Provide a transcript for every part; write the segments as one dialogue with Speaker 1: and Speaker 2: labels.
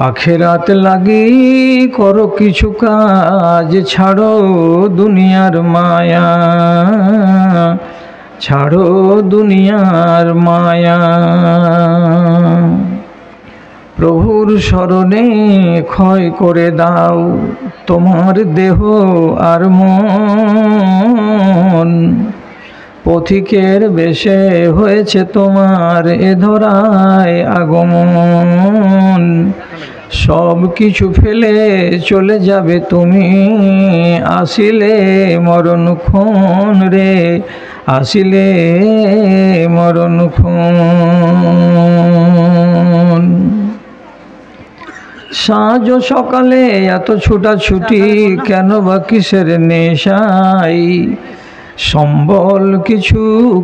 Speaker 1: আখেরাত লাগি করো কিছু কাজ, ছাড়ো দুনিয়ার মায়া, ছাড়ো দুনিয়ার মায়া। প্রভুর শরণে ক্ষয় করে দাও তোমার দেহ আর মন, পথিকের বেশে হয়েছে তোমার এ ধরায় আগমন। সব কিছু ফেলে চলে যাবে তুমি, আসিলে মরণক্ষণ রে, আসিলে মরণক্ষণ। সাঁঝ সকালে এত ছুটাছুটি কেন বা কিসের নেশাই, সম্বল কিছু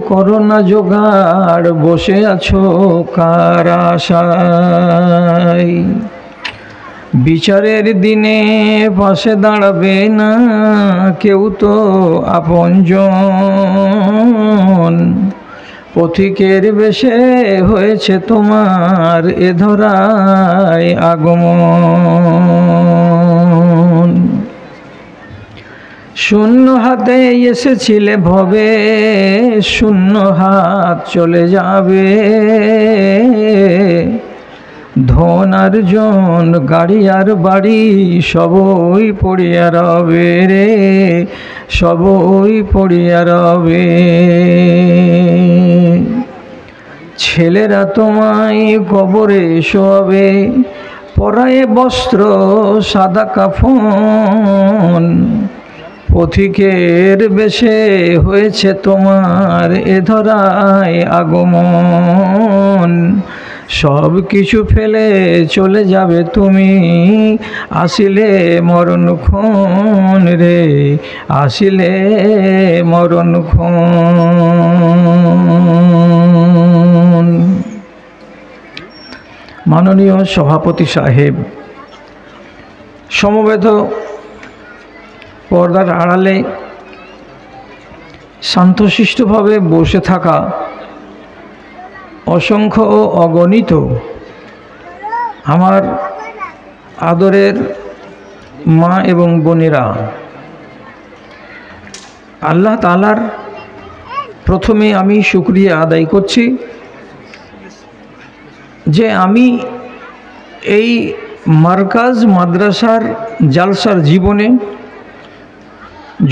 Speaker 1: করো না জোগাড়, বসে আছো কার আশায়। বিচারের দিনে পাশে দাঁড়াবে না কেউ তো আপনজন, পথিকের বেশে হয়েছে তোমার এ ধরায় আগমন। শূন্য হাতে এসেছিলে ভবে, শূন্য হাত চলে যাবে। ধন আর জন গাড়ি আর বাড়ি সবই পড়িয়া রবে রে, সবই পড়িয়া রবে। ছেলেরা তোমায় কবরে শোয়াবে, পরায়ে বস্ত্র সাদা কাফন, পথিকের বেশে হয়েছে তোমার এ ধরায় আগমন। সব কিছু ফেলে চলে যাবে তুমি, আসিলে মরণক্ষণ রে, আসিলে মরণক্ষণ। মাননীয় সভাপতি সাহেব, সমবেত পর্দার আড়ালে শান্তশিষ্টভাবে বসে থাকা অসংখ্য ও অগণিত আমার আদরের মা এবং বোনেরা, আল্লাহ তাআলার প্রথমে আমি শুকরিয়া আদায় করছি যে আমি এই মার্কাজ মাদ্রাসার জালসার জীবনে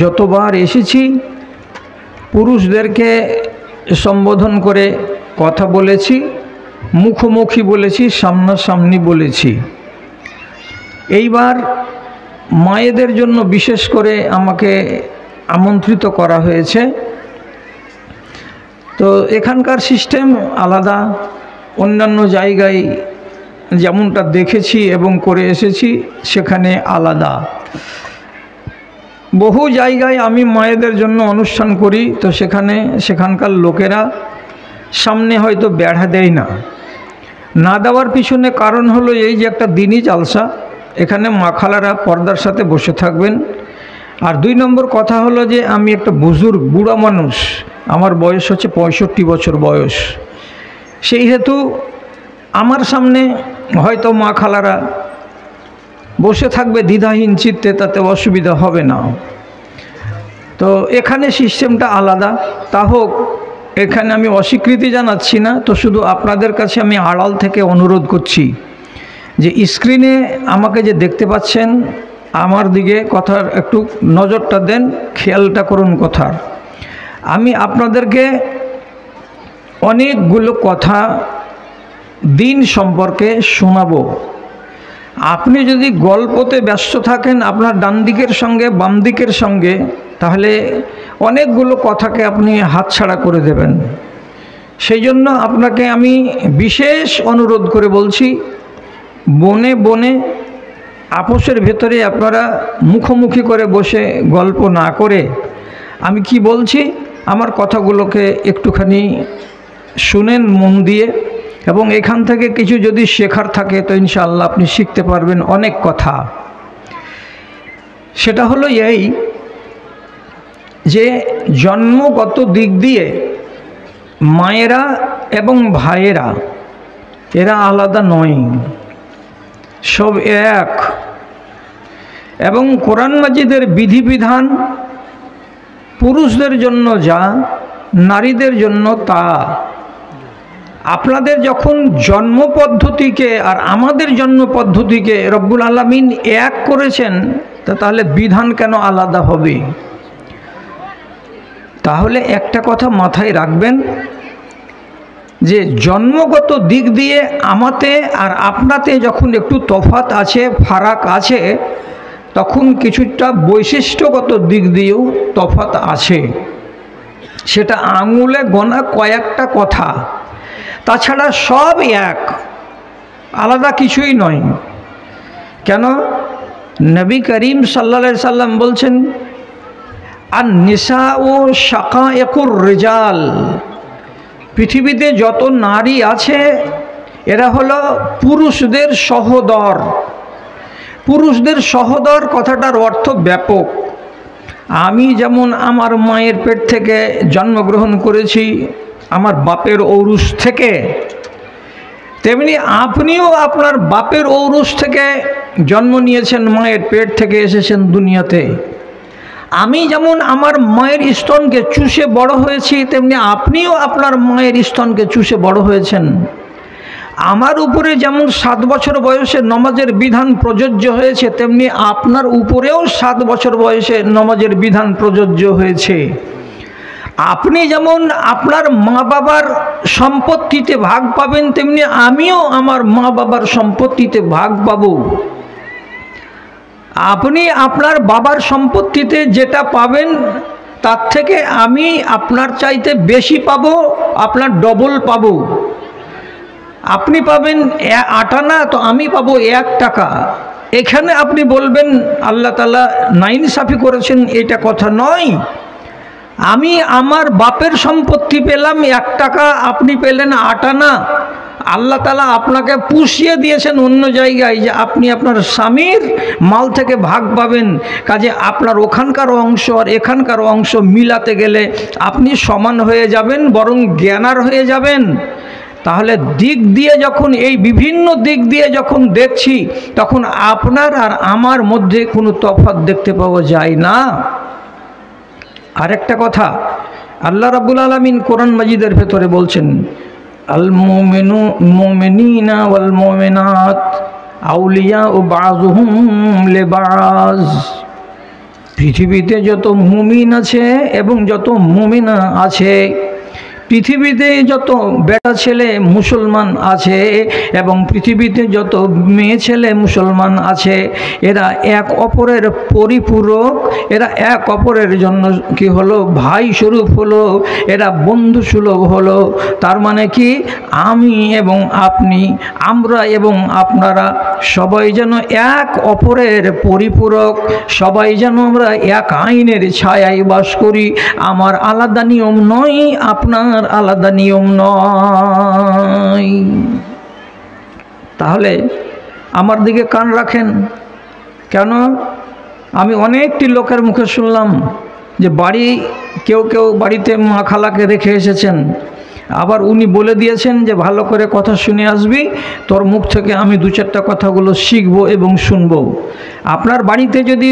Speaker 1: যতবার এসেছি পুরুষদেরকে সম্বোধন করে কথা বলেছি, মুখোমুখি বলেছি, সামনাসামনি বলেছি। এইবার মায়েদের জন্য বিশেষ করে আমাকে আমন্ত্রিত করা হয়েছে। তো এখানকার সিস্টেম আলাদা, অন্যান্য জায়গায় যেমনটা দেখেছি এবং করে এসেছি সেখানে আলাদা। বহু জায়গায় আমি মায়েদের জন্য অনুষ্ঠান করি, তো সেখানকার লোকেরা সামনে হয়তো বেড়া দেয় না। না দেওয়ার পিছনে কারণ হলো এই যে একটা দিনই জালসা, এখানে মা খালারা পর্দার সাথে বসে থাকবেন। আর 2 নম্বর কথা হলো যে আমি একটা বুড়া মানুষ, আমার বয়স হচ্ছে 65 বছর বয়স। সেই হেতু আমার সামনে হয়তো মা খালারা বসে থাকবে দ্বিধাহীন চিত্তে, তাতে অসুবিধা হবে না। তো এখানে সিস্টেমটা আলাদা। তা হোক, এখানে আমি অস্বীকৃতি জানাচ্ছি না, তো শুধু আপনাদের কাছে আমি আড়াল থেকে অনুরোধ করছি যে স্ক্রিনে আমাকে যে দেখতে পাচ্ছেন আমার দিকে কথার একটু নজরটা দেন, খেয়ালটা করুন কথার। আমি আপনাদেরকে অনেকগুলো কথা দিন সম্পর্কে শোনাবো। আপনি যদি গল্পতে ব্যস্ত থাকেন আপনার ডান দিকের সঙ্গে বাম দিকের সঙ্গে, তাহলে অনেকগুলো কথাকে আপনি হাতছাড়া করে দেবেন। সেই জন্য আপনাকে আমি বিশেষ অনুরোধ করে বলছি, বনে বনে আপোষের ভেতরে আপনারা মুখোমুখি করে বসে গল্প না করে আমি কি বলছি আমার কথাগুলোকে একটুখানি শুনেন মন দিয়ে, এবং এখান থেকে কিছু যদি শেখার থাকে তো ইনশাআল্লাহ আপনি শিখতে পারবেন অনেক কথা। সেটা হলো এই যে জন্মগত দিক দিয়ে মায়েরা এবং ভাইয়েরা এরা আলাদা নয়। সব এক। এবং কোরআন মাজিদের বিধিবিধান পুরুষদের জন্য যা, নারীদের জন্য তা। আপনাদের যখন জন্ম পদ্ধতিকে আর আমাদের জন্ম পদ্ধতিকে রব্বুল আলামিন এক করেছেন, তাহলে বিধান কেন আলাদা হবে? তাহলে একটা কথা মাথায় রাখবেন যে জন্মগত দিক দিয়ে আমাতে আর আপনাতে যখন একটু তফাৎ আছে, ফারাক আছে, তখন কিছুটা বৈশিষ্ট্যগত দিক দিয়েও তফাৎ আছে। সেটা আঙুলে গোনা কয়েকটা কথা, তাছাড়া সব এক, আলাদা কিছুই নয়। কেন? নবী করিম সাল্লাল্লাহু আলাইহি সাল্লাম বলছেন, আর নিসা ও শাকায়েকুর রিজাল, পৃথিবীতে যত নারী আছে এরা হলো পুরুষদের সহোদর। পুরুষদের সহোদর কথাটার অর্থ ব্যাপক। আমি যেমন আমার মায়ের পেট থেকে জন্মগ্রহণ করেছি, আমার বাপের ঔরস থেকে, তেমনি আপনিও আপনার বাপের ঔরস থেকে জন্ম নিয়েছেন, মায়ের পেট থেকে এসেছেন দুনিয়াতে। আমি যেমন আমার মায়ের স্তনকে চুষে বড় হয়েছি, তেমনি আপনিও আপনার মায়ের স্তনকে চুষে বড় হয়েছেন। আমার উপরে যেমন 7 বছর বয়সে নমাজের বিধান প্রযোজ্য হয়েছে, তেমনি আপনার উপরেও 7 বছর বয়সে নমাজের বিধান প্রযোজ্য হয়েছে। আপনি যেমন আপনার মা বাবার সম্পত্তিতে ভাগ পাবেন, তেমনি আমিও আমার মা বাবার সম্পত্তিতে ভাগ পাব। আপনি আপনার বাবার সম্পত্তিতে যেটা পাবেন তার থেকে আমি আপনার চাইতে বেশি পাব, আপনার ডবল পাব। আপনি পাবেন 8 আনা, তো আমি পাবো 1 টাকা। এখানে আপনি বলবেন আল্লাহ তাআলা নাইনসাফি করেছেন, এটা কথা নয়। আমি আমার বাপের সম্পত্তি পেলাম 1 টাকা, আপনি পেলেন 8 আনা। আল্লাহ তাআলা আপনাকে পুষিয়ে দিয়েছেন অন্য জায়গায়, যে আপনি আপনার স্বামীর মাল থেকে ভাগ পাবেন। কাজে আপনার ওখানকার অংশ আর এখানকার অংশ মিলাতে গেলে আপনি সমান হয়ে যাবেন, বরং জ্ঞানার হয়ে যাবেন। তাহলে দিক দিয়ে যখন এই বিভিন্ন দিক দিয়ে যখন দেখছি, তখন আপনার আর আমার মধ্যে কোনো তফাৎ দেখতে পাওয়া যায় না। আরেকটা কথা, আল্লাহ রাব্বুল আলামিন কোরআন মাজিদের ভেতরে বলছেন, আল মুমিনুনা ওয়াল মুমিনাত আউলিয়াউ বাযুহুম লিবায। পৃথিবীতে যত মুমিন আছে এবং যত মুমিনা আছে, পৃথিবীতে যত বেটা ছেলে মুসলমান আছে এবং পৃথিবীতে যত মেয়ে ছেলে মুসলমান আছে, এরা এক অপরের পরিপূরক, এরা এক অপরের জন্য কি হলো, ভাই স্বরূপ হলো, এরা বন্ধু সুলভ হলো। তার মানে কি, আমি এবং আপনি, আমরা এবং আপনারা সবাই যেন এক অপরের পরিপূরক, সবাই যেন আমরা এক আইনের ছায়ায় বাস করি। আমার আলাদা নিয়ম নয়, আপনার আলাদা নিয়ম নয়। তাহলে আমার দিকে কান রাখেন। কেন? আমি অনেকটি লোকের মুখে শুনলাম যে কেউ কেউ বাড়িতে মা খালাকে রেখে এসেছেন, আবার উনি বলে দিয়েছেন যে ভালো করে কথা শুনে আসবি, তোর মুখ থেকে আমি 2-4টা কথাগুলো শিখব এবং শুনব। আপনার বাড়িতে যদি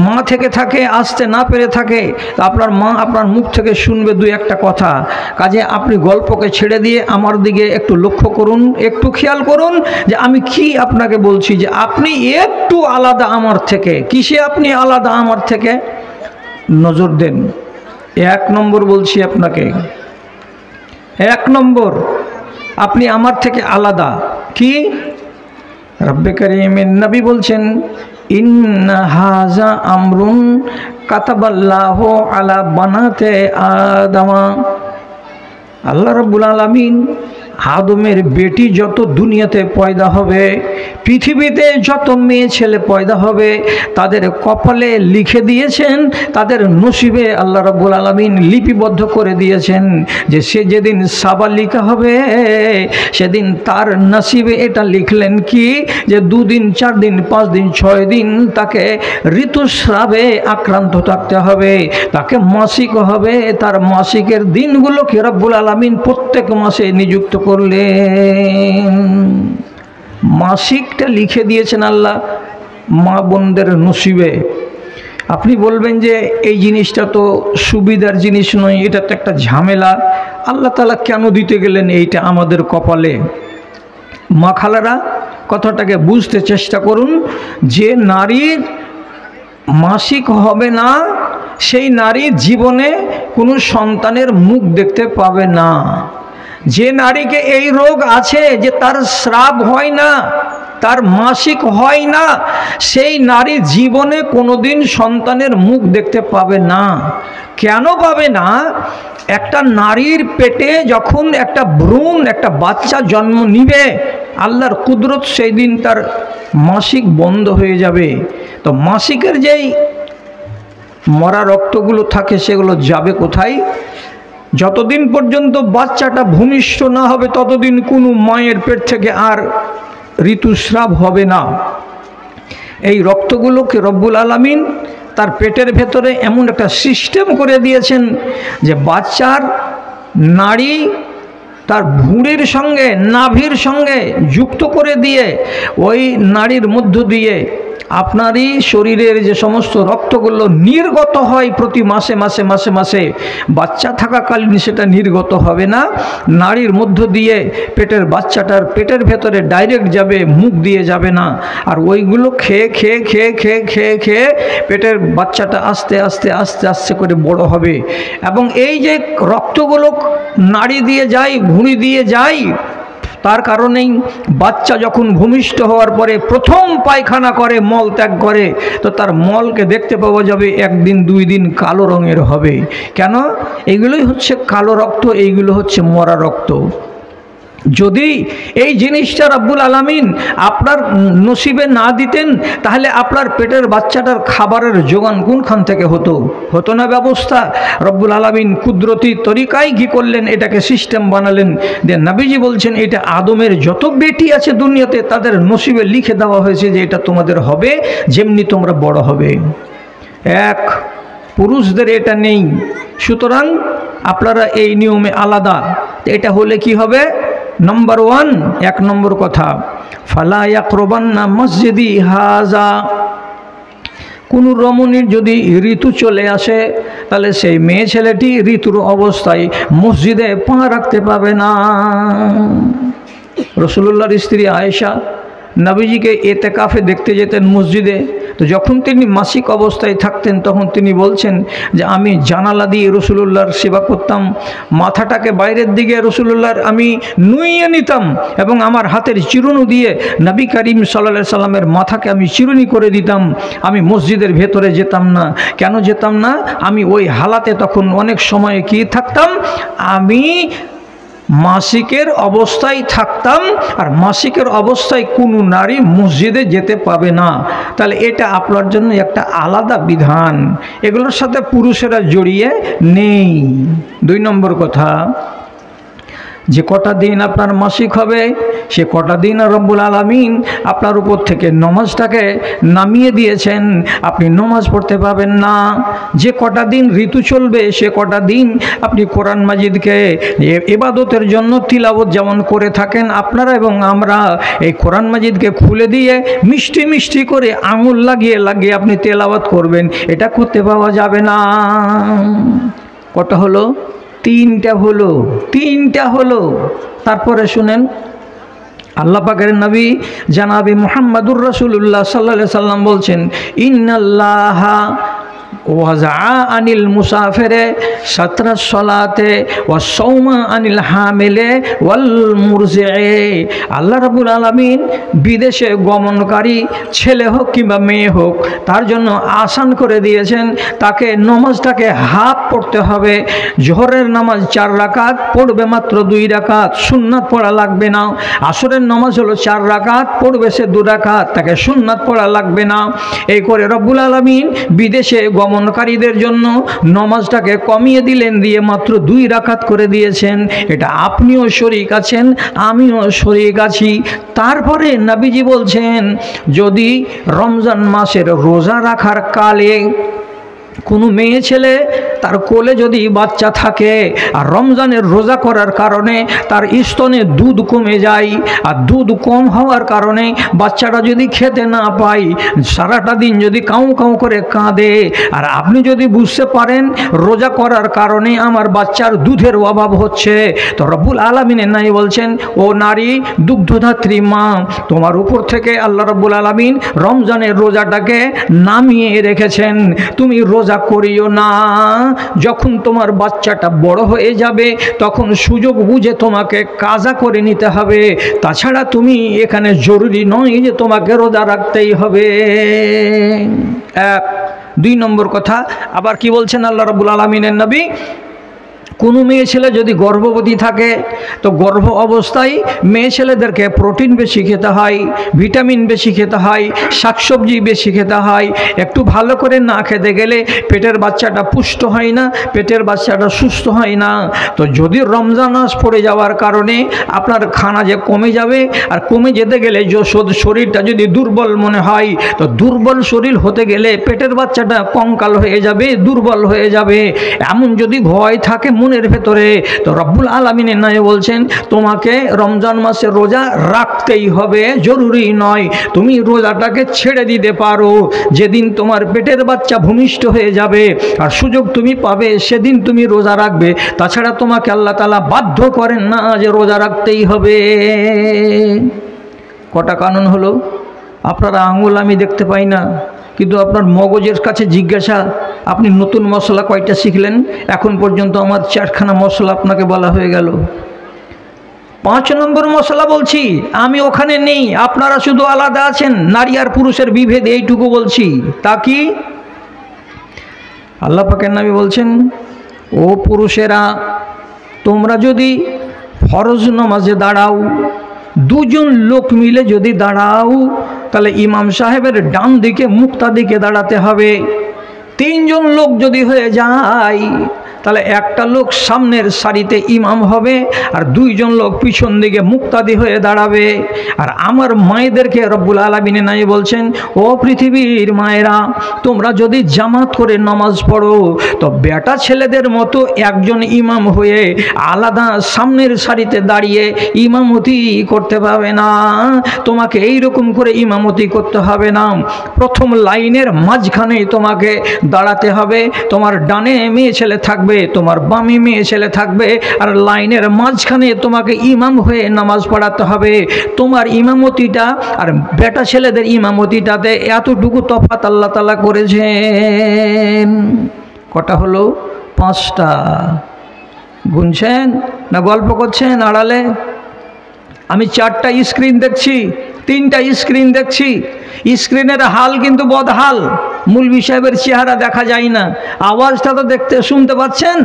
Speaker 1: মা থেকে থাকে, আসতে না পেরে থাকে, আপনার মা আপনার মুখ থেকে শুনবে 2-1টা কথা। কাজে আপনি গল্পকে ছেড়ে দিয়ে আমার দিকে একটু লক্ষ্য করুন, একটু খেয়াল করুন যে আমি কি আপনাকে বলছি, যে আপনি একটু আলাদা আমার থেকে। কিসে আপনি আলাদা আমার থেকে? নজর দেন। 1 নম্বর বলছি আপনাকে, 1 নম্বর, আপনি আমার থেকে আলাদা। কি? রব্বে কারীমের নবী বলছেন, ইন্না হাযা আমরুন কাতাবাল্লাহু আলা বানাতে আদমা। আল্লাহ রাব্বুল আলামিন আদমের বেটি যত দুনিয়াতে পয়দা হবে, পৃথিবীতে যত মেয়ে ছেলে পয়দা হবে, তাদের কপালে লিখে দিয়েছেন, তাদের নসিবে আল্লাহ রাব্বুল আলামিন লিপিবদ্ধ করে দিয়েছেন যে সে যেদিন সাবালিকা হবে, সেদিন তার নসিবে এটা লিখলেন কি, যে 2 দিন 4 দিন 5 দিন 6 দিন তাকে ঋতুস্রাবে আক্রান্ত থাকতে হবে, তাকে মাসিক হবে। তার মাসিকের দিনগুলোকে রব্বুল আলামিন প্রত্যেক মাসে নিযুক্ত করলেন। মাসিকটা লিখে দিয়েছেন আল্লাহ মা বোনদের নসিবে। আপনি বলবেন যে এই জিনিসটা তো সুবিধার জিনিস নয়, এটা তো একটা ঝামেলা, আল্লাহ তাআলা কেন দিতে গেলেন এইটা আমাদের কপালে? মা খালারা, কথাটাকে বুঝতে চেষ্টা করুন। যে নারীর মাসিক হবে না সেই নারী জীবনে কোনো সন্তানের মুখ দেখতে পাবে না। যে নারীকে এই রোগ আছে যে তার স্রাব হয় না, তার মাসিক হয় না, সেই নারী জীবনে কোনোদিন সন্তানের মুখ দেখতে পাবে না। কেন পাবে না? একটা নারীর পেটে যখন একটা ভ্রূণ, একটা বাচ্চা জন্ম নিবে, আল্লাহর কুদরত সেই দিন তার মাসিক বন্ধ হয়ে যাবে। তো মাসিকের যেই মরা রক্তগুলো থাকে সেগুলো যাবে কোথায়? যতদিন পর্যন্ত বাচ্চাটা ভূমিষ্ঠ না হবে ততদিন কোনো মায়ের পেট থেকে আর ঋতুস্রাব হবে না। এই রক্তগুলোকে রব্বুল আলামিন তার পেটের ভেতরে এমন একটা সিস্টেম করে দিয়েছেন যে বাচ্চার নাড়ি তার ভুঁড়ির সঙ্গে, নাভির সঙ্গে যুক্ত করে দিয়ে ওই নাড়ির মধ্য দিয়ে আপনারই শরীরের যে সমস্ত রক্তগুলো নির্গত হয় প্রতি মাসে মাসে মাসে মাসে, বাচ্চা থাকাকালীন সেটা নির্গত হবে না, নাড়ির মধ্য দিয়ে পেটের বাচ্চাটার পেটের ভেতরে ডাইরেক্ট যাবে, মুখ দিয়ে যাবে না। আর ওইগুলো খেয়ে খেয়ে খেয়ে খেয়ে খেয়ে খেয়ে পেটের বাচ্চাটা আস্তে আস্তে আস্তে আস্তে করে বড় হবে। এবং এই যে রক্তগুলো নাড়ি দিয়ে যায়, ভুঁড়ি দিয়ে যায়, তার কারণেই বাচ্চা যখন ভূমিষ্ঠ হওয়ার পরে প্রথম পায়খানা করে, মল ত্যাগ করে, তো তার মলকে দেখতে পাওয়া যাবে একদিন দুই দিন কালো রঙের হবে। কেন? এইগুলোই হচ্ছে কালো রক্ত, এইগুলো হচ্ছে মরা রক্ত। যদি এই জিনিসটা রব্বুল আলামিন আপনার নসিবে না দিতেন তাহলে আপনার পেটের বাচ্চাটার খাবারের যোগান কোনখান থেকে হতো? হতো না ব্যবস্থা। রব্বুল আলামিন কুদরতি তরিকায় কি করলেন? এটাকে সিস্টেম বানালেন। যে নবীজি বলছেন এটা আদমের যত বেটি আছে দুনিয়াতে তাদের নসিবে লিখে দেওয়া হয়েছে যে এটা তোমাদের হবে, যেমনি তোমরা বড় হবে। এক পুরুষদের এটা নেই, সুতরাং আপনারা এই নিয়মে আলাদা। এটা হলে কি হবে? নম্বর ওয়ান, এক নম্বর কথা, ফালা ইয়াকরবান্না মসজিদি হাজা। কোনো রমণীর যদি ঋতু চলে আসে তাহলে সেই মেয়ে ছেলেটি ঋতুর অবস্থায় মসজিদে পা রাখতে পাবে না। রাসূলুল্লাহর স্ত্রী আয়েশা নবীজিকে এতেকাফে দেখতে যেতেন মসজিদে। তো যখন তিনি মাসিক অবস্থায় থাকতেন তখন তিনি বলছেন যে আমি জানালা দিয়ে রাসূলুল্লাহর সেবা করতাম, মাথাটাকে বাইরের দিকে রাসূলুল্লাহর আমি নুইয়ে নিতাম এবং আমার হাতের চিরুনি দিয়ে নবী করিম সাল্লাল্লাহু আলাইহি সাল্লামের মাথাকে আমি চিরুনি করে দিতাম। আমি মসজিদের ভেতরে যেতাম না। কেন যেতাম না? আমি ওই হালাতে তখন অনেক সময় কি থাকতাম, আমি মাসিকের অবস্থায় থাকতাম, আর মাসিকের অবস্থায় কোনো নারী মসজিদে যেতে পাবে না। তাহলে এটা আপনার জন্য একটা আলাদা বিধান, এগুলোর সাথে পুরুষেরা জড়িয়ে নেই। দুই নম্বর কথা, যে কটা দিন আপনার মাসিক হবে সে কটা দিন রব্বুল আলামিন আপনার উপর থেকে নমাজটাকে নামিয়ে দিয়েছেন, আপনি নমাজ পড়তে পাবেন না। যে কটা দিন ঋতু চলবে সে কটা দিন আপনি কোরআন মাজিদকে ইবাদতের জন্য তিলাওয়াত যেমন করে থাকেন আপনারা এবং আমরা, এই কোরআন মাজিদকে খুলে দিয়ে মিষ্টি মিষ্টি করে আঙুল লাগিয়ে লাগিয়ে আপনি তেলাওয়াত করবেন, এটা করতে পাওয়া যাবে না। কটা হলো? তিনটা হলো, তিনটা হলো। তারপরে শুনেন, আল্লাহ পাকের নবী জানাবি মুহাম্মাদুর রাসূলুল্লাহ সাল্লাল্লাহু আলাইহি সাল্লাম বলছেন, ইন্নাল্লাহা ওয়াজা আনিল মুসাফিরে সাতরা সলাতে ওয়া সৌমা আনিল হামিলে ওয়াল মুরজিএ। আল্লাহ রাব্বুল আলামিন বিদেশে গমনকারী ছেলে হোক কিংবা মেয়ে হোক তার জন্য আসান করে দিয়েছেন, তাকে নমাজটাকে হাফ পড়তে হবে। জোহরের নামাজ 4 রাকাত পড়বে মাত্র 2 রাকাত, সুন্নাত পড়া লাগবে না। আসরের নামাজ হলো 4 রাকাত, পড়বে সে 2 রাকাত, তাকে সুন্নাত পড়া লাগবে না। এই করে রব্বুল আলামিন বিদেশে গমনকারীদের জন্য নমাজটাকে কমিয়ে দিলেন, দিয়ে মাত্র 2 রাকাত করে দিয়েছেন। এটা আপনিও শরীক আছেন, আমিও শরীক আছি। তারপরে নবীজি বলছেন, যদি রমজান মাসের রোজা রাখার কালে কোনো মেয়ে ছেলে তার কোলে যদি বাচ্চা থাকে আর রমজানের রোজা করার কারণে তার স্তনে দুধ কমে যায়, আর দুধ কম হওয়ার কারণে বাচ্চাটা যদি খেতে না পায়, সারাটা দিন যদি কাউ কাউ করে কাঁদে, আর আপনি যদি বুঝতে পারেন রোজা করার কারণে আমার বাচ্চার দুধের অভাব হচ্ছে, তো রব্বুল আলামিনের নাই বলছেন, ও নারী দুগ্ধদাত্রী মা, তোমার উপর থেকে আল্লাহ রব্বুল আলামিন রমজানের রোজাটাকে নামিয়ে রেখেছেন, তুমি রোজা করিও না। যখন তোমার বাচ্চাটা বড় হয়ে যাবে তখন সুযোগ বুঝে তোমাকে কাজা করে নিতে হবে, তাছাড়া তুমি এখানে জরুরি নয় যে তোমাকে রোজা রাখতেই হবে। এক। 2 নম্বর কথা আবার কি বলছেন আল্লাহ রাব্বুল আলামিনের নবী, কোনো মেয়ে ছেলে যদি গর্ভবতী থাকে তো গর্ভ অবস্থায় মেয়ে ছেলেদেরকে প্রোটিন বেশি খেতে হয়, ভিটামিন বেশি খেতে হয়, শাকসবজি বেশি খেতে হয়। একটু ভালো করে না খেতে গেলে পেটের বাচ্চাটা পুষ্ট হয় না, পেটের বাচ্চাটা সুস্থ হয় না। তো যদি রমজান মাস পড়ে যাওয়ার কারণে আপনার খানা যে কমে যাবে, আর কমে যেতে গেলে শরীরটা যদি দুর্বল মনে হয়, তো দুর্বল শরীর হতে গেলে পেটের বাচ্চাটা কঙ্কাল হয়ে যাবে, দুর্বল হয়ে যাবে, এমন যদি ভয় থাকে মনের ভেতরে, তো রব্বুল আলামিনের নয় বলছেন তোমাকে রমজান মাসে রোজা রাখতেই হবে, জরুরি নয় তুমি রোজাটাকে ছেড়ে দিতে পারো। যেদিন তোমার পেটের বাচ্চা ভূমিষ্ঠ হয়ে যাবে আর সুযোগ তুমি পাবে সেদিন তুমি রোজা রাখবে, তাছাড়া তোমাকে আল্লাহ তাআলা বাধ্য করেন না যে রোজা রাখতেই হবে। কটা কানুন হলো? আপনারা আঙুল আমি দেখতে পাই না, কিন্তু আপনার মগজের কাছে জিজ্ঞাসা, আপনি নতুন মশলা কয়টা শিখলেন? এখন পর্যন্ত আমার 4খানা মশলা আপনাকে বলা হয়ে গেল। 5 নম্বর মশলা বলছি, আমি ওখানে নেই, আপনারা শুধু আলাদা আছেন, নারী আর পুরুষের বিভেদ এইটুকু বলছি। তা কি? আল্লাহ পাকের নবী বলছেন, ও পুরুষেরা, তোমরা যদি ফরজ নামাজে দাঁড়াও, 2 জন লোক মিলে যদি দাঁড়াও, তাহলে ইমাম সাহেবের ডান দিকে মুক্তাদিকে দাঁড়াতে হবে। 3 জন লোক যদি হয়ে যায় তাহলে একটা লোক সামনের সারিতে ইমাম হবে আর 2 জন লোক পিছন দিকে মুক্তাদি হয়ে দাঁড়াবে। আর আমার মায়েদেরকে রব্বুল আলামিন নাই বলছেন, ও পৃথিবীর মায়েরা, তোমরা যদি জামাত করে নামাজ পড়ো তো বেটা ছেলেদের মতো একজন ইমাম হয়ে আলাদা সামনের সারিতে দাঁড়িয়ে ইমামতি করতে পারবে না। তোমাকে এই রকম করে ইমামতি করতে হবে না, প্রথম লাইনের মাঝখানেই তোমাকে দাঁড়াতে হবে। তোমার ডানে মেয়ে ছেলে থাকবে, তোমার বামে মেয়ে ছেলে থাকবে, আর লাইনের মাঝখানে তোমাকে ইমাম হয়ে নামাজ পড়াতে হবে। তোমার ইমামতিটা আর বেটা ছেলেদের ইমামতিটাতে এতটুকু তফাৎ আল্লাহ তাআলা করেছেন। কটা হলো? 5টা। গুনছেন না গল্প করছেন আড়ালে? আমি 4টা স্ক্রিন দেখছি, 3টা স্ক্রিন দেখছি। স্ক্রিনের হাল কিন্তু বদহাল, মৌলভী সাহেবের চেহারা দেখা যায় না, আওয়াজটা তো দেখতে শুনতে পাচ্ছেন।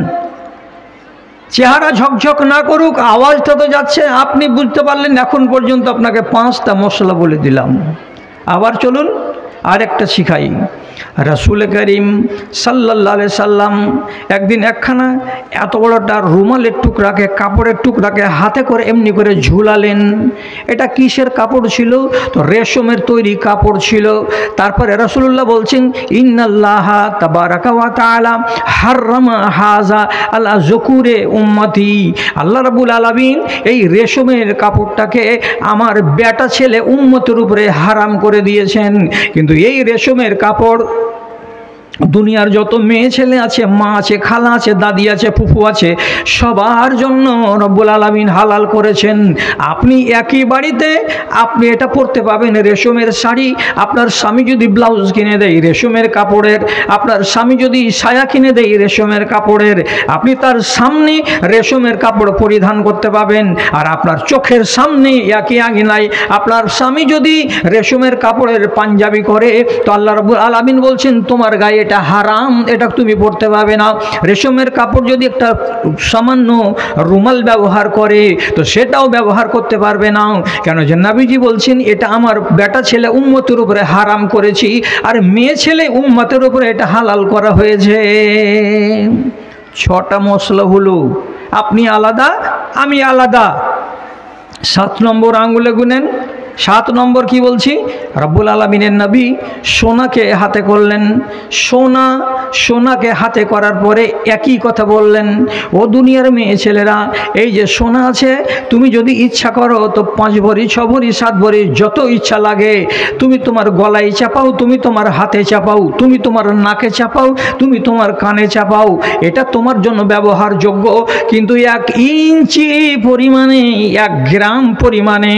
Speaker 1: চেহারা ঝকঝক না করুক, আওয়াজটা তো যাচ্ছে, আপনি বুঝতে পারলেন। এখন পর্যন্ত আপনাকে 5টা মশলা বলে দিলাম। আবার চলুন আরেকটা শিখাই। রাসূল করিম সাল্লাল্লাহু আলাইহি সাল্লাম একদিন একখানা এত বড়টা রুমালের টুকরাকে, কাপড়ের টুকরাকে হাতে করে এমনি করে ঝুলালেন। এটা কিসের কাপড় ছিল? তো রেশমের তৈরি কাপড় ছিল। তারপরে রাসূলুল্লাহ বলছেন, ইন্নাল্লাহা তাবারাকা ওয়া তাআলা হাররামা হাযা আলা যুকুরে উম্মতি। আল্লাহ রাব্বুল আলামিন এই রেশমের কাপড়টাকে আমার বেটা ছেলে উম্মতের উপরে হারাম করে দিয়েছেন। কিন্তু এই রেশমের কাপড় দুনিয়ার যত মেয়ে ছেলে আছে, মা আছে, খালা আছে, দাদি আছে, ফুফু আছে, সবার জন্য রব্বুল আলামিন হালাল করেছেন। আপনি একই বাড়িতে আপনি এটা পরতে পাবেন, রেশমের শাড়ি। আপনার স্বামী যদি ব্লাউজ কিনে দেয় রেশমের কাপড়ের, আপনার স্বামী যদি সায়া কিনে দেয় রেশমের কাপড়ের, আপনি তার সামনে রেশমের কাপড় পরিধান করতে পাবেন। আর আপনার চোখের সামনে একই আঙিনায় আপনার স্বামী যদি রেশমের কাপড়ের পাঞ্জাবি করে, তো আল্লাহ রাব্বুল আলামিন বলছেন তোমার গায়ে এটা হারাম, এটা তুমি পড়তে পারবে না। রেশমের কাপড় যদি একটা সামান্য রুমাল ব্যবহার করে তো সেটাও ব্যবহার করতে পারবে না। কেন যে নবীজি বলছেন এটা আমার বেটা ছেলে উম্মতের উপরে হারাম করেছি, আর মেয়ে ছেলে উম্মতের উপরে এটা হালাল করা হয়েছে। 6টা মশলা হলো, আপনি আলাদা, আমি আলাদা। 7 নম্বর আঙ্গুলে গুনেন, 7 নম্বর কি বলছি, রব্বুল আলামিনের নবী সোনাকে হাতে করলেন। সোনাকে হাতে করার পরে একই কথা বললেন, ও দুনিয়ার মেয়ে ছেলেরা, এই যে সোনা আছে, তুমি যদি ইচ্ছা করো তো 5 ভরি 6 ভরি 7 ভরি যত ইচ্ছা লাগে তুমি তোমার গলায় চাপাও, তুমি তোমার হাতে চাপাও, তুমি তোমার নাকে চাপাও, তুমি তোমার কানে চাপাও, এটা তোমার জন্য ব্যবহারযোগ্য। কিন্তু 1 ইঞ্চি পরিমাণে 1 গ্রাম পরিমাণে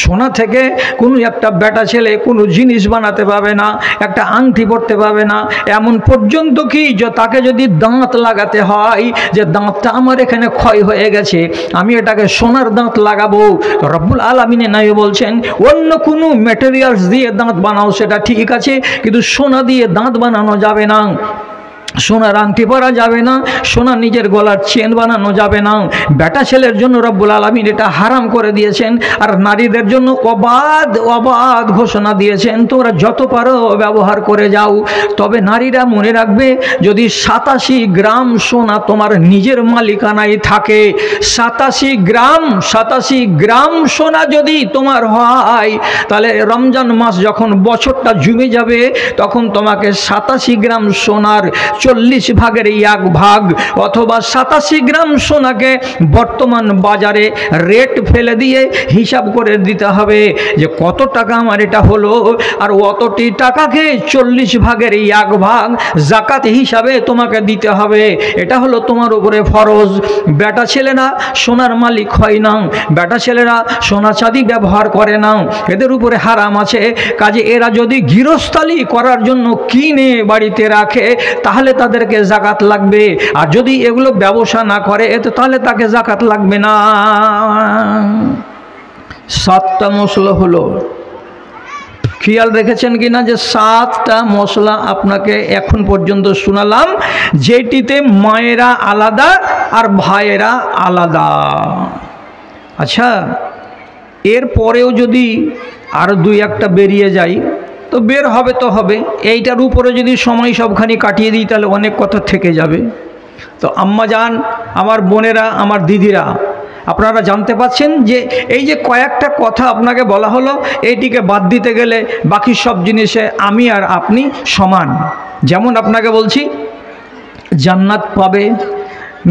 Speaker 1: সোনা থেকে কোনো একটা বেটা ছেলে কোনো জিনিস বানাতে পারবে না, একটা আংটি পরতে পারবে না। এমন পর্যন্ত কি যে তাকে যদি দাঁত লাগাতে হয়, যে দাঁতটা আমার এখানে ক্ষয় হয়ে গেছে, আমি এটাকে সোনার দাঁত লাগাবো, রব্বুল আলামিনের নবী বলছেন অন্য কোনো ম্যাটেরিয়ালস দিয়ে দাঁত বানাও সেটা ঠিক আছে, কিন্তু সোনা দিয়ে দাঁত বানানো যাবে না। সোনার আংটি পরা যাবে না, সোনা নিজের গলার চেন বানানো যাবে না। বেটা ছেলের জন্য রব্বুল আলামিন এটা হারাম করে দিয়েছেন, আর নারীদের জন্য অবাধ ঘোষণা দিয়েছেন, তোমরা যত পারো ব্যবহার করে যাও। তবে নারীরা মনে রাখবে, যদি 87 গ্রাম সোনা তোমার নিজের মালিকানায় থাকে, 87 গ্রাম সোনা যদি তোমার হয়, তাহলে রমজান মাস যখন বছরটা জমে যাবে, তখন তোমাকে 87 গ্রাম সোনার 40 ভাগের 1 ভাগ অথবা 87 গ্রাম সোনাকে বর্তমান বাজারে রেট ফেলে দিয়ে হিসাব করে দিতে হবে যে কত টাকা আমার এটা হলো, আর অতটি টাকাকে 40 ভাগের 1 ভাগ জাকাত হিসাবে তোমাকে দিতে হবে। এটা হলো তোমার উপরে ফরজ। বেটা ছেলেরা সোনার মালিক হয় না, বেটা ছেলেরা সোনা চাঁদি ব্যবহার করে না, এদের উপরে হারাম আছে। কাজে এরা যদি গৃহস্থালি করার জন্য কিনে বাড়িতে রাখে তাহলে তাদেরকে জাকাত লাগবে, আর যদি এগুলো ব্যবসা না করে তাহলে তাকে জাকাত লাগবে না। 7টা মশলা হলো, খেয়াল রেখেছেন কিনা যে 7টা মশলা আপনাকে এখন পর্যন্ত শোনালাম, যেটিতে মায়েরা আলাদা আর ভাইয়েরা আলাদা। আচ্ছা, এর পরেও যদি আরও 2-1টা বেরিয়ে যায় তো বের হবে তো হবে, এইটার উপরে যদি সময় সবখানি কাটিয়ে দিই তাহলে অনেক কথা থেকে যাবে। তো আম্মা জান, আমার বোনেরা, আমার দিদিরা, আপনারা জানতে পাচ্ছেন যে এই যে কয়েকটা কথা আপনাকে বলা হলো, এইটিকে বাদ দিতে গেলে বাকি সব জিনিসে আমি আর আপনি সমান। যেমন আপনাকে বলছি, জান্নাত পাবে,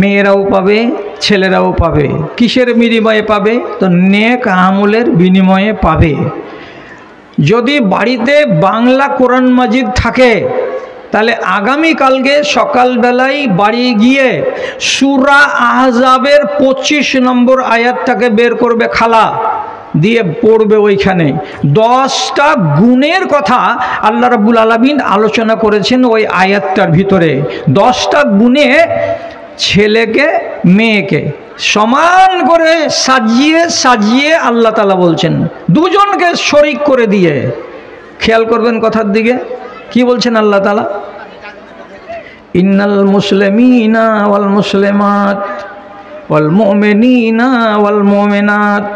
Speaker 1: মেয়েরাও পাবে, ছেলেরাও পাবে। কিসের বিনিময়ে পাবে? তো নেক আমলের বিনিময়ে পাবে। যদি বাড়িতে বাংলা কোরআন মাজিদ থাকে তাহলে আগামীকালকে সকালবেলায় বাড়ি গিয়ে সূরা আহজাবের 25 নম্বর আয়াতটাকে বের করবে, খালা দিয়ে পড়বে। ওইখানে 10টা গুণের কথা আল্লাহ রাব্বুল আলামিন আলোচনা করেছেন ওই আয়াতটার ভিতরে। 10টা গুণে ছেলেকে মেয়েকে সমান করে সাজিয়ে আল্লাহ তাআলা বলছেন, দুজনকে শরীক করে দিয়ে। খেয়াল করবেন কথার দিকে, কি বলছেন আল্লাহ তাআলা? ইন্নাল মুসলিমিনা ওয়াল মুসলিমাত ওয়াল মুমিনিনা ওয়াল মুমিনাত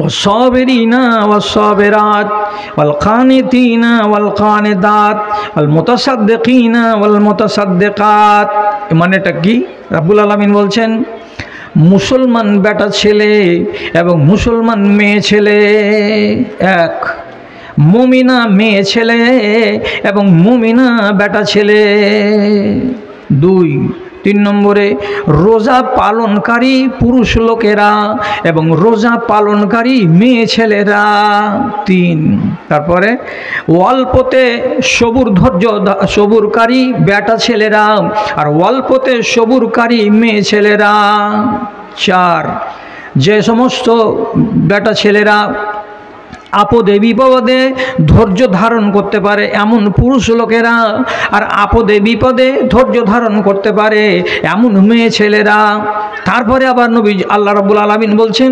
Speaker 1: والصابرين والصابرات والقانتين والقانتات والمتصدقين والمتصدقات। মানেটা কি? রাব্বুল আলামিন বলছেন, মুসলমান বেটা ছেলে এবং মুসলমান মেয়ে ছেলে এক, মুমিনা মেয়ে ছেলে এবং মুমিনা বেটা ছেলে 2। 3 নম্বরে রোজা পালনকারী পুরুষ লোকেরা এবং রোজা পালনকারী মেয়ে ছেলেরা 3। তারপরে অল্পতে সবুরকারী বেটা ছেলেরা আর অল্পতে সবুরকারী মেয়ে ছেলেরা 4। যে সমস্ত বেটা ছেলেরা আপদে বিপদে ধৈর্য ধারণ করতে পারে এমন পুরুষ লোকেরা, আর আপদে বিপদে ধৈর্য ধারণ করতে পারে এমন মেয়ে ছেলেরা। তারপরে আবার নবী আল্লাহ রাব্বুল আলামিন বলছেন,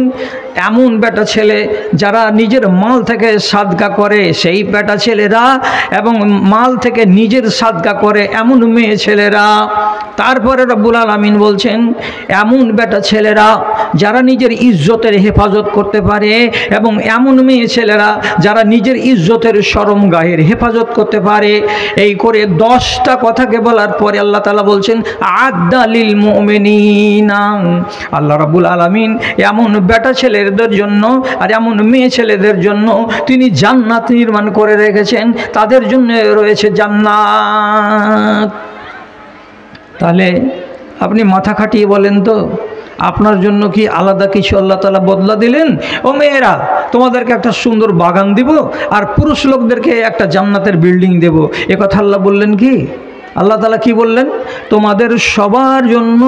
Speaker 1: এমন বেটা ছেলে যারা নিজের মাল থেকে সাদকা করে সেই বেটা ছেলেরা, এবং মাল থেকে নিজের সাদকা করে এমন মেয়ে ছেলেরা। তারপরে রাব্বুল আলামিন বলছেন, এমন বেটা ছেলেরা যারা নিজের ইজ্জতের হেফাজত করতে পারে এবং এমন মেয়ে ছেলে ছেলেরা যারা নিজের ইজ্জতের শরম গায়ের হেফাজত করতে পারে, এই করে 10টা কথাকে বলার পরে আল্লাহ তাআলা বলছেন আ'দ্দালিল মুমিনিনা। আল্লাহ রাব্বুল আলামিন এমন বেটা ছেলেদের জন্য আর এমন মেয়ে ছেলেদের জন্য তিনি জান্নাত নির্মাণ করে রেখেছেন, তাদের জন্য রয়েছে জান্নাত। তাহলে আপনি মাথা খাটিয়ে বলেন তো, আপনার জন্য কি আলাদা কিছু আল্লাহ তাআলা বদলা দিলেন? ও মেয়েরা, তোমাদেরকে একটা সুন্দর বাগান দিব আর পুরুষ লোকদেরকে একটা জান্নাতের বিল্ডিং দেব, এ কথা আল্লাহ বললেন কি? আল্লাহ তাআলা কি বললেন? তোমাদের সবার জন্য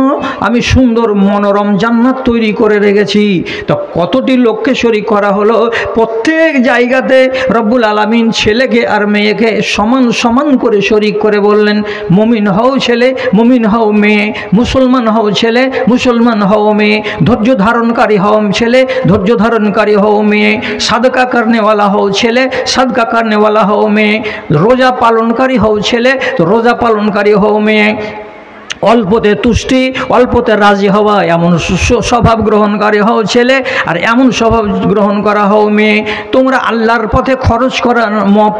Speaker 1: আমি সুন্দর মনোরম জান্নাত তৈরি করে রেখেছি। তো কতটি লোককে শরীক করা হলো? প্রত্যেক জায়গাতে রব্বুল আলামিন ছেলেকে আর মেয়েকে সমান সমান করে শরীক করে বললেন, মুমিন হও ছেলে, মুমিন হও মেয়ে, মুসলমান হও ছেলে, মুসলমান হও মেয়ে, ধৈর্য ধারণকারী হও ছেলে, ধৈর্য ধারণকারী হও মেয়ে, সাদকা করনেওয়ালা হও ছেলে, সাদকা করনেওয়ালা হও মেয়ে, রোজা পালনকারী হও ছেলে, তো রোজা পালনকারী হও মেয়ে, অল্পতে তুষ্টি অল্পতে রাজি হওয়া এমন স্বভাব গ্রহণকারী হও ছেলে, আর এমন স্বভাব গ্রহণ করা হও মেয়ে। তোমরা আল্লাহর পথে খরচ করা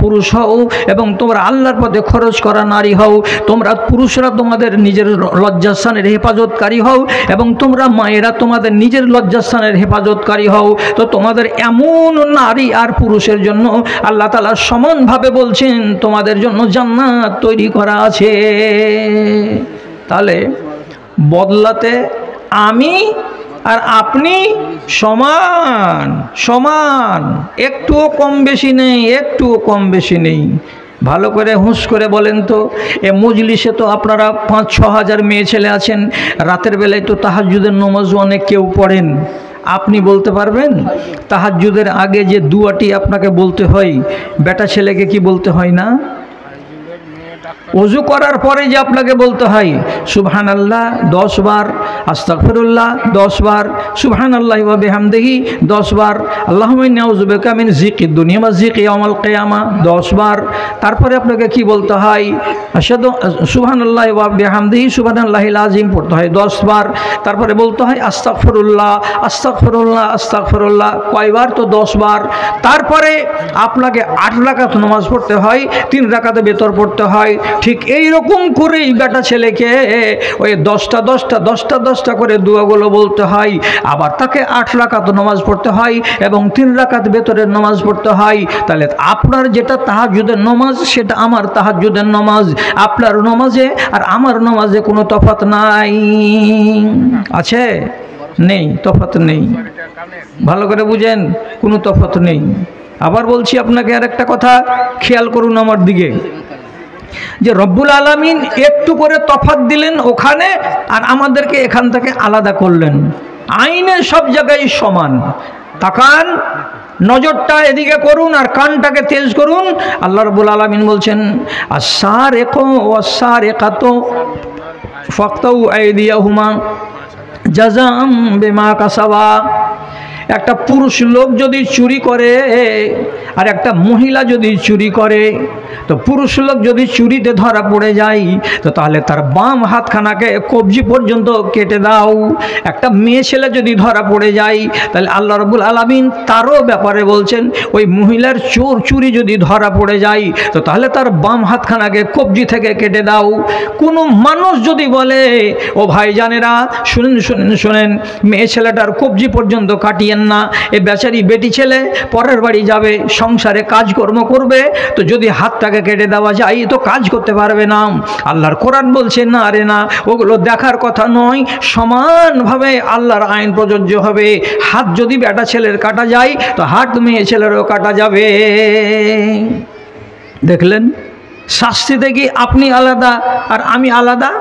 Speaker 1: পুরুষ হও এবং তোমরা আল্লাহর পথে খরচ করা নারী হও। তোমরা পুরুষরা তোমাদের নিজের লজ্জাস্থানের হেফাজতকারী হও এবং তোমরা মায়েরা তোমাদের নিজের লজ্জাস্থানের হেফাজতকারী হও। তো তোমাদের এমন নারী আর পুরুষের জন্য আল্লাহ তাআলা সমানভাবে বলছেন তোমাদের জন্য জান্নাত তৈরি করা আছে। তাহলে বদলাতে আমি আর আপনি সমান সমান, একটুও কম বেশি নেই, একটুও কম বেশি নেই। ভালো করে হুঁশ করে বলেন তো, এ মজলিসে তো আপনারা 5-6 হাজার মেয়ে ছেলে আছেন, রাতের বেলায় তো তাহাজ্জুদের নামাজ অনেক কেউ পড়েন। আপনি বলতে পারবেন তাহাজ্জুদের আগে যে দুয়াটি আপনাকে বলতে হয়, বেটা ছেলেকে কি বলতে হয় না? ওযু করার পরে যে আপনাকে বলতে হয় সুবহানাল্লাহ 10 বার, আস্তাগফিরুল্লাহ 10 বার, সুবহানাল্লাহি ওয়া বিহামদিহি 10 বার, আল্লাহুম্মা ইন্নী আউযু বিকা মিন যিকিদ দুনিয়া ওয়া যিকি ইয়াউমাল কিয়ামা 10 বার। তারপরে আপনাকে কি বলতে হয়? আশহাদু সুবহানাল্লাহি ওয়া বিহামদিহি সুবহানাল্লাহিল আযীম পড়তে হয় 10 বার। তারপরে বলতে হয় আস্তাগফিরুল্লাহ আস্তাগফিরুল্লাহ আস্তাগফিরুল্লাহ, কয়বার? তো 10 বার। তারপরে আপনাকে 8 রাকাত নামাজ পড়তে হয়, 3 রাকাতে বেতর পড়তে হয়। ঠিক এই রকম করেই বেটা ছেলেকে ওই 10টা করে দোয়াগুলো বলতে হয়। আবার তাকে 8 রাকাত নামাজ পড়তে হয় এবং 3 রাকাত বেতরের নামাজ পড়তে হয়। তাহলে আপনার যেটা তাহাজ্জুদের নামাজ, সেটা আমার তাহাজ্জুদের নামাজ। আপনার নামাজে আর আমার নামাজে কোনো তফাৎ নাই, আছে? নেই, তফাৎ নেই। ভালো করে বুঝেন, কোনো তফাৎ নেই। আবার বলছি আপনাকে আর একটা কথা, খেয়াল করুন আমার দিকে, যে রব্বুল আলামিন একটু করে তফাৎ দিলেন ওখানে, আর আমাদেরকে এখান থেকে আলাদা করলেন। আইনে সব জায়গায় সমান। তাকান, নজরটা এদিকে করুন আর কানটাকে তেজ করুন। আল্লাহ রাব্বুল আলামিন বলছেন আস-সারিকু ওয়াস-সারিকাতু ফাকতাউ আইদিয়াহুমা জাযাআম বিমা কাসাবা। একটা পুরুষ লোক যদি চুরি করে আর একটা মহিলা যদি চুরি করে, তো পুরুষ লোক যদি চুরিতে ধরা পড়ে যায়, তো তাহলে তার বাম হাতখানাকে কবজি পর্যন্ত কেটে দাও। একটা মেয়ে ছেলে যদি ধরা পড়ে যায়, তাহলে আল্লাহ রাব্বুল আলামিন তারও ব্যাপারে বলছেন, ওই মহিলার চুরি যদি ধরা পড়ে যায়, তো তাহলে তার বাম হাতখানাকে কবজি থেকে কেটে দাও। কোনো মানুষ যদি বলে, ও ভাইজানেরা শুনেন শুনেন শুনেন, মেয়ে ছেলেটার কবজি পর্যন্ত কাটিয়েন না, এ বেচারি বেটি ছেলে পরের বাড়ি যাবে, সংসারে কাজকর্ম করবে, তো যদি হাতটাকে কেটে দেওয়া যায় তো কাজ করতে পারবে না। আল্লাহর কোরআন বলছে না রে না, ওগুলো দেখার কথা নয়, সমানভাবে আল্লাহর আইন প্রযোজ্য হবে। হাত যদি বেটা ছেলের কাটা যায়, তো হাত মেয়ে ছেলেরও কাটা যাবে। দেখলেন, শাস্তিতে কি আপনি আলাদা আর আমি আলাদা?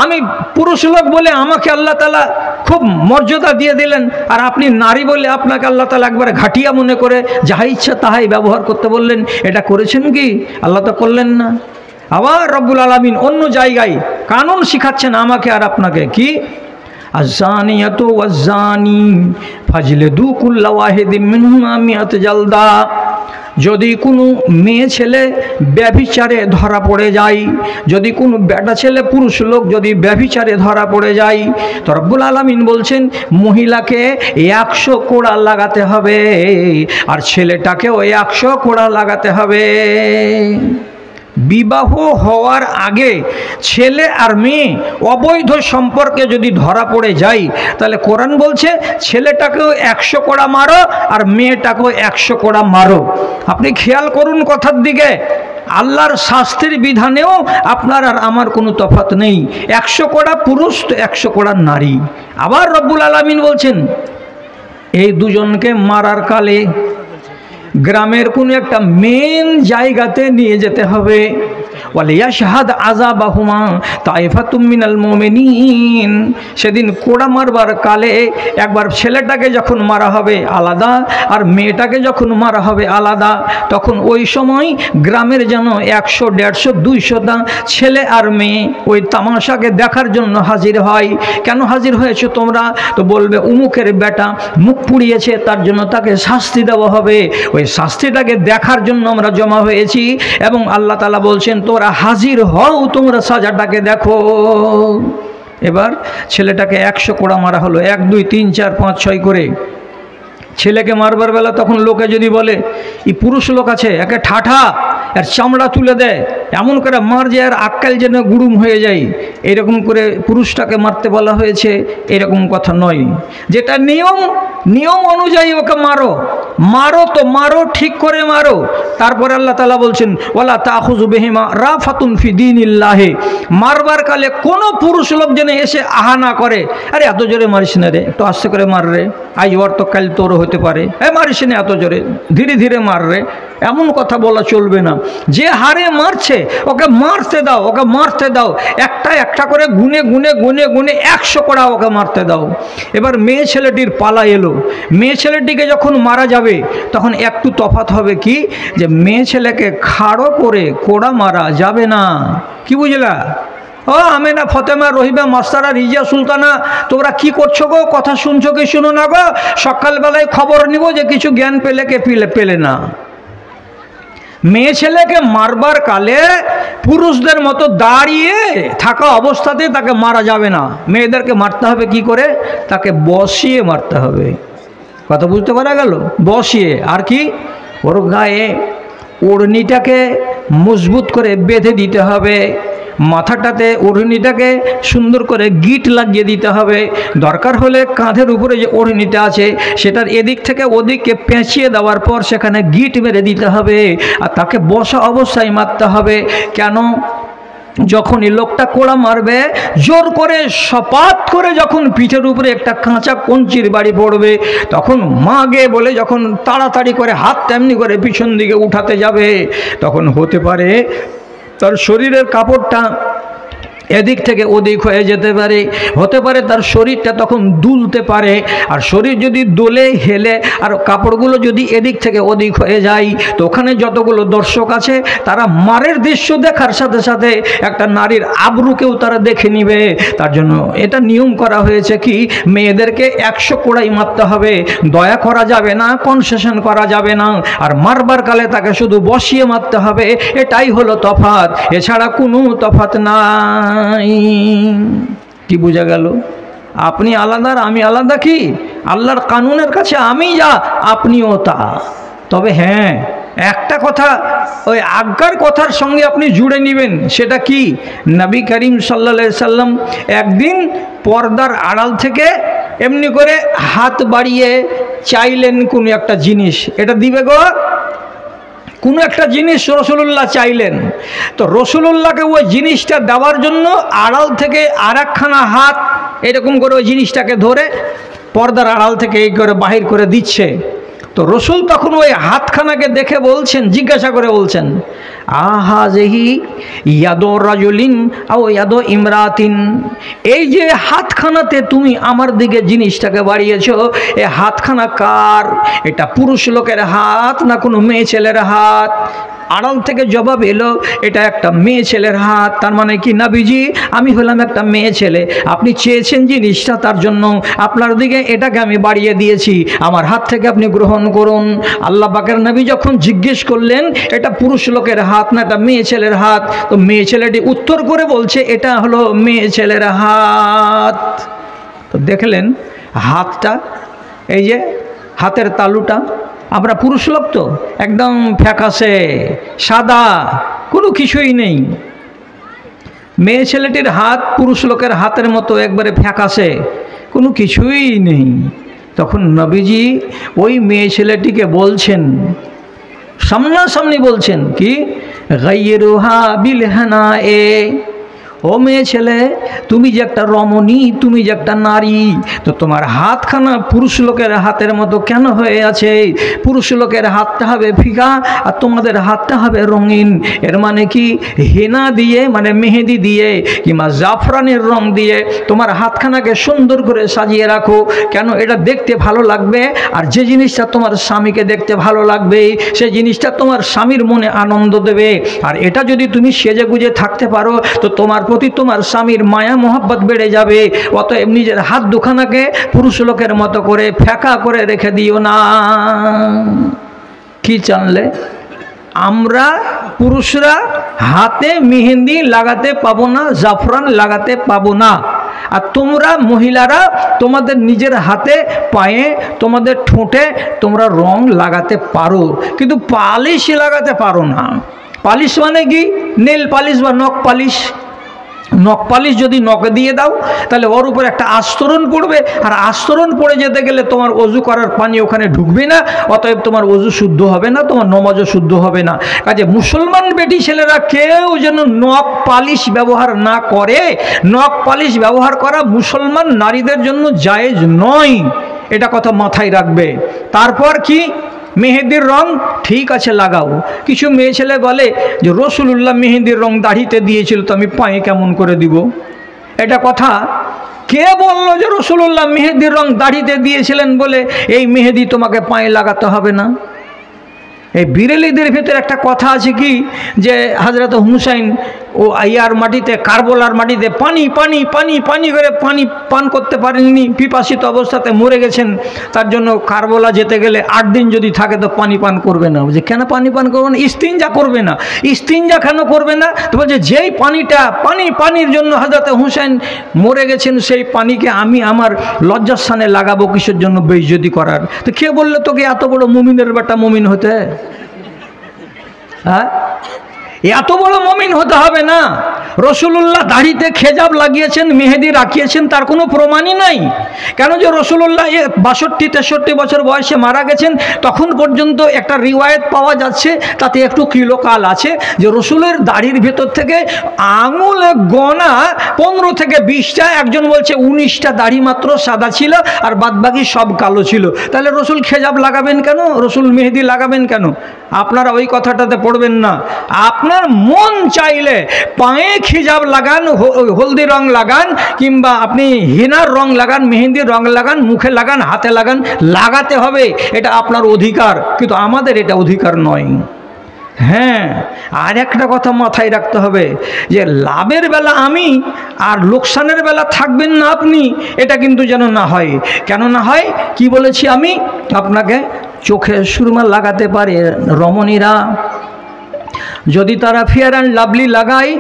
Speaker 1: আমি পুরুষ লোক বলে আমাকে আল্লাহ তাআলা খুব মর্যাদা দিয়ে দিলেন, আর আপনি নারী বলে আপনাকে আল্লাহ তাআলা একবারে ঘাটিয়া মনে করে যাহা ইচ্ছা তাহাই ব্যবহার করতে বললেন। এটা করেছেন কি? আল্লাহ তো করলেন না। আবার রব্বুল আলামিন অন্য জায়গায় কানুন শিখাচ্ছেন আমাকে আর আপনাকে, কি? আয-যানিয়াতু ওয়াজ-যানি ফাজলিদু কুল্লা ওয়াহিদিম মিনহুমা মিআত জালদা। যদি কোনো মেয়ে ছেলে ব্যভিচারে ধরা পড়ে যায়, যদি কোনো বেটা ছেলে পুরুষ লোক যদি ব্যভিচারে ধরা পড়ে যায়, তো রব্বুল আলামিন বলছেন মহিলাকে 100 কোড়া লাগাতে হবে আর ছেলেটাকেও 100 কোড়া লাগাতে হবে। বিবাহ হওয়ার আগে ছেলে আর মেয়ে অবৈধ সম্পর্কে যদি ধরা পড়ে যায়, তাহলে কোরআন বলছে ছেলেটাকেও 100 কোড়া মারো আর মেয়েটাকেও 100 কোড়া মারো। আপনি খেয়াল করুন কথার দিকে, আল্লাহর শাস্তির বিধানেও আপনার আর আমার কোনো তফাৎ নেই। 100 কোড়া পুরুষ তো 100 কোড়া নারী। আবার রব্বুল আলামিন বলছেন এই দুজনকে মারার কালে গ্রামের কোনো একটা মেন জায়গাতে নিয়ে যেতে হবে। ওয়ালিয়াশহাদ আযাবাহুমা তাইফাতুম মিনাল মুমিনিন। সেদিন কোড়া মারবার কালে একবার ছেলেটাকে যখন মারা হবে আলাদা আর মেয়েটাকে যখন মারা হবে আলাদা, তখন ওই সময় গ্রামের যেন 100, 150, 200টা ছেলে আর মেয়ে ওই তামাশাকে দেখার জন্য হাজির হয়। কেন হাজির হয়েছে তোমরা? তো বলবে উমুকের বেটা মুখ পুড়িয়েছে, তার জন্য তাকে শাস্তি দেওয়া হবে। ওই শাস্তিটাকে দেখার জন্য আমরা জমা হয়েছি এবং আল্লাহ তাআলা বলছেন তোমরা হাজির হও, তোমরা সাজাটাকে দেখো। এবার ছেলেটাকে 100 কোড়া মারা হলো, 1, 2, 3, 4, 5, 6 করে। ছেলেকে মারবার বেলা তখন লোকে যদি বলে এই পুরুষ লোক আছে, একে ঠাঠা আর চামড়া তুলে দেয়, এমন করে মার যে আর আক্কাল যেন গুড়ুম হয়ে যায়, এরকম করে পুরুষটাকে মারতে বলা হয়েছে, এরকম কথা নয়। যেটা নিয়ম অনুযায়ী ওকে মারো, মারো তো মারো, ঠিক করে মারো। তারপরে আল্লাহ তাআলা বলছেন ওয়ালা তাখুযু বিহিমা রাফাতুন ফি দীনিল্লাহি। মারবার কালে কোনো পুরুষ লোক যেন এসে আহা না করে, আরে এত জোরে মারিস না রে, একটু আস্তে করে মার রে, আজ ওর তো কাল তোরও হতে পারে, মারিস না এত জোরে, ধীরে ধীরে মার রে, এমন কথা বলা চলবে না। যে হারে মারছে ওকে মারতে দাও, ওকে মারতে দাও, একটা একটা করে গুনে গুনে গুনে গুনে 100 কোড়া ওকে মারতে দাও। এবার মেয়ে ছেলেটির পালা এলো। মেয়ে ছেলেটিকে যখন মারা যাবে তখন একটু তফাৎ হবে কি, যে মেয়ে ছেলেকে খাড়ো করে কোড়া মারা যাবে না। কি বুঝলা? ও আমেনা, ফতেমা, রহিবা, মাস্তারা, রিজিয়া, সুলতানা, তোমরা কি করছো গো? কথা শুনছো কি শুনো না গো? সকালবেলায় খবর নিব যে কিছু জ্ঞান পেলে কে পেলে না। মেয়ে ছেলেকে মারবার কালে পুরুষদের মতো দাঁড়িয়ে থাকা অবস্থাতে তাকে মারা যাবে না। মেয়েদেরকে মারতে হবে কি করে? তাকে বসিয়ে মারতে হবে। কথা বুঝতে পারা গেল? বসিয়ে। আর কি, ওর গায়ে ওড়নিটাকে মজবুত করে বেঁধে দিতে হবে, মাথাটাতে ওড়নিটাকে সুন্দর করে গিট লাগিয়ে দিতে হবে। দরকার হলে কাঁধের উপরে যে ওড়নিটা আছে সেটার এদিক থেকে ওদিকে পেঁচিয়ে দেওয়ার পর সেখানে গিট মেরে দিতে হবে আর তাকে বসা অবস্থায় মারতে হবে। কেন? যখনই লোকটা কোড়া মারবে জোর করে সপাত করে যখন পিঠের উপরে একটা কাঁচা কঞ্চির বাড়ি পড়বে, তখন মাগে বলে যখন তাড়াতাড়ি করে হাত তেমনি করে পিছন দিকে উঠাতে যাবে, তখন হতে পারে তার শরীরের কাপড়টা এদিক থেকে ওদিক হয়ে যেতে পারে, হতে পারে তার শরীরটা তখন দুলতে পারে। আর শরীর যদি দোলে হেলে আর কাপড়গুলো যদি এদিক থেকে ওদিক হয়ে যায়, তো ওখানে যতগুলো দর্শক আছে তারা মারের দৃশ্য দেখার সাথে সাথে একটা নারীর আবরুকেও তারা দেখে নিবে। তার জন্য এটা নিয়ম করা হয়েছে কি, মেয়েদেরকে 100 কোড়াই মারতে হবে, দয়া করা যাবে না, কনসেশন করা যাবে না। আর মারবার কালে তাকে শুধু বসিয়ে মারতে হবে, এটাই হলো তফাৎ, এছাড়া কোনো তফাৎ নাই। কি বোঝা গেল? আপনি আলাদা আর আমি আলাদা। কি আল্লাহর কানুনের কাছে আমি যা, আপনিও তা। তবে হ্যাঁ, একটা কথা ওই আজ্ঞার কথার সঙ্গে আপনি জুড়ে নেবেন। সেটা কি? নবী করিম সাল্লাল্লাহু আলাইহি সাল্লাম একদিন পর্দার আড়াল থেকে এমনি করে হাত বাড়িয়ে চাইলেন কোনো একটা জিনিস, এটা দিবে গো, কোনো একটা জিনিস রসুলুল্লাহ চাইলেন। তো রসুলুল্লাহকে ওই জিনিসটা দেওয়ার জন্য আড়াল থেকে আরেকখানা হাত এরকম করে ওই জিনিসটাকে ধরে পর্দার আড়াল থেকে এই করে বাহির করে দিচ্ছে। তো রসুল তখন ওই হাতখানাকে দেখে বলছেন, জিজ্ঞাসা করে বলছেন, আহাযিহি ইয়াদু রাজুলিন আও ইয়াদু ইমরাতিন, এই যে হাতখানাতে তুমি আমার দিকে জিনিসটাকে বাড়িয়েছো, এই হাতখানা কার? এটা পুরুষ লোকের হাত না কোনো মেয়ে ছেলের হাত? আড়াল থেকে জবাব এলো, এটা একটা মেয়ে ছেলের হাত। তার মানে কি, নবীজি আমি হলাম একটা মেয়ে ছেলে, আপনি চেয়েছেন জিনিসটা, তার জন্য আপনার দিকে এটাকে আমি বাড়িয়ে দিয়েছি, আমার হাত থেকে আপনি গ্রহণ গ্রহণ করুন। আল্লাহ পাকের নবী যখন জিজ্ঞেস করলেন এটা পুরুষ লোকের হাত না এটা মেয়ে ছেলের হাত, তো মেয়ে ছেলেটি উত্তর করে বলছে এটা হলো মেয়ে ছেলের হাত। তো দেখলেন হাতটা, এই যে হাতের তালুটা, আমরা পুরুষ লোক তো একদম ফ্যাকাশে সাদা, কোনো কিছুই নেই। মেয়ে ছেলেটির হাত পুরুষ লোকের হাতের মতো একবারে ফ্যাকাশে, কোনো কিছুই নেই। তখন নবীজি ওই মেয়ে ছেলেটিকে বলছেন, সামনাসামনি বলছেন কি, গাইরুহা বিলহানা এ, ও মেয়ে ছেলে তুমি যে একটা রমণী, তুমি যে একটা নারী, তো তোমার হাতখানা পুরুষ লোকের হাতের মতো কেন হয়ে আছে? পুরুষ লোকের হাতটা হবে ফিকা আর তোমাদের হাতটা হবে রঙিন। এর মানে কি, হেনা দিয়ে মানে মেহেদি দিয়ে কিংবা জাফরানের রং দিয়ে তোমার হাতখানাকে সুন্দর করে সাজিয়ে রাখো। কেন? এটা দেখতে ভালো লাগবে, আর যে জিনিসটা তোমার স্বামীকে দেখতে ভালো লাগবে সেই জিনিসটা তোমার স্বামীর মনে আনন্দ দেবে। আর এটা যদি তুমি সেজে গুজে থাকতে পারো তো তোমার প্রতি তোমার স্বামীর মায়া মোহাব্বত বেড়ে যাবে। অতএব নিজের হাত দুখানাকে পুরুষ লোকের মতো করে ফ্যাকা করে রেখে দিও না। কি জানলে, আমরা পুরুষরা হাতে মেহেন্দি লাগাতে পাবো না, জাফরান লাগাতে পাবো না, আর তোমরা মহিলারা তোমাদের নিজের হাতে পায়ে তোমাদের ঠোঁটে তোমরা রং লাগাতে পারো, কিন্তু পালিশ লাগাতে পারো না। পালিশ মানে কি, নেল পালিশ বা নখ পালিশ। নখ পালিশ যদি নখে দিয়ে দাও তাহলে ওর উপর একটা আস্তরণ পড়বে, আর আস্তরণ পড়ে যেতে গেলে তোমার অজু করার পানি ওখানে ঢুকবে না, অতএব তোমার অজু শুদ্ধ হবে না, তোমার নমাজও শুদ্ধ হবে না। কাজে মুসলমান বেটি ছেলেরা কেউ যেন নখ পালিশ ব্যবহার না করে। নখ পালিশ ব্যবহার করা মুসলমান নারীদের জন্য জায়েজ নয়, এটা কথা মাথায় রাখবে। তারপর কি, মেহেদির রং ঠিক আছে লাগাও। কিছু মেয়ে ছেলে বলে যে রসুলুল্লাহ মেহেদির রং দাড়িতে দিয়েছিল, তো আমি পায়ে কেমন করে দিব? এটা কথা। কে বললো যে রসুলুল্লাহ মেহেদির রং দাড়িতে দিয়েছিলেন বলে এই মেহেদি তোমাকে পায়ে লাগাতে হবে না? এই বিরেলিদের ভিতরে একটা কথা আছে কি, যে হযরত হুসাইন ও ইয়ার মাটিতে, কারবালার মাটিতে পানি পানি পানি পানি করে পানি পান করতে পারেননি, পিপাসিত অবস্থাতে মরে গেছেন। তার জন্য কারবালা যেতে গেলে 8 দিন যদি থাকে তো পানি পান করবে না। যে কেন পানি পান করবে না? ইস্তিনজা করবে না। ইস্তিনজা কেন করবে না? তো বলছে যেই পানিটা পানির জন্য হযরত হুসাইন মরে গেছেন, সেই পানিকে আমি আমার লজ্জাস্থানে লাগাবো কিসের জন্য? বেইজ্জতি করার। তো কে বললো তোকে এত বড় মুমিনের বেটা মুমিন হতে? হ্যাঁ, এত বড় মুমিন হতে হবে না। রসুলুল্লাহ দাড়িতে খেজাব লাগিয়েছেন, মেহেদি রাখিয়েছেন, তার কোনো প্রমাণই নাই। কেন? যে রসুলুল্লাহ 62-63 বছর বয়সে মারা গেছেন, তখন পর্যন্ত একটা রিওয়ায়েত পাওয়া যাচ্ছে, তাতে একটু কিলোকাল আছে, যে রসুলের দাড়ির ভেতর থেকে আঙুল গোনা 15 থেকে 20টা, একজন বলছে 19টা দাড়ি মাত্র সাদা ছিল আর বাদবাকি সব কালো ছিল। তাহলে রসুল খেজাব লাগাবেন কেন? রসুল মেহেদি লাগাবেন কেন? আপনারা ওই কথাটাতে পড়বেন না। আপনার মন চাইলে পায়ে খিজাব লাগান, হলদি রং লাগান, কিংবা আপনি হিনার রং লাগান, মেহেন্দির রং লাগান, মুখে লাগান, হাতে লাগান, লাগাতে হবে, এটা আপনার অধিকার, কিন্তু আমাদের এটা অধিকার নয়। হ্যাঁ, আর একটা কথা মাথায় রাখতে হবে, যে লাভের বেলা আমি আর লোকসানের বেলা থাকবেন না আপনি, এটা কিন্তু যেন না হয়। কেন না হয়? কি বলেছি আমি আপনাকে? চোখে সুরমা লাগাতে পারে রমণীরা, যদি তারা ফেয়ার অ্যান্ড লাভলি লাগায়,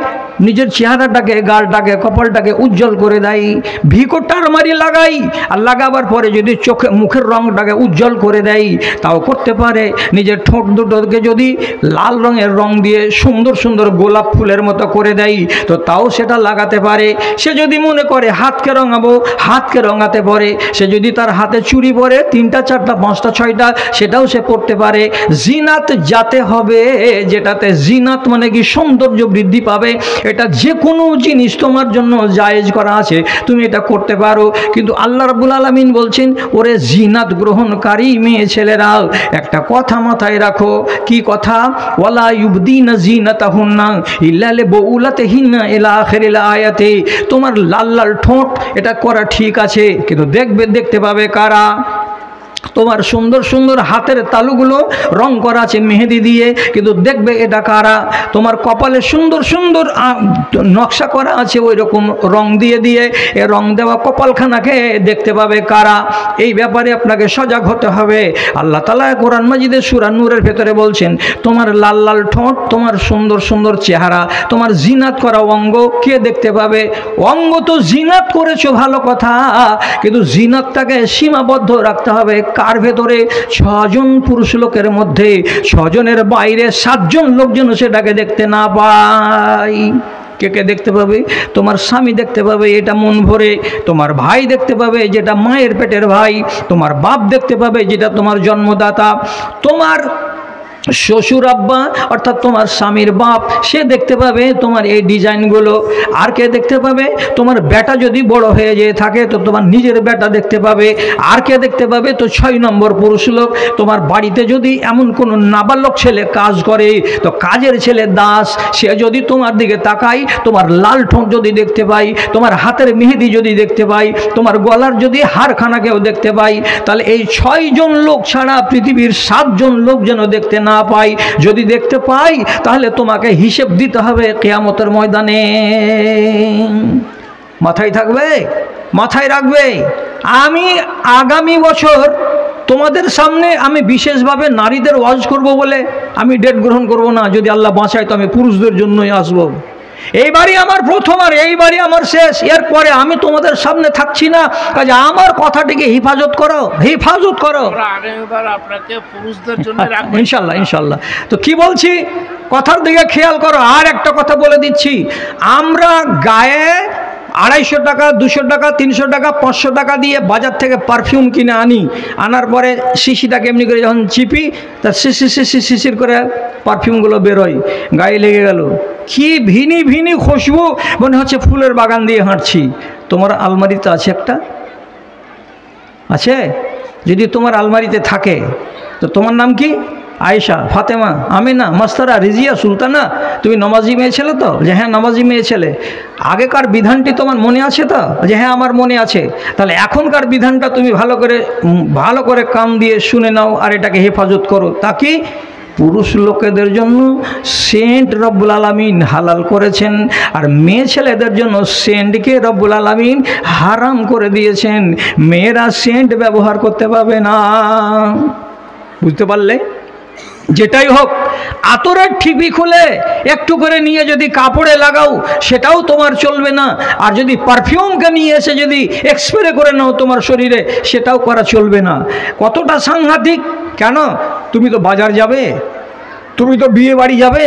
Speaker 1: নিজের চেহারাটাকে, গালটাকে, কপালটাকে উজ্জ্বল করে দেয়, ভিকো টারমারি লাগাই, আর লাগাবার পরে যদি চোখে মুখের রংটাকে উজ্জ্বল করে দেয়, তাও করতে পারে। নিজের ঠোঁট দুটোকে যদি লাল রঙের রং দিয়ে সুন্দর সুন্দর গোলাপ ফুলের মতো করে দেয়, তো তাও সেটা লাগাতে পারে। সে যদি মনে করে হাতকে রঙাবো, হাতকে রঙাতে পারে। সে যদি তার হাতে চুড়ি পরে 3টা 4টা 5টা 6টা, সেটাও সে পরতে পারে। জিনাত যাতে হবে, যেটাতে জিনাত মানে কি সৌন্দর্য বৃদ্ধি পাবে, এটা যে কোনো জিনিস তোমার জন্য জায়েজ করা আছে, তুমি এটা করতে পারো। কিন্তু আল্লাহ রাব্বুল আলামিন বলছেন, ওরে জিনাত গ্রহণকারী মেয়ে ছেলেরা, একটা কথা মাথায় রাখো। কি কথা? ওয়ালা ইউবদিনা জিনাতাহুন্না ইল্লা লিবুলাতিহিন্না ইলা আখিরিল আয়াতে। তোমার লাল লাল ঠোঁট এটা করা ঠিক আছে, কিন্তু দেখতে পাবে কারা? তোমার সুন্দর সুন্দর হাতের তালুগুলো রং করা আছে মেহেদি দিয়ে, কিন্তু দেখবে এটা কারা। তোমার কপালে সুন্দর সুন্দর নকশা করা আছে ওই রকম রং দিয়ে দিয়ে, এ রং দেওয়া কপালখানাকে দেখতে পাবে কারা। এই ব্যাপারে আপনাকে সজাগ হতে হবে। আল্লাহ তাআলা কোরআন মাজিদে সূরা নূরের ভেতরে বলছেন, তোমার লাল লাল ঠোঁট, তোমার সুন্দর সুন্দর চেহারা, তোমার জিনাত করা অঙ্গ কে দেখতে পাবে? অঙ্গ তো জিনাত করেছো ভালো কথা, কিন্তু জিনাতটাকে সীমাবদ্ধ রাখতে হবে কার ভেতরে? 6 জন পুরুষ লোকের মধ্যে 6 জনের বাইরে 7 জন লোক যেন সেটাকে দেখতে না পায়। কে কে দেখতে পাবে? তোমার স্বামী দেখতে পাবে, এটা মন ভরে। তোমার ভাই দেখতে পাবে, যেটা মায়ের পেটের ভাই। তোমার বাপ দেখতে পাবে, যেটা তোমার জন্মদাতা। তোমার শ্বশুর আব্বা অর্থাৎ তোমার স্বামীর বাপ, সে দেখতে পাবে তোমার এই ডিজাইনগুলো। আর কে দেখতে পাবে? তোমার বেটা যদি বড় হয়ে যেয়ে থাকে তো তোমার নিজের বেটা দেখতে পাবে। আর কে দেখতে পাবে? তো 6 নম্বর পুরুষ লোক। তোমার বাড়িতে যদি এমন কোনো নাবালক ছেলে কাজ করে, তো কাজের ছেলে দাস, সে যদি তোমার দিকে তাকায়, তোমার লাল ঠোঁট যদি দেখতে পাই, তোমার হাতের মেহেদি যদি দেখতে পাই, তোমার গলার যদি হারখানাকেও দেখতে পাই, তাহলে এই 6 জন লোক ছাড়া পৃথিবীর 7 জন লোক যেন দেখতে না পাই। যদি দেখতে পাই তাহলে তোমাকে হিসেব দিতে হবে কিয়ামতের ময়দানে। মাথায় থাকবে, মাথায় রাখবে। আমি আগামী বছর তোমাদের সামনে আমি বিশেষভাবে নারীদের ওয়াজ করব বলে আমি ডেট গ্রহণ করব না। যদি আল্লাহ বাঁচায় তো আমি পুরুষদের জন্যই আসবো। এইবারই আমার প্রথম আর এইবারই আমার শেষ। এরপরে আমি তোমাদের সামনে থাকছি না। কাজে আমার কথাটিকে হেফাজত করো, হেফাজত করো। ইনশাল্লাহ, ইনশাল্লাহ। তো কি বলছি, কথার দিকে খেয়াল করো। আর একটা কথা বলে দিচ্ছি, আমরা গায়ে 250 টাকা, 200 টাকা, 300 টাকা, 500 টাকা দিয়ে বাজার থেকে পারফিউম কিনে আনি। আনার পরে শিশিটাকে এমনি করে যখন চিপি, তা শিশির করে পারফিউমগুলো বেরোয়, গায়ে লেগে গেল। কি ভিনি ভিনি খুশবু, মনে হচ্ছে ফুলের বাগান দিয়ে হাঁটছি। তোমার আলমারিতে আছে একটা? আছে? যদি তোমার আলমারিতে থাকে তো তোমার নাম কি? আয়েশা, ফাতেমা, আমিনা, মাস্তারা, রিজিয়া, সুলতানা। তুমি নামাজি মেয়ে ছেলে তো? যে হ্যাঁ নামাজি মেয়ে ছেলে। আগেকার বিধানটি তোমার মনে আছে তো? যে হ্যাঁ আমার মনে আছে। তাহলে এখনকার বিধানটা তুমি ভালো করে কান দিয়ে শুনে নাও আর এটাকে হেফাজত করো। তাকে পুরুষ লোকেদের জন্য সেন্ট রব্বুল আলামিন হালাল করেছেন, আর মেয়ে ছেলেদের জন্য সেন্টকে রব্বুল আলামিন হারাম করে দিয়েছেন। মেয়েরা সেন্ট ব্যবহার করতে পারবে না। বুঝতে পারলে? যেটাই হোক, আতরের ঠিপি খুলে একটু করে নিয়ে যদি কাপড়ে লাগাও সেটাও তোমার চলবে না। আর যদি পারফিউমকে নিয়ে এসে যদি এক্সপ্রে করে নাও তোমার শরীরে, সেটাও করা চলবে না। কতটা সাংঘাতিক! কেন? তুমি তো বাজার যাবে, তুমি তো বিয়ে বাড়ি যাবে,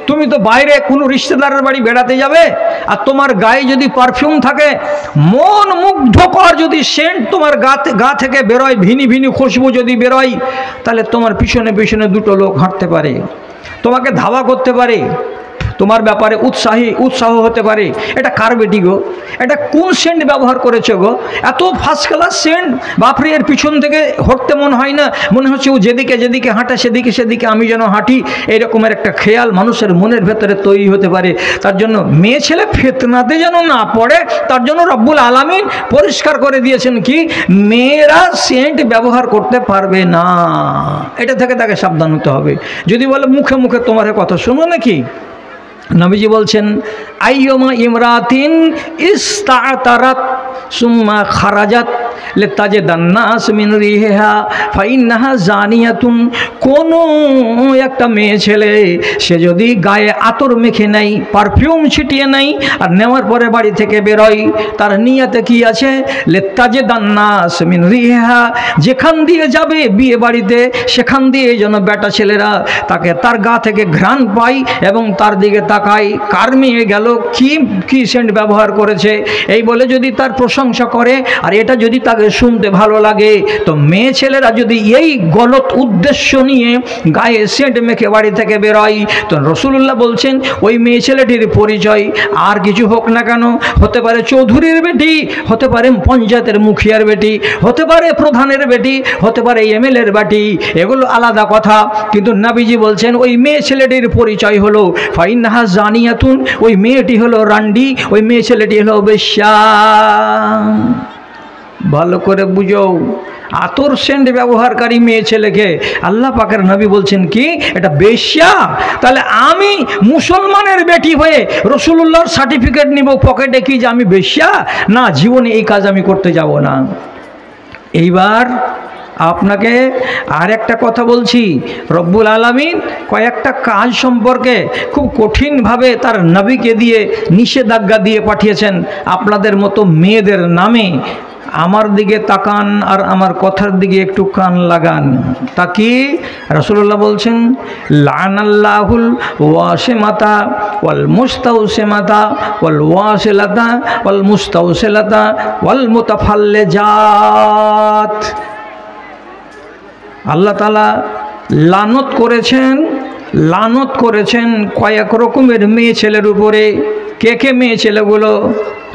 Speaker 1: তুমি তো বাইরে কোনো রিশতেদারের বাড়ি বেড়াতে যাবে, আর তোমার গায়ে যদি পারফিউম থাকে, মন মুগ্ধকর যদি সেন্ট তোমার গা থেকে বেরোয়, ভিনি ভিনি খুশবু যদি বেরোয়, তাহলে তোমার পিছনে পিছনে 2টো লোক হাঁটতে পারে, তোমাকে ধাওয়া করতে পারে, তোমার ব্যাপারে উৎসাহ হতে পারে। এটা কার বেটি গো? এটা কোন সেন্ট ব্যবহার করেছে গো? এত ফার্স্ট ক্লাস সেন্ট, বাপরে! এর পিছন থেকে হটতে মন হয় না, মনে হচ্ছে ও যেদিকে যেদিকে হাঁটে সেদিকে আমি যেন হাঁটি। এরকমের একটা খেয়াল মানুষের মনের ভেতরে তৈরি হতে পারে। তার জন্য মেয়ে ছেলে ফিতনাতে যেন না পড়ে, তার জন্য রব্বুল আলামিন পরিষ্কার করে দিয়েছেন কি, মেয়েরা সেন্ট ব্যবহার করতে পারবে না। এটা থেকে তাকে সাবধান হতে হবে। যদি বলে মুখে মুখে তোমার কথা শুনো নাকি, নবীজি বলছেন, আইয়ুমা ইমরাতিন ইস্তাতারাত সুম্মা খারাজাত লিতাজিদান্নাস মিন রিহা ফাইন্নাহা জানিয়াতুন। কোন একটা মেয়ে ছেলে সে যদি গায়ে আতর মেখে নেয়, পারফিউম ছিটিয়ে নেয়, আর নেওয়ার পরে বাড়ি থেকে বেরোয়, তার নিয়তে কি আছে? লিতাজিদান্নাস মিন রিহা, যেখান দিয়ে যাবে বিয়ে বাড়িতে সেখান দিয়ে যেন বেটা ছেলেরা তাকে তার গা থেকে ঘ্রাণ পায় এবং তার দিকে তাকায়, কার মেয়ে গেল, কি সেন্ট ব্যবহার করেছে, এই বলে যদি তার প্রশংসা করে, আর এটা যদি তাকে শুনতে ভালো লাগে, তো মেয়ে ছেলেরা যদি এই গলত উদ্দেশ্য নিয়ে গায়ে সেন্ট মেখে বাড়ি থেকে বেরোয়, তো রাসূলুল্লাহ বলছেন ওই মেয়ে ছেলেটির পরিচয় আর কিছু হোক না কেন, হতে পারে চৌধুরীর বেটি, হতে পারে পঞ্চায়েতের মুখিয়ার বেটি, হতে পারে প্রধানের বেটি, হতে পারে এমএলএর বেটি, এগুলো আলাদা কথা। কিন্তু নবীজি বলছেন ওই মেয়ে ছেলেটির পরিচয় হলো ফাইন্নাহা জানিয়াতুন, ওই মেয়েটি হলো রান্ডি, ওই মেয়ে ছেলেটি হলো বেশ্যা। ভালো করে বুঝো, আতর সেন্ট ব্যবহারকারী মেয়ে ছেলেকে আল্লাহ পাকের নবী বলছেন কি এটা বেশ্যা। তাহলে আমি মুসলমানের বেটি হয়ে রাসূলুল্লাহর সার্টিফিকেট নিব পকেটে কি যে আমি বেশ্যা? না, জীবনে এই কাজ আমি করতে যাব না। এইবার আপনাকে আর একটা কথা বলছি, রব্বুল আলামিন কয়েকটা কাজ সম্পর্কে খুব কঠিনভাবে তার নবীকে দিয়ে নিষেধাজ্ঞা দিয়ে পাঠিয়েছেন আপনাদের মতো মেয়েদের নামে। আমার দিকে তাকান আর আমার কথার দিকে একটু কান লাগান। তা কি? রাসূলুল্লাহ বলছেন লানাল্লাহুল ওয়াসিমাতা ওয়াল মুস্তাউসিমাতা ওয়াল ওয়াসিলাতা ওয়াল মুস্তাউসিলাতা ওয়াল মুতাফাল্লিজাত। আল্লাহ তাআলা লানত করেছেন কয়েক রকমের মেয়ে ছেলের উপরে। কে কে মেয়ে ছেলেগুলো?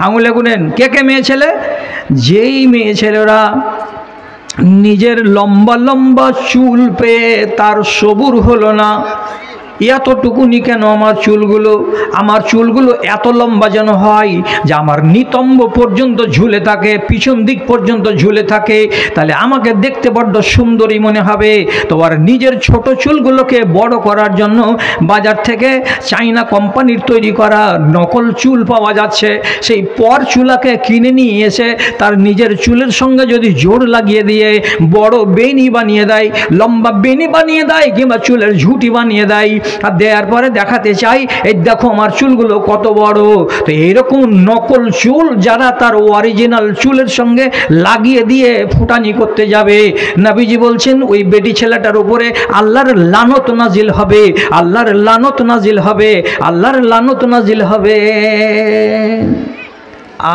Speaker 1: আঙুলে গুনেন কে কে মেয়ে ছেলে? যেই মেয়ে ছেলেরা নিজের লম্বা লম্বা চুল পেয়ে তার সবুর হলো না, এতটুকুনি কেন আমার চুলগুলো এত লম্বা যেন হয় যে আমার নিতম্ব পর্যন্ত ঝুলে থাকে, পিছন দিক পর্যন্ত ঝুলে থাকে, তাহলে আমাকে দেখতে বড্ড সুন্দরী মনে হবে। তো আর নিজের ছোট চুলগুলোকে বড় করার জন্য বাজার থেকে চাইনা কোম্পানির তৈরি করা নকল চুল পাওয়া যাচ্ছে, সেই পর চুলাকে কিনে নিয়ে এসে তার নিজের চুলের সঙ্গে যদি জোর লাগিয়ে দিয়ে বড় বেনি বানিয়ে দেয়, লম্বা বেনি বানিয়ে দেয় কিংবা চুলের ঝুঁটি বানিয়ে দেয়, আর দেওয়ার পরে দেখাতে চাই এই দেখো আমার চুলগুলো কত বড়। তো এইরকম নকল চুল যারা তার অরিজিনাল চুলের সঙ্গে লাগিয়ে দিয়ে ফুটানি করতে যাবে, নবীজি বলছেন ওই বেটি ছেলেটার উপরে আল্লাহর লানত নাজিল হবে, আল্লাহর লানত নাজিল হবে, আল্লাহর লানত নাজিল হবে।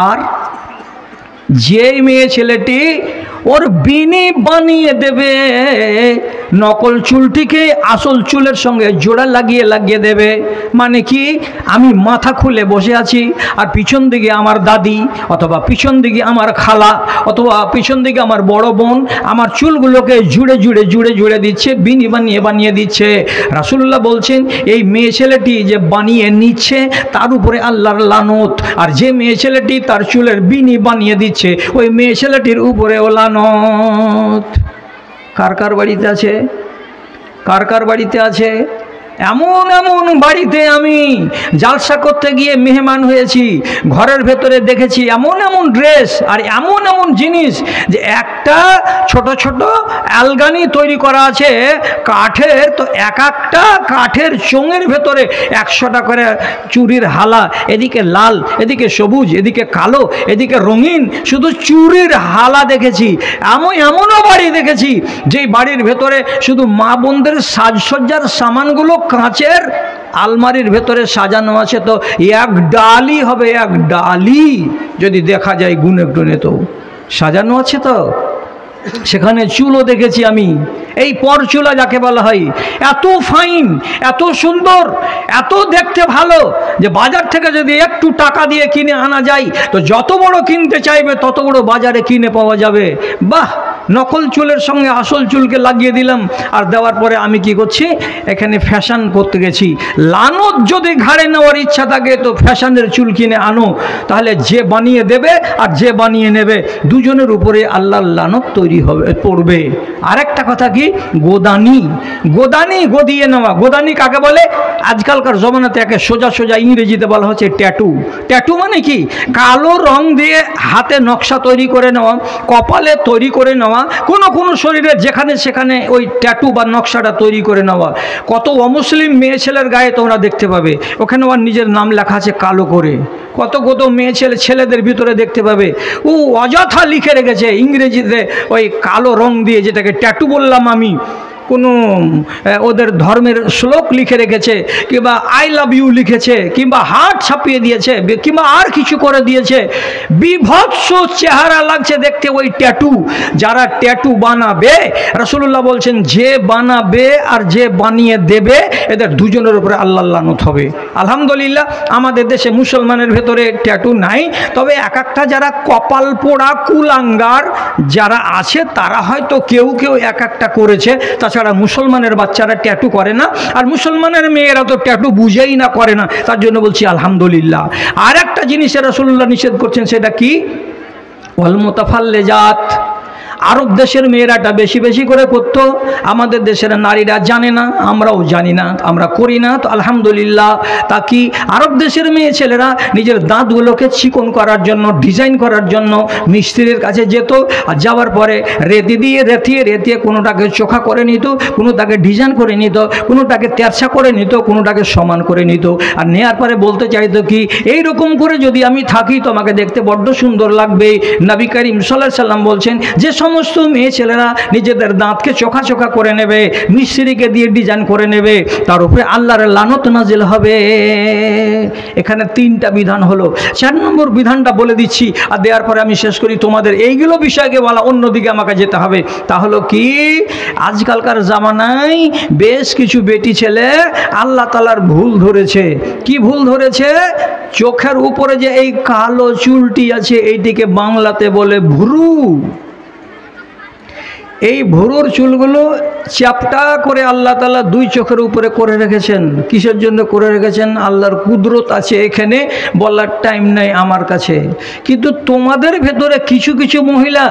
Speaker 1: আর যে মেয়ে ছেলেটি ওর বিনি বানিয়ে দেবে, নকল চুলটিকে আসল চুলের সঙ্গে জোড়া লাগিয়ে দেবে, মানে কি আমি মাথা খুলে বসে আছি আর পিছন দিকে আমার দাদি অথবা পিছন দিকে আমার খালা অথবা পিছন দিকে আমার বড় বোন আমার চুলগুলোকে জুড়ে দিচ্ছে, বিনি বানিয়ে দিচ্ছে। রাসূলুল্লাহ বলছেন এই মেয়ে ছেলেটি যে বানিয়ে নিচ্ছে তার উপরে আল্লাহর লানত, আর যে মেয়ে ছেলেটি তার চুলের বিনি বানিয়ে দিচ্ছে ওই মেয়ে ছেলেটির উপরেও লানত। কার কার বাড়িতে আছে? কার কার বাড়িতে আছে? এমন এমন বাড়িতে আমি জালসা করতে গিয়ে মেহমান হয়েছি, ঘরের ভেতরে দেখেছি এমন এমন ড্রেস আর এমন এমন জিনিস যে একটা ছোট ছোট আলগানি তৈরি করা আছে কাঠের, তো এক একটা কাঠের চোঙের ভেতরে 100টা করে চুরির হালা, এদিকে লাল এদিকে সবুজ এদিকে কালো এদিকে রঙিন, শুধু চুরির হালা দেখেছি। এমনও বাড়ি দেখেছি যেই বাড়ির ভেতরে শুধু মা বোনদের সাজসজ্জার সামানগুলো কাঁচের আলমারির ভেতরে সাজানো আছে, তো এক ডালি হবে, এক ডালি যদি দেখা যায় গুনে গুনে তো সাজানো আছে। তো সেখানে চুলও দেখেছি আমি, এই পর চুলা যাকে বলা হয়, এত ফাইন এত সুন্দর এত দেখতে ভালো যে বাজার থেকে যদি একটু টাকা দিয়ে কিনে আনা যায় তো যত বড় কিনতে চাইবে তত বড় বাজারে কিনে পাওয়া যাবে। বাহ, নকল চুলের সঙ্গে আসল চুলকে লাগিয়ে দিলাম, আর দেওয়ার পরে আমি কি করছি এখানে ফ্যাশন করতে গেছি। লানত যদি ঘাড়ে নেওয়ার ইচ্ছা থাকে তো ফ্যাশনের চুল কিনে আনো, তাহলে যে বানিয়ে দেবে আর যে বানিয়ে নেবে দুজনের উপরে আল্লাহর লানত তৈরি হবে পড়বে। আরেকটা কথা কি, গোদানি গদিয়ে নেওয়া। গোদানি কাকে বলে? আজকালকার জমানাতে একে সোজা ইংরেজিতে বলা হচ্ছে ট্যাটু। ট্যাটু মানে কি? কালো রং দিয়ে হাতে নকশা তৈরি করে নেওয়া, কপালে তৈরি করে নেওয়া, কোনো শরীরে যেখানে সেখানে ওই ট্যাটু বা নকশাটা তৈরি করে নেওয়া। কত অমুসলিম মেয়ে ছেলের গায়ে তোমরা দেখতে পাবে ওখানে ওর নিজের নাম লেখা আছে কালো করে। কত মেয়ে ছেলেদের ভিতরে দেখতে পাবে ও অযথা লিখে রেখেছে ইংরেজিতে ওই কালো রং দিয়ে, যেটাকে ট্যাটু বললাম আমি, কোনো ওদের ধর্মের শ্লোক লিখে রেখেছে কিংবা আই লাভ ইউ লিখেছে কিংবা হার্ট ছাপিয়ে দিয়েছে কিংবা আর কিছু করে দিয়েছে। বিভৎস চেহারা লাগছে দেখতে ওই ট্যাটু। যারা ট্যাটু বানাবে, রাসূলুল্লাহ বলছেন যে বানাবে আর যে বানিয়ে দেবে এদের দুজনের উপরে আল্লাহর লানত হবে। আলহামদুলিল্লাহ আমাদের দেশে মুসলমানের ভেতরে ট্যাটু নাই, তবে এক একটা যারা কপাল পোড়া কুলাঙ্গার যারা আছে তারা হয়তো কেউ এক একটা করেছে, তাছাড়া মুসলমানের বাচ্চারা ট্যাটু করে না, আর মুসলমানের মেয়েরা তো ট্যাটু বুঝেই না, করে না। তার জন্য বলছি আলহামদুলিল্লাহ। আর একটা জিনিস রাসূলুল্লাহ নিষেধ করছেন, সেটা কি? ওয়াল মুতাফাল্লিজাত, আরব দেশের মেয়েরাটা বেশি বেশি করে করতো, আমাদের দেশের নারীরা জানে না, আমরাও জানি না, আমরা করি না। তো আলহামদুলিল্লাহ, তা কি আরব দেশের মেয়ে ছেলেরা নিজের দাঁতগুলোকে চিকন করার জন্য, ডিজাইন করার জন্য মিস্ত্রির কাছে যেত, আর যাওয়ার পরে রেতি দিয়ে রেতিয়ে কোনোটাকে চোখা করে নিত, কোনোটাকে ডিজাইন করে নিত, কোনোটাকে তেরছা করে নিত, কোনোটাকে সমান করে নিত, আর নেওয়ার পরে বলতে চাইতো কি, এই রকম করে যদি আমি থাকি তোমাকে দেখতে বড্ড সুন্দর লাগবে। নবী করিম সাল্লাল্লাহু আলাইহি সাল্লাম বলছেন, যে সমস্ত মেয়ে ছেলেরা নিজেদের দাঁতকে চোখা চোখা করে নেবে, মিস্ত্রিকে দিয়ে ডিজাইন করে নেবে, তার উপরে আল্লাহর লানত নাজিল হবে। এখানে 3টা বিধান হলো। 4 নম্বর বিধানটা বলে দিচ্ছি, আর দেওয়ার পরে আমি শেষ করি। তোমাদের এইগুলো বিষয়কে বলা, অন্যদিকে আমাকে যেতে হবে। তা হলো কি, আজকালকার জামানায় বেশ কিছু বেটি ছেলে আল্লাহ তাআলার ভুল ধরেছে। কি ভুল ধরেছে? চোখের উপরে যে এই কালো চুলটি আছে, এইটিকে বাংলাতে বলে ভুরু। এই ভুরুর চুলগুলো চ্যাপটা করে আল্লাহ তাআলা 2 চোখের উপরে করে রেখেছেন। কিসের জন্য করে রেখেছেন? আল্লাহর কুদরত আছে এখানে, বলার টাইম নেই আমার কাছে। কিন্তু তোমাদের ভেতরে কিছু কিছু মহিলা,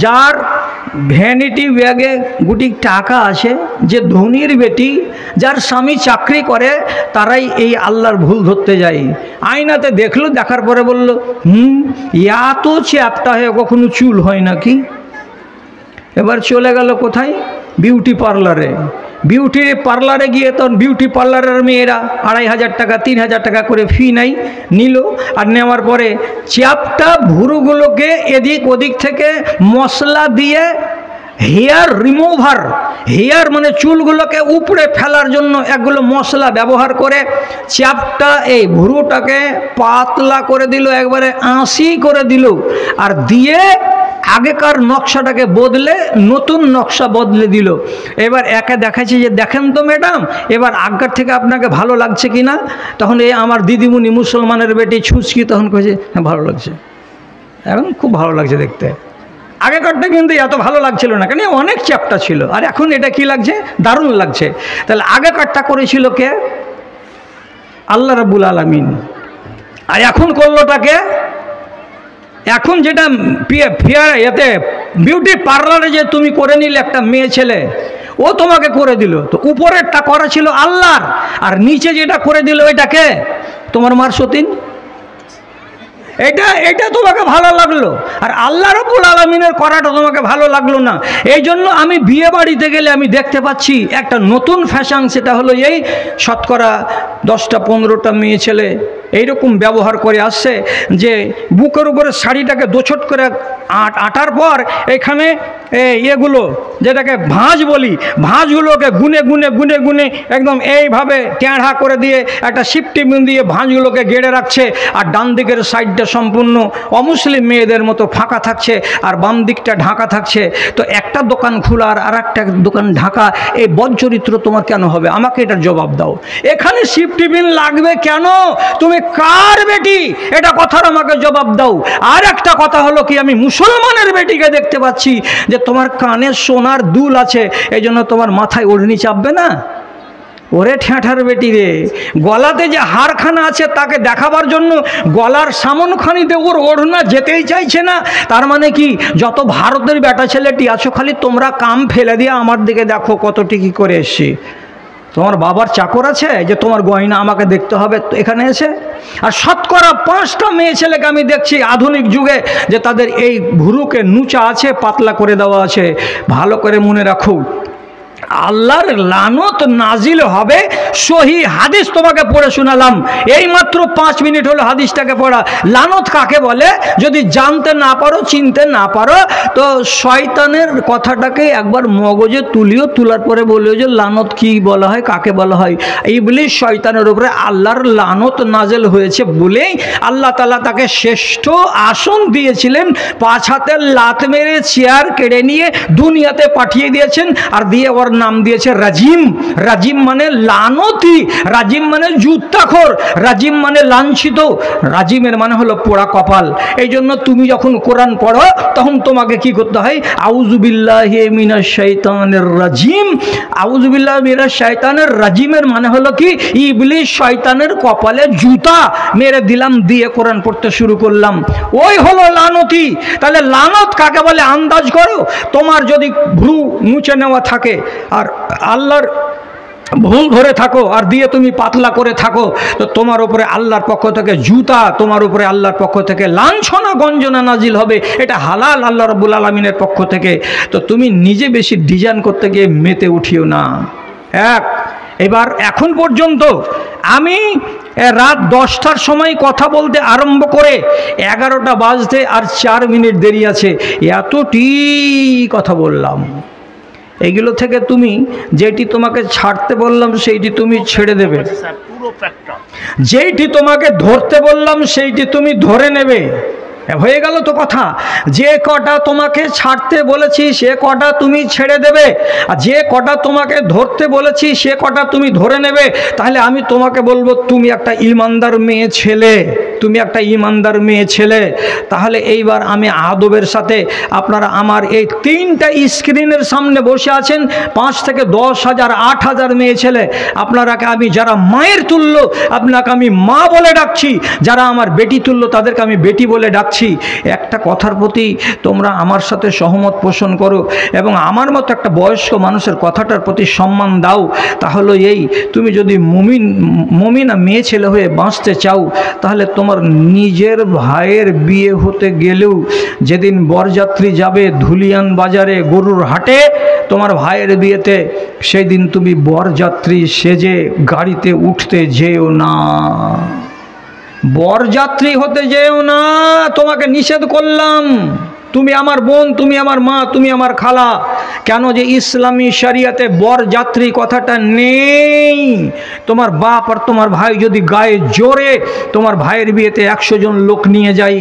Speaker 1: যার ভ্যানিটি ব্যাগে গুটি টাকা আছে, যে ধনীর বেটি, যার স্বামী চাকরি করে, তারাই এই আল্লাহর ভুল ধরতে যায়। আয়নাতে দেখলো, দেখার পরে বলল, এত চ্যাপটা হয়ে কখনো চুল হয় নাকি? এবার চলে গেল কোথায়? বিউটি পার্লারে। বিউটি পার্লারে গিয়ে তখন বিউটি পার্লারের মেয়েরা 2500 টাকা 3000 টাকা করে ফি নিল। আর নেওয়ার পরে চ্যাপটা ভুরুগুলোকে এদিক ওদিক থেকে মশলা দিয়ে হেয়ার রিমুভার, হেয়ার মানে চুলগুলোকে উপড়ে ফেলার জন্য একগুলো মশলা ব্যবহার করে চ্যাপটা এই ভুরুটাকে পাতলা করে দিল, একবারে আঁশি করে দিল। আর দিয়ে আগেকার নকশাটাকে বদলে নতুন নকশা বদলে দিল। এবার একে দেখাচ্ছে যে, দেখেন তো ম্যাডাম, এবার আগের থেকে আপনাকে ভালো লাগছে কি না? তখন এই আমার দিদিমণি মুসলমানের বেটি ছুঁচকি তখন কয়েছে, হ্যাঁ ভালো লাগছে, এখন খুব ভালো লাগছে দেখতে। আগেকারটা কিন্তু এত ভালো লাগছিল না, কেন অনেক চ্যাপটা ছিল। আর এখন এটা কি লাগছে? দারুণ লাগছে। তাহলে আগেকারটা করেছিল কে? আল্লাহ রাব্বুল আলামিন। আর এখন করলোটাকে, এখন যেটা এতে বিউটি পার্লারে যে তুমি করে নিলে একটা মেয়ে ছেলে, ও তোমাকে করে দিল। তো উপরেরটা করা ছিল আল্লাহর, আর নিচে যেটা করে দিল এটাকে তোমার মার সতীন। এটা তোমাকে ভালো লাগলো, আর আল্লাহ রাব্বুল আলামিনের করাটা তোমাকে ভালো লাগলো না। এই জন্য আমি বিয়ে বাড়িতে গেলে আমি দেখতে পাচ্ছি একটা নতুন ফ্যাশন, সেটা হলো এই শতকরা 10টা 15টা মেয়ে ছেলে এইরকম ব্যবহার করে আসছে যে বুকের উপরে শাড়িটাকে দোছট করে আটার পর এখানে এগুলো যেটাকে ভাঁজ বলি, ভাঁজগুলোকে গুনে গুনে গুনে গুনে একদম এইভাবে টেঁড়া করে দিয়ে একটা সিফটি বিন দিয়ে ভাঁজগুলোকে গেড়ে রাখছে। আর ডান দিকের সাইডটা সম্পূর্ণ অমুসলিম মেয়েদের মতো ফাঁকা থাকছে, আর বাম দিকটা ঢাকা থাকছে। তো একটা দোকান খোলা আর একটা দোকান ঢাকা, এই বদচরিত্র তোমার কেন হবে? আমাকে এটার জবাব দাও। এখানে সিফটি বিন লাগবে কেন? তুমি কার বেটি? এটা কথার আমাকে জবাব দাও। আর একটা কথা হলো কি, আমি মুসলমানের বেটিকে দেখতে পাচ্ছি যে তোমার কানে সোনার দুল আছে, এই জন্য তোমার মাথায় ওড়নি চাপবে না। ওরে ঠ্যাঁঠার বেটি রে, গলাতে যে হারখানা আছে তাকে দেখাবার জন্য গলার সামনখানিতে ওর ওড়না যেতেই চাইছে না। তার মানে কি, যত ভারতের বেটা ছেলেটি আছো, খালি তোমরা কাম ফেলে দিয়ে আমার দিকে দেখো কতটি কি করে এসছি। তোমার বাবার চাকর আছে যে তোমার গয়না আমাকে দেখতে হবে এখানে এসে? আর শতকরা 5টা মেয়ে ছেলেকে আমি দেখছি আধুনিক যুগে যে তাদের এই ভুরুকে নুচা আছে, পাতলা করে দেওয়া আছে। ভালো করে মনে রাখো, আল্লাহর লানত নাজিল হবে। সহি হাদিস তোমাকে পড়ে শোনালাম, এই মাত্র 5 মিনিট হলো হাদিসটাকে পড়া। লানত কাকে বলে যদি জানতে না পারো, চিনতে না পারো, তো শয়তানের কথাটাকে একবার মগজে তুলিও, তোলার পরে বলিও যে লানত কি বলা হয়, কাকে বলা হয়। ইবলিস শয়তানের উপরে আল্লাহর লানত নাজিল হয়েছে বলেই আল্লাহ তাআলা তাকে শ্রেষ্ঠ আসন দিয়েছিলেন। 5 হাতের লাত মেরে চেয়ার কেড়ে নিয়ে দুনিয়াতে পাঠিয়ে দিয়েছেন, আর দিয়ে ওর নাম দিয়েছে রাজিম। রাজিম মানে লানতি, রাজিম মানে জুত্তাখোর, রাজিম মানে লাঞ্ছিত, রাজিমের মানে হলো পোড়া কপাল। এই জন্য তুমি যখন কোরআন পড়ো তখন তোমাকে কি করতে হয়? আউযু বিল্লাহি মিনাশ শাইতানির রাজিম। আউযু বিল্লাহি মিনাশ শাইতানির রাজিমের মানে হলো কি? ইবলিস শয়তানের কপালে জুতা মেরে দিলাম, দিয়ে কোরআন পড়তে শুরু করলাম, ওই হলো লানতি। তাহলে লানত কাকে বলে আন্দাজ করো। তোমার যদি ভ্রু মুছে নেওয়া থাকে আর আল্লাহর ভুল ধরে থাকো আর দিয়ে তুমি পাতলা করে থাকো, তো তোমার উপরে আল্লাহর পক্ষ থেকে জুতা, তোমার উপরে আল্লাহর পক্ষ থেকে লাঞ্ছনা গঞ্জনা নাজিল হবে। এটা হালাল আল্লাহ রাব্বুল আলামিনের পক্ষ থেকে। তো তুমি নিজে বেশি ডিজাইন করতে গিয়ে মেতে উঠিও না। এবার এখন পর্যন্ত আমি রাত 10টার সময় কথা বলতে আরম্ভ করে 11টা বাজতে আর 4 মিনিট দেরি আছে, এতটি কথা বললাম। এগুলো থেকে তুমি যেটি তোমাকে ছাড়তে বললাম সেইটি তুমি ছেড়ে দেবে, যেইটি তোমাকে ধরতে বললাম সেইটি তুমি ধরে নেবে। হয়ে গেল তো কথা। যে কটা তোমাকে ছাড়তে বলেছি সে কটা তুমি ছেড়ে দেবে, আর যে কটা তোমাকে ধরতে বলেছি সে কটা তুমি ধরে নেবে। তাহলে আমি তোমাকে বলবো তুমি একটা ইমানদার মেয়ে ছেলে, তুমি একটা ইমানদার মেয়ে ছেলে। তাহলে এইবার আমি আদবের সাথে আপনারা আমার এই 3টা স্ক্রিনের সামনে বসে আছেন 5 থেকে 10,000 8,000 মেয়ে ছেলে, আপনারাকে আমি যারা মায়ের তুল্য আপনাকে আমি মা বলে ডাকছি, যারা আমার বেটি তুল্য তাদেরকে আমি বেটি বলে ডাকছি। একটা কথার প্রতি তোমরা আমার সাথে সহমত পোষণ করো এবং আমার মতো একটা বয়স্ক মানুষের কথাটার প্রতি সম্মান দাও। তাহলে এই তুমি যদি মুমিনা মেয়ে ছেলে হয়ে বাঁচতে চাও, তাহলে তোমার নিজের ভাইয়ের বিয়ে হতে গেলেও যেদিন বরযাত্রী যাবে ধুলিয়ান বাজারে গরুর হাটে তোমার ভাইয়ের বিয়েতে, সেই দিন তুমি বরযাত্রী সেজে গাড়িতে উঠতে যেও না, বরযাত্রী হতে যেও না, তোমাকে নিষেধ করলাম। তুমি আমার বোন, তুমি আমার মা, তুমি আমার খালা। কেন যে ইসলামী শরিয়াতে বরযাত্রী কথাটা নেই। তোমার বাপ আর তোমার ভাই যদি গায়ে জোরে তোমার ভাইয়ের বিয়েতে 100 জন লোক নিয়ে যায়,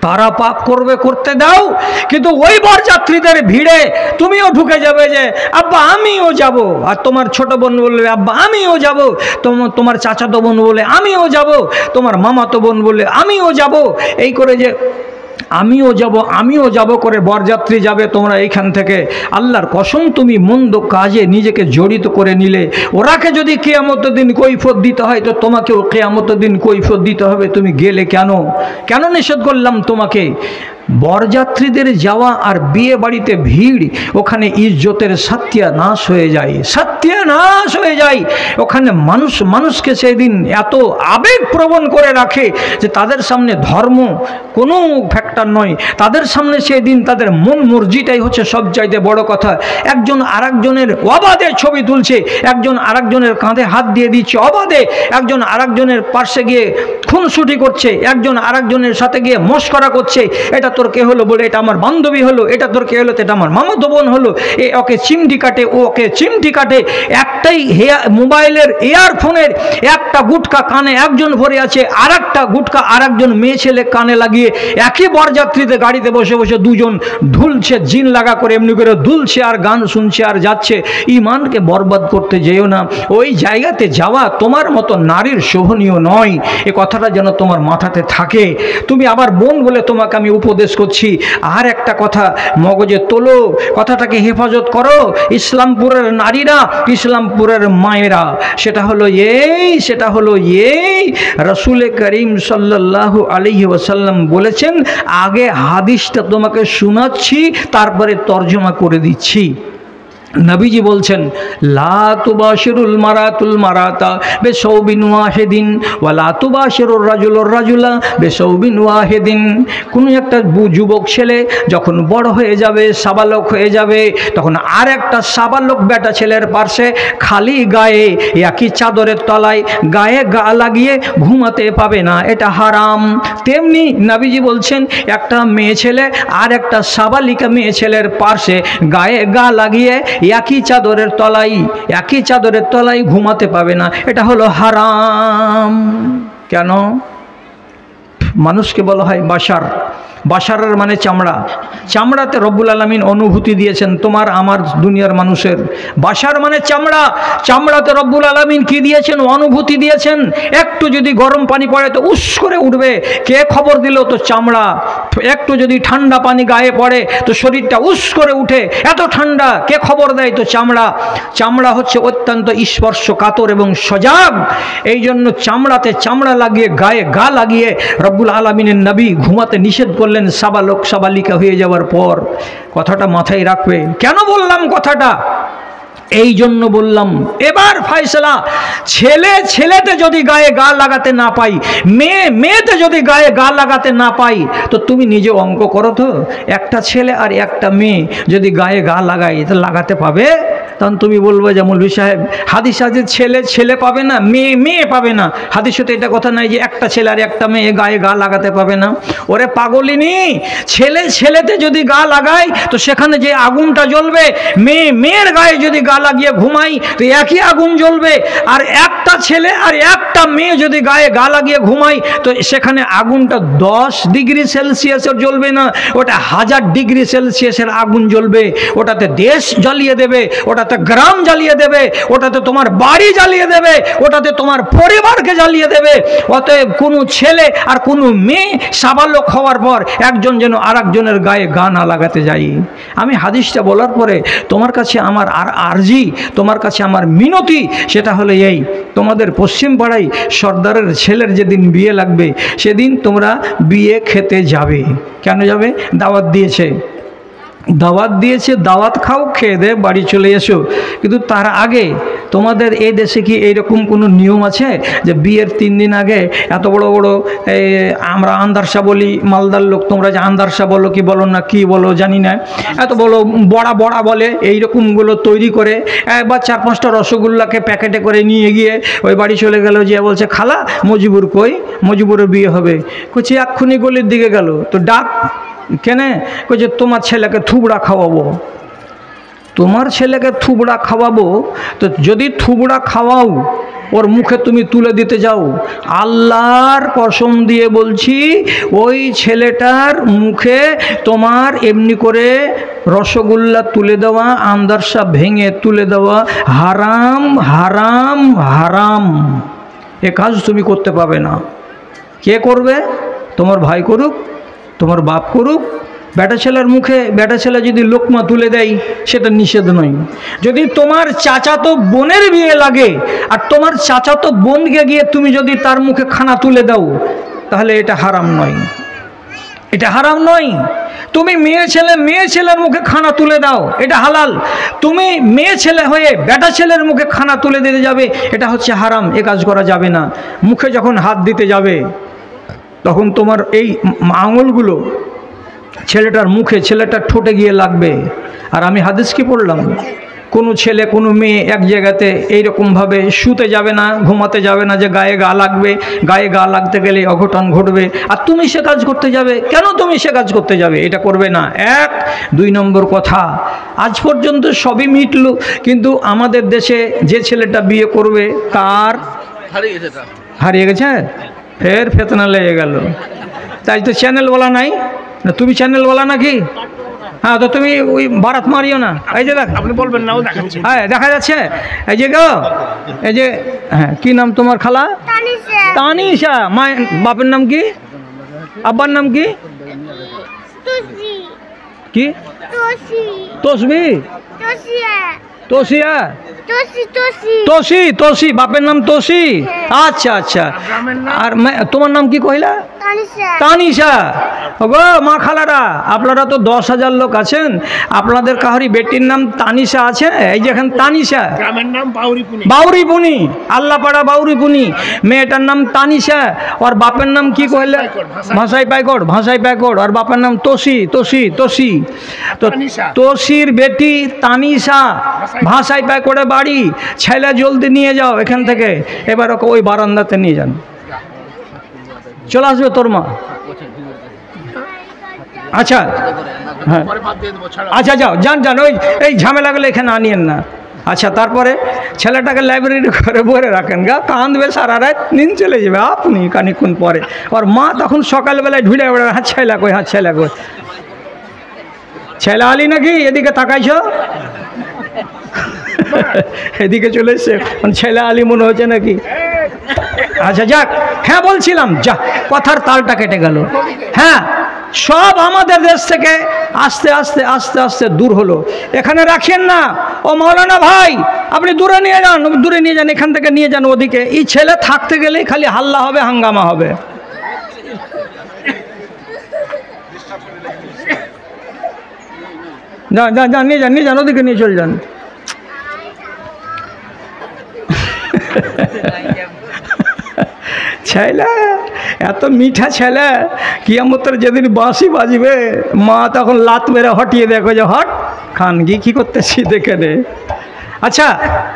Speaker 1: তারা পাপ করবে, করতে দাও, কিন্তু ওই বরযাত্রীদের ভিড়ে তুমিও ঢুকে যাবে যে আব্বা আমিও যাব, আর তোমার ছোট বোন বলবে আব্বা আমিও যাব, তোমার চাচাতো বোন বলে আমিও যাব, তোমার মামাতো বোন বলে আমিও যাব, এই করে যে আমিও যাব করে বরযাত্রী যাবে তোমরা এইখান থেকে। আল্লাহর কসম তুমি মন্দ কাজে নিজেকে জড়িত করে নিলে, ওরাকে যদি কিয়ামতের দিন কৈফিয়ত দিতে হয় তো তোমাকেও কিয়ামতের দিন কৈফিয়ত দিতে হবে। তুমি গেলে কেন নিষেধ করলাম তোমাকে? বরযাত্রীদের যাওয়া আর বিয়ে বাড়িতে ভিড়, ওখানে ইজ্জতের সত্যানাশ হয়ে যায়, সত্যানাশ হয়ে যায়। ওখানে মানুষকে সেদিন এত আবেগপ্রবণ করে রাখে যে তাদের সামনে ধর্ম কোনো ফ্যাক্টর নয়, তাদের সামনে সেদিন তাদের মন মর্জিটাই হচ্ছে সবচাইতে বড় কথা। একজন আরেকজনের অবাধে ছবি তুলছে, একজন আরেকজনের কাঁধে হাত দিয়ে দিচ্ছে অবাধে, একজন আরেকজনের পাশে গিয়ে খুনসুটি করছে, একজন আরেকজনের সাথে গিয়ে মস্করা করছে। এটা তোর কে হলো বলে এটা আমার বান্ধবী হলো, এটা তোর কে হলো এটা আমার মামাতো বোন হলো, ওকে চিমটি কাটে, ওকে চিমটি কাটে। একটাই মোবাইলের ইয়ারফোনের একটা গুটকা কানে একজন ভরে আছে, আর একটা গুটকা আর একজন মেয়ে ছেলে কানে লাগিয়ে একই বরযাত্রীতে গাড়িতে বসে বসে দুজন ঢুলছে, জিন লাগা করে এমনি করে দুলছে আর গান শুনছে আর যাচ্ছে। ইমানকে বরবাদ করতে যেও না, ওই জায়গাতে যাওয়া তোমার মতো নারীর শোভনীয় নয়। এ কথাটা যেন তোমার মাথাতে থাকে। তুমি আবার বোন বলে তোমাকে আমি উপদেশ করছি। আর একটা কথা মগজে তোলো, কথাটাকে হেফাজত করো। ইসলামপুরের নারীরা, ইসলামপুরের মায়েরা, সেটা হলো এই রাসূল করিম সাল্লাল্লাহু আলাইহি ওয়াসাল্লাম বলেছেন, আগে হাদিসটা তোমাকে শোনাচ্ছি তারপরে তর্জমা করে দিচ্ছি। নবীজি বলছেন, লা তুবাশিরুল মারাতুল মারাতা বিসাউবিন ওয়াহিদিন ওয়া লা তুবাশিরুর রাজুলুর রাজুলা বিসাউবিন ওয়াহিদিন। কোন একটা যুবক ছেলে যখন বড় হয়ে যাবে, সাবালক হয়ে যাবে, তখন আর একটা সাবালক বেটা ছেলের পাশে খালি গায়ে একই চাদরের তলায় গায়ে গা লাগিয়ে ঘুমাতে পাবে না, এটা হারাম। তেমনি নবীজি বলছেন, একটা মেয়ে ছেলে আর একটা সাবালিকা মেয়ে ছেলের পাশে গায়ে গা লাগিয়ে একই চাদরের তলায় ঘুমাতে পাবে না, এটা হলো হারাম। কেন? মানুষকে বলা হয় বাশার, বাশারের মানে চামড়া, চামড়াতে রব্বুল আলামিন অনুভূতি দিয়েছেন তোমার আমার দুনিয়ার মানুষের। বাশার মানে চামড়া, চামড়াতে রব্বুল আলামিন কি দিয়েছেন? অনুভূতি দিয়েছেন। একটু যদি গরম পানি পড়ে তো উস করে উঠবে, কে খবর দিল? তো চামড়া। একটু যদি ঠান্ডা পানি গায়ে পড়ে তো শরীরটা উস করে উঠে, এত ঠান্ডা, কে খবর দেয়? তো চামড়া। চামড়া হচ্ছে অত্যন্ত স্পর্শকাতর এবং সজাগ। এই জন্য চামড়াতে চামড়া লাগিয়ে গায়ে গা লাগিয়ে রব্বুল আলামিনের নবী ঘুমাতে নিষেধ করলেন সাবালক সাবালিকা হয়ে যাওয়ার পর। কথাটা মাথায় রাখবে। কেন বললাম কথাটা? এই জন্য বললাম, এবার ফায়সালা, ছেলে ছেলেতে যদি গায়ে গা লাগাতে না পাই, মেয়ে মেয়েতে যদি গায়ে গা লাগাতে না পাই, তো তুমি নিজে অঙ্ক করো তো, একটা ছেলে আর একটা মেয়ে যদি গায়ে গা লাগাই তো লাগাতে পাবে? তখন তুমি বলবে যে মৌলভী সাহেব হাদিস আছে ছেলে ছেলে পাবে না, মেয়ে মেয়ে পাবে না। হাদিসে তো এটা কথা নাই যে একটা ছেলে আর একটা মেয়ে গায়ে গা লাগাতে পাবে না। ওরে পাগলিনী, ছেলে ছেলেতে যদি গা লাগাই তো সেখানে যে আগুনটা জ্বলবে, মেয়ে মেয়ের গায়ে যদি গা লাগিয়ে ঘুমাই তো একই আগুন জ্বলবে। আর একটা ছেলে আর একটা মেয়ে যদি গায়ে গা লাগিয়ে ঘুমাই তো সেখানে আগুনটা 10 ডিগ্রি সেলসিয়াসের জ্বলবে না, ওটা 1000 ডিগ্রি সেলসিয়াসের আগুন জ্বলবে। ওটাতে দেশ জ্বালিয়ে দেবে, ওটাতে গ্রাম জ্বালিয়ে দেবে, ওটাতে তোমার বাড়ি জ্বালিয়ে দেবে, ওটাতে তোমার পরিবারকে জ্বালিয়ে দেবে। অতএব কোনো ছেলে আর কোনো মেয়ে সাবালক হওয়ার পর একজন যেন আর একজনের গায়ে গা না লাগাতে যাই। আমি হাদিসটা বলার পরে তোমার কাছে আমার আরজি, তোমার কাছে আমার মিনতি, সেটা হলো এই, তোমাদের পশ্চিম পাড়ায় সর্দারের ছেলের যেদিন বিয়ে লাগবে সেদিন তোমরা বিয়ে খেতে যাবে। কেন যাবে? দাওয়াত দিয়েছে, দাওয়াত দিয়েছে, দাওয়াত খাও, খেয়ে দে বাড়ি চলে এসো। কিন্তু তার আগে তোমাদের এই দেশে কি এইরকম কোনো নিয়ম আছে যে বিয়ের 3 দিন আগে এত বড় বড় আমরা আন্দারসা বলি, মালদার লোক তোমরা যে আন্দারসা বলো কি বলো না কি বলো জানি না, এত বড় বড়া বড়া বলে এইরকমগুলো তৈরি করে একবার 4-5টা রসগোল্লাকে প্যাকেটে করে নিয়ে গিয়ে ওই বাড়ি চলে গেল, যে বলছে খালা মজিবুর কই, মজিবুরের বিয়ে হবে। কুচি এক্ষুনি গলির দিকে গেল, তো ডাক কেনে? যে তোমার ছেলেকে থুবড়া খাওয়াবো। তোমার ছেলেকে থুবড়া খাওয়াবো, তো যদি থুবড়া খাওয়াও ওর মুখে তুমি তুলে দিতে যাও, আল্লাহর কসম দিয়ে বলছি ওই ছেলেটার মুখে তোমার এমনি করে রসগোল্লা তুলে দেওয়া, আন্দারসা ভেঙে তুলে দেওয়া হারাম হারাম হারাম। এ কাজ তুমি করতে পাবে না। কে করবে? তোমার ভাই করুক, তোমার বাপ করুক। বেটা ছেলের মুখে বেটা ছেলে যদি লোকমা তুলে দেয় সেটা নিষেধ নয়। যদি তোমার চাচাতো বোনের বিয়ে লাগে আর তোমার চাচাতো বোনকে গিয়ে তুমি যদি তার মুখে খানা তুলে দাও তাহলে এটা হারাম নয়, এটা হারাম নয়। তুমি মেয়ে ছেলের মুখে খানা তুলে দাও, এটা হালাল। তুমি মেয়ে ছেলে হয়ে বেটা ছেলের মুখে খানা তুলে দিতে যাবে, এটা হচ্ছে হারাম। এ কাজ করা যাবে না। মুখে যখন হাত দিতে যাবে তখন তোমার এই আঙুলগুলো ছেলেটার মুখে, ছেলেটার ঠোঁটে গিয়ে লাগবে। আর আমি হাদিস কি পড়লাম? কোনো ছেলে কোনো মেয়ে এক জায়গাতে এইরকমভাবে শুতে যাবে না, ঘুমাতে যাবে না যে গায়ে গা লাগবে। গায়ে গা লাগতে গেলে অঘটন ঘটবে, আর তুমি সে কাজ করতে যাবে। কেন তুমি সে কাজ করতে যাবে? এটা করবে না। 1 2 নম্বর কথা, আজ পর্যন্ত সবই মিটল, কিন্তু আমাদের দেশে যে ছেলেটা বিয়ে করবে তার হারিয়ে গেছে, ফের ফেতনা লেগে গেল। তাই তো চ্যানেলওয়ালা নাই না? তুমি চ্যানেলওয়ালা নাকি? হ্যাঁ, তো তুমি ওই বারাত মারিও না। এই যে দেখ, আপনি বলবেন না, হ্যাঁ দেখা যাচ্ছে। এই যে গো, এই যে হ্যাঁ, কি নাম তোমার খালা? তানিশা। মায়ের বাপের নাম কি? আব্বার নাম কি? কি? তসবি? তোসিয়া? তোষি? তোষি বাপের নাম তোষি? আচ্ছা আচ্ছা। আর তোমার নাম কি কইলা? তানিশা। গো মা খালারা, আপনারা তো 10,000 লোক আছেন, আপনাদের কাহারি বেটির নাম তানিশা আছে? এই যে এখানে তানিশা, বাউরিপুনি, আল্লাপাড়া বাউরিপুনি। মেয়েটার নাম তানিশা, আর বাপের নাম কি কইলা? ভাষাই পাইকড়, ভাষাই পাইকড়। আর বাপের নাম তোষি, তোষি, তোষি। তো তোষির বেটি তানিশা, ভাষাই পাইকড়ে বাড়ি। ছেলে জলদি নিয়ে যাও এখান থেকে, এবার ওকে ওই বারান্দাতে নিয়ে যান। চলে আসবে তোর মা। আচ্ছা হ্যাঁ, আচ্ছা যাও, যান যান, ওই এই ঝামেলা গুলো এখানে আনিয়েন না। আচ্ছা, তারপরে ছেলেটাকে লাইব্রেরি ঘরে ভরে রাখেন, গা কাঁদবে সারা রাত, নিন চলে যাবে আপনি খানিক্ষণ পরে। আর মা তখন সকালবেলায় ঢুলে বেড়াবে, হাত ছেলা কই, হাত ছেলা কই, ছেলে আলি নাকি এদিকে তাকাইছ, এদিকে চলে এসছে, ছেলে আলি মনে হচ্ছে নাকি। আচ্ছা যাক, হ্যাঁ বলছিলাম, যা কথার তালটা কেটে গেল। হ্যাঁ, সব আমাদের দেশ থেকে আস্তে আস্তে আস্তে আস্তে দূর হলো। এখানে রাখেন না, ও মৌলানা ভাই আপনি দূরে নিয়ে যান, দূরে নিয়ে যান, এখান থেকে নিয়ে যান ওদিকে। এই ছেলে থাকতে গেলেই খালি হাল্লা হবে, হাঙ্গামা হবে। যান যান যান, নিয়ে যান, নিয়ে যান, ওদিকে নিয়ে চলে যান। ছেলে এত মিঠা ছেলে, কিয়ামতের যেদিন বাঁশি বাজবে মা তখন লাত মেরে হটিয়ে দেখো যে হট খান গি কী করতেছি দেখে নে। আচ্ছা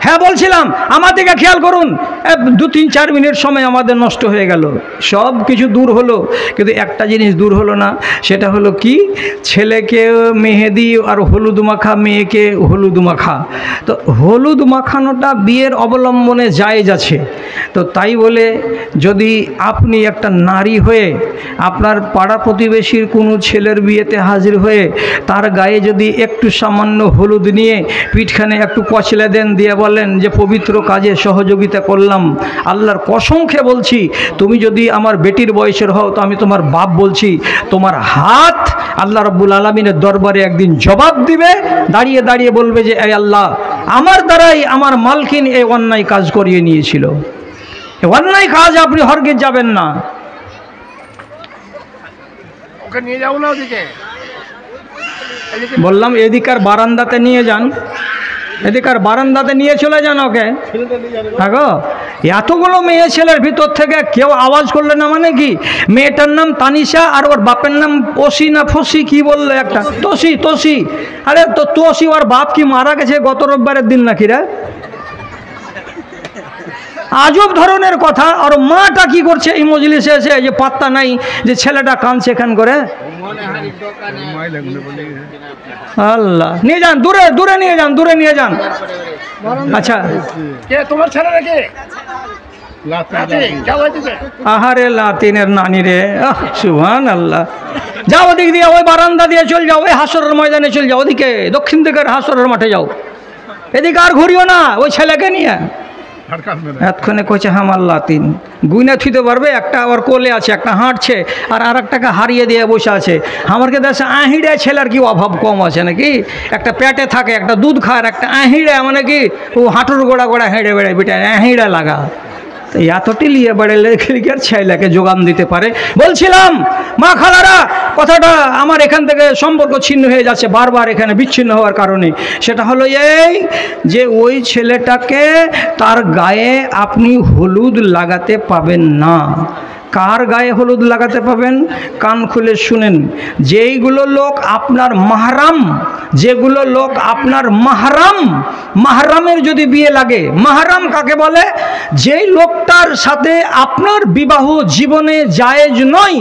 Speaker 1: হ্যাঁ বলছিলাম, আমার দিকে খেয়াল করুন, 2-3-4 মিনিট সময় আমাদের নষ্ট হয়ে গেল। সব কিছু দূর হলো, কিন্তু একটা জিনিস দূর হলো না, সেটা হলো কি, ছেলেকে মেহেদি আর হলুদ মাখা, মেয়েকে হলুদ মাখা। তো হলুদ মাখানোটা বিয়ের অবলম্বনে জায়েজ আছে। তো তাই বলে যদি আপনি একটা নারী হয়ে আপনার পাড়া প্রতিবেশীর কোনো ছেলের বিয়েতে হাজির হয়ে তার গায়ে যদি একটু সামান্য হলুদ নিয়ে পিঠখানে একটু কচলে দেন, দিয়ে বলেন যে পবিত্র কাজে সহযোগিতা করলাম, আল্লাহর কসম খেয়ে বলছি তুমি যদি আমার বেটির বয়সের হও তো আমি তোমার বাপ বলছি, তোমার হাত আল্লাহ রাব্বুল আলামিনের দরবারে একদিন জবাব দিবে, দাঁড়িয়ে দাঁড়িয়ে বলবে যে এই আল্লাহ, আমার দ্বারাই আমার মালকিন এই অন্যায় কাজ করিয়ে নিয়েছিল। অন্যায় কাজ আপনি হরগিজ যাবেন না।
Speaker 2: ওকে নিয়ে যাও না ওদিকে,
Speaker 1: বললাম এদিকার বারান্দাতে নিয়ে যান, এদিকার বারান্দাতে নিয়ে চলে যান ওকে। থাকো, এতগুলো মেয়ে ছেলের ভিতর থেকে কেউ আওয়াজ করলে না, মানে কি, মেয়েটার নাম তানিশা আর ওর বাপের নাম ওসি না ফসি কি বললে একটা, তোষি, তোষি। আরে তো তোষি ওর বাপ কি মারা গেছে গত রোববারের দিন নাকি রে? আজব ধরনের কথা। আর মাটা কি করছে এই মজলিসে এসে, যে পাত্তা নাই যে ছেলেটা কাঁদছে এখান করে। আল্লাহ, নিয়ে যান দূরে, দূরে নিয়ে যান, দূরে নিয়ে যান। আচ্ছা,
Speaker 2: কে তোমার ছেলে নাকি?
Speaker 1: আহারে লাতিনের নানি রে, সুবহানাল্লাহ। যাও ওদিক দিয়ে, ওই বারান্দা দিয়ে চল যাও, ওই হাসরের ময়দানে চল যাও, ওদিকে দক্ষিণ দিকের হাসরের মাঠে যাও, এদিকে আর ঘুরিও না ওই ছেলেকে নিয়ে। এতক্ষণে কইছে হামার লাতিন, গুইনা থুইতে পারবে, একটা আবার কোলে আছে, একটা হাঁটছে, আর একটাকে হারিয়ে দিয়ে বসে আছে। আমারকে দেশে আহিড়া ছেলের কি অভাব কম আছে নাকি? একটা পেটে থাকে, একটা দুধ খায়, একটা আহিড়া, মানে কি ও হাঁটুর গোড়া গোড়া হেঁড়ে বেড়ায়, বেটা আহিড়া লাগা। তো এতটি লিয়ে বেড়ালে আর ছেলেকে যোগান দিতে পারে। বলছিলাম মা খালারা, কথাটা আমার এখান থেকে সম্পর্ক ছিন্ন হয়ে যাচ্ছে বারবার এখানে বিচ্ছিন্ন হওয়ার কারণে। সেটা হলো এই যে ওই ছেলেটাকে তার গায়ে আপনি হলুদ লাগাতে পাবেন না। কার গায়ে হলুদ লাগাতে পাবেন? কান খুলে শুনেন। যেইগুলো লোক আপনার মাহরাম, যেগুলো লোক আপনার মাহরাম, মাহরামের যদি বিয়ে লাগে, মাহরাম কাকে বলে? যেই লোকটার সাথে আপনার বিবাহ জীবনে জায়েজ নয়